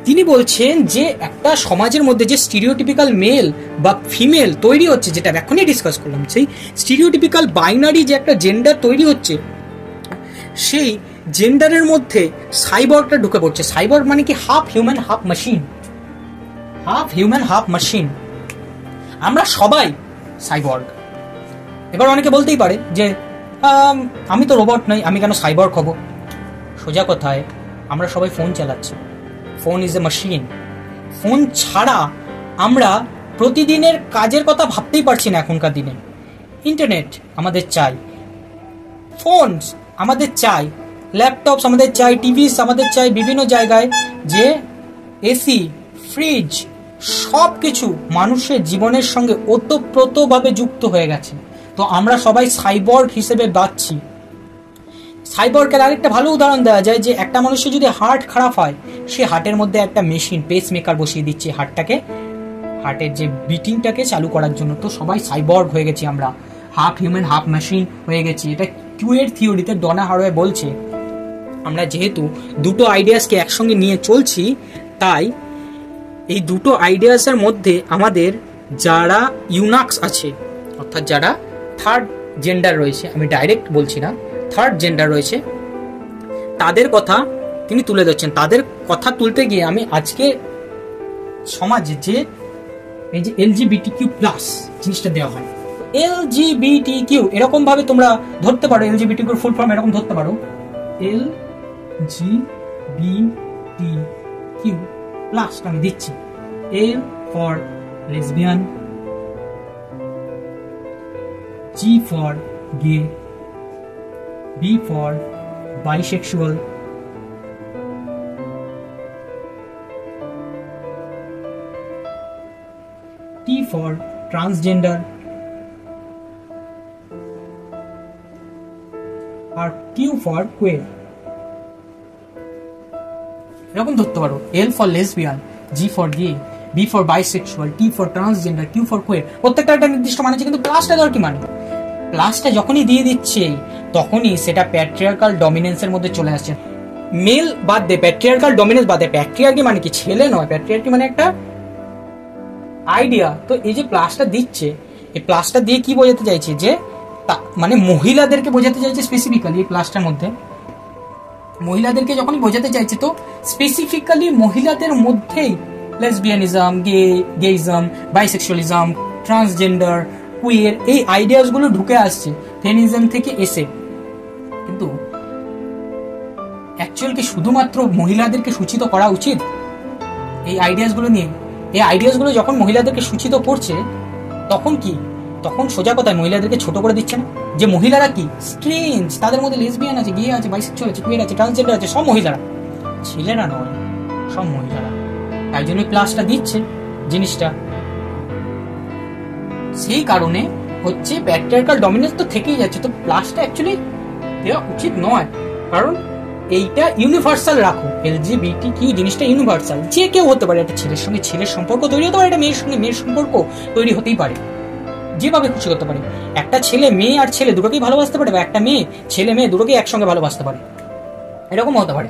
তিনি বলছেন যে একটা সমাজের মধ্যে যে স্টিরিওটিপিক্যাল মেল বা ফিমেল তৈরি হচ্ছে, যেটা এখনই ডিসকাস করলাম, সেই স্টিরিওটিপিক্যাল বাইনারি যে একটা জেন্ডার তৈরি হচ্ছে, সেই জেন্ডারের মধ্যে সাইবর্গটা ঢুকে পড়ছে। সাইবর্গ মানে কি? Half human half machine. আমরা সবাই সাইবর্গ। এবার অনেকে বলতেই পারে যে আমি তো রোবট নই, আমি কেন সাইবর্গ হব? সোজা কথায়, আমরা সবাই ফোন চালাচ্ছি। Phone is a machine. Phone ছাড়া আমরা প্রতিদিনের কাজের কথা ভাবতেই পারছি না এখনকার দিনে। ইন্টারনেট আমাদের চাই, ফোন আমাদের চাই, ল্যাপটপস আমাদের চাই, টিভিস আমাদের চাই, বিভিন্ন জায়গায় যে এসি, ফ্রিজ, সব কিছু মানুষের জীবনের সঙ্গে ওতপ্রোতভাবে যুক্ত হয়ে গেছে। তো আমরা সবাই সাইবর্গ হিসেবে বাঁচছি। সাইবর্গের আরেকটা ভালো উদাহরণ দেওয়া যায় যে একটা মানুষের যদি হার্ট খারাপ হয়, সে হার্টের মধ্যে একটা মেশিন, পেস মেকার বসিয়ে দিচ্ছে হার্টের যে বিটিংটাকে চালু করার জন্য। তো সবাই সাইবর্গ হয়ে গেছি, আমরা হাফ হিউম্যান হাফ মেশিন হয়ে গেছি। এটা কুইর থিওরিতে ডনা হারাওয়ে বলছে। আমরা যেহেতু দুটো আইডিয়াসকে একসঙ্গে নিয়ে চলছি, তাই এই দুটো আইডিয়াসের মধ্যে আমাদের যারা ইউনাক্স আছে, অর্থাৎ যারা থার্ড জেন্ডার রয়েছে, আমি ডাইরেক্ট বলছি না, থার্ড জেন্ডার রয়েছে, তাদের কথা তিনি তুলে ধরছেন। তাদের কথা তুলতে গিয়ে আমি আজকে সমাজে যে এই যে LGBTQ+ জিনিসটা দেওয়া হয়, LGBTQ এরকম ভাবে তোমরা ধরতে পারো, LGBTQ ফুল ফর্ম এরকম ধরতে পারো, জি বি টি কিউ প্লাসটা আমি দিচ্ছি L for lesbian, G for gay, B for bisexual, T for transgender আর Q for queer। এরকম ধরতে পারো L for lesbian, G for gay, B for bisexual, T for transgender, Q for queer। প্রত্যেকটা একটা নির্দিষ্ট মানে আছে, কিন্তু প্লাসটা দেওয়ার কি মানে? প্লাসটা যখনই দিয়ে দিচ্ছে তখনই সেটা প্যাট্রিয়ার্কাল ডমিনেন্সের মধ্যে চলে আসছে। মেল বাদ দে, প্যাট্রিয়ার্কাল ডমিনেন্স বাদ দে, প্যাট্রিয়ার্কি মানে কি? ছেলে নয়, প্যাট্রিয়ার্কি মানে একটা আইডিয়া। তো এই যে প্লাসটা দিচ্ছে, এই প্লাসটা দিয়ে কি বোঝাতে চাইছে? যে মানে মহিলাদেরকে বোঝাতে চাইছে স্পেসিফিক্যালি। এই প্লাসটার মধ্যে মহিলাদেরকে যখনই বোঝাতে চাইছে, তো স্পেসিফিক্যালি মহিলাদের মধ্যেই লেসবিয়ানিজম, গেইজম, বাইসেক্সুয়ালিজম, ট্রান্সজেন্ডার, কুইয়ার এই আইডিয়াস গুলো ঢুকে আসছে ফেমিনিজম থেকে এসে। কিন্তু অ্যাকচুয়াল কি শুধুমাত্র মহিলাদেরকে সূচিত করা উচিত এই আইডিয়াস গুলো নিয়ে? এই আইডিয়াস গুলো যখন মহিলাদেরকে সূচিত করছে তখন কি? তখন সোজা কথায় মহিলাদেরকে ছোট করে দিচ্ছে না? যে মহিলারা কি স্ট্রেঞ্জ, তাদের মধ্যে লেসবিয়ান আছে, গে আছে, বাইসেক্সুয়াল আছে, কুইয়ার আছে, ট্রান্সজেন্ডার আছে, সব মহিলারা, ছেলেরা নয়, সব মহিলারা। তাই জন্য প্লাসটা দিচ্ছে জিনিসটা। সেই কারণে হচ্ছে প্যাট্রিয়ার্কাল ডমিনেন্স তো থেকেই যাচ্ছে। তো প্লাসটা অ্যাকচুয়ালি দেওয়া উচিত নয়, কারণ এইটা ইউনিভার্সাল রাখো। এলজিবিটি কিউ জিনিসটা ইউনিভার্সাল, যে কেউ হতে পারে। একটা ছেলের সঙ্গে ছেলের সম্পর্ক তৈরি হতে পারে, একটা মেয়ের সঙ্গে মেয়ের সম্পর্ক তৈরি হতেই পারে, যেভাবে খুশি করতে পারে। একটা ছেলে মেয়ে আর ছেলে দুটোকেই ভালোবাসতে পারে, বা একটা মেয়ে ছেলে মেয়ে দুটোকেই একসঙ্গে ভালোবাসতে পারে, এরকম হতে পারে।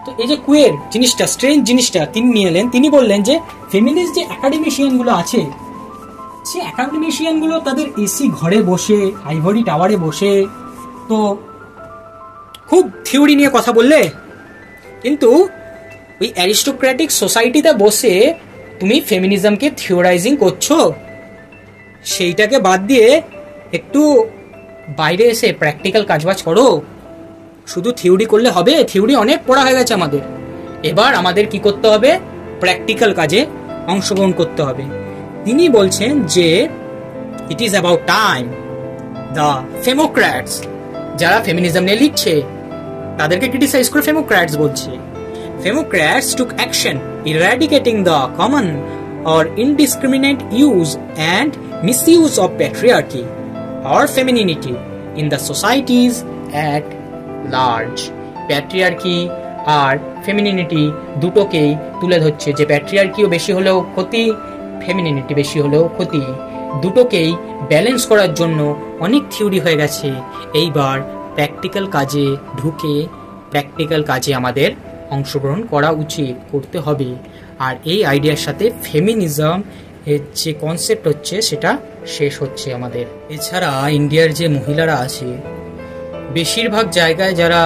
তো এই যে কুয়ের জিনিসটা, স্ট্রেঞ্জ জিনিসটা তিনি নিয়ে এলেন। তিনি বললেন যে ফেমিনিস্ট যে একাডেমিশিয়ান গুলো আছে, সে একাডেমিশিয়ান গুলো তাদের এসি ঘরে বসে, আইভরি টাওয়ারে বসে তো খুব থিওরি নিয়ে কথা বললে, কিন্তু ওই অ্যারিস্টোক্র্যাটিক সোসাইটিতে বসে তুমি ফেমিনিজমকে থিওরাইজিং করছো, সেইটাকে বাদ দিয়ে একটু বাইরে এসে প্র্যাকটিক্যাল কাজবাজ করো। শুধু থিওরি করলে হবে? থিওরি অনেক পড়া হয়ে গেছে আমাদের, এবার আমাদের কি করতে হবে? প্র্যাকটিক্যাল কাজে অংশগ্রহণ করতে হবে। তিনি বলছেন যে it is about time the femocrats, যারা ফেমিনিজম নিয়ে লিখছে তাদেরকে ক্রিটিসাইজ করে ফেমোক্র্যাটস বলছে। Femocrats took action eradicating the common or indiscriminate use and misuse of patriarchy or femininity in the societies at large। patriarchy আর femininity দুটোকেই তুলে ধরছে, যে প্যাট্রিয়ার্কিও বেশি হলেও ক্ষতি, ফেমিনিনিটি বেশি হলেও ক্ষতি। দুটোকেই ব্যালেন্স করার জন্য অনেক থিওরি হয়ে গেছে। এইবার প্র্যাকটিক্যাল কাজে ঢুকে প্র্যাকটিক্যাল কাজে আমাদের অংশগ্রহণ করা উচিত, করতে হবে। আর এই আইডিয়ার সাথে ফেমিনিজম এর যে কনসেপ্ট হচ্ছে সেটা শেষ হচ্ছে আমাদের। এছাড়া ইন্ডিয়ার যে মহিলারা আছে, বেশিরভাগ জায়গায় যারা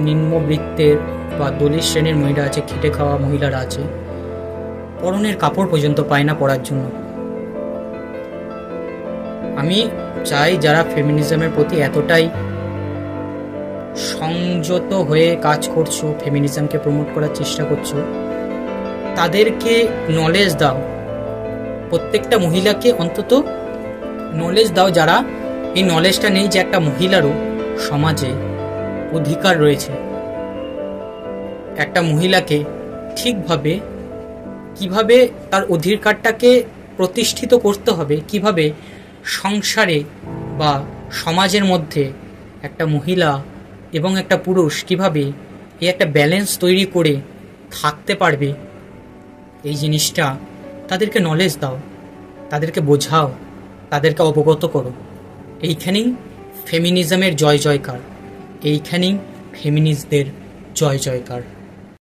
নিম্নবিত্তের বা দলিত শ্রেণীর মহিলা আছে, খেটে খাওয়া মহিলারা আছে, পরনের কাপড় পর্যন্ত পায় না পরার জন্য। আমি চাই যারা ফেমিনিজমের প্রতি এতটাই সংযত হয়ে কাজ করছো, ফেমিনিজমকে প্রমোট করার চেষ্টা করছো, তাদেরকে নলেজ দাও। প্রত্যেকটা মহিলাকে অন্তত নলেজ দাও, যারা এই নলেজটা নেই যে একটা মহিলারও সমাজে অধিকার রয়েছে। একটা মহিলাকে ঠিকভাবে কিভাবে তার অধিকারটাকে প্রতিষ্ঠিত করতে হবে, কিভাবে সংসারে বা সমাজের মধ্যে একটা মহিলা এবং একটা পুরুষ কিভাবে এই একটা ব্যালেন্স তৈরি করে থাকতে পারবে, এই জিনিসটা তাদেরকে নলেজ দাও, তাদেরকে বোঝাও, তাদেরকে অবগত করো। এইখানেই ফেমিনিজমের জয় জয়কার, এইখানেই ফেমিনিস্টদের জয় জয়কার।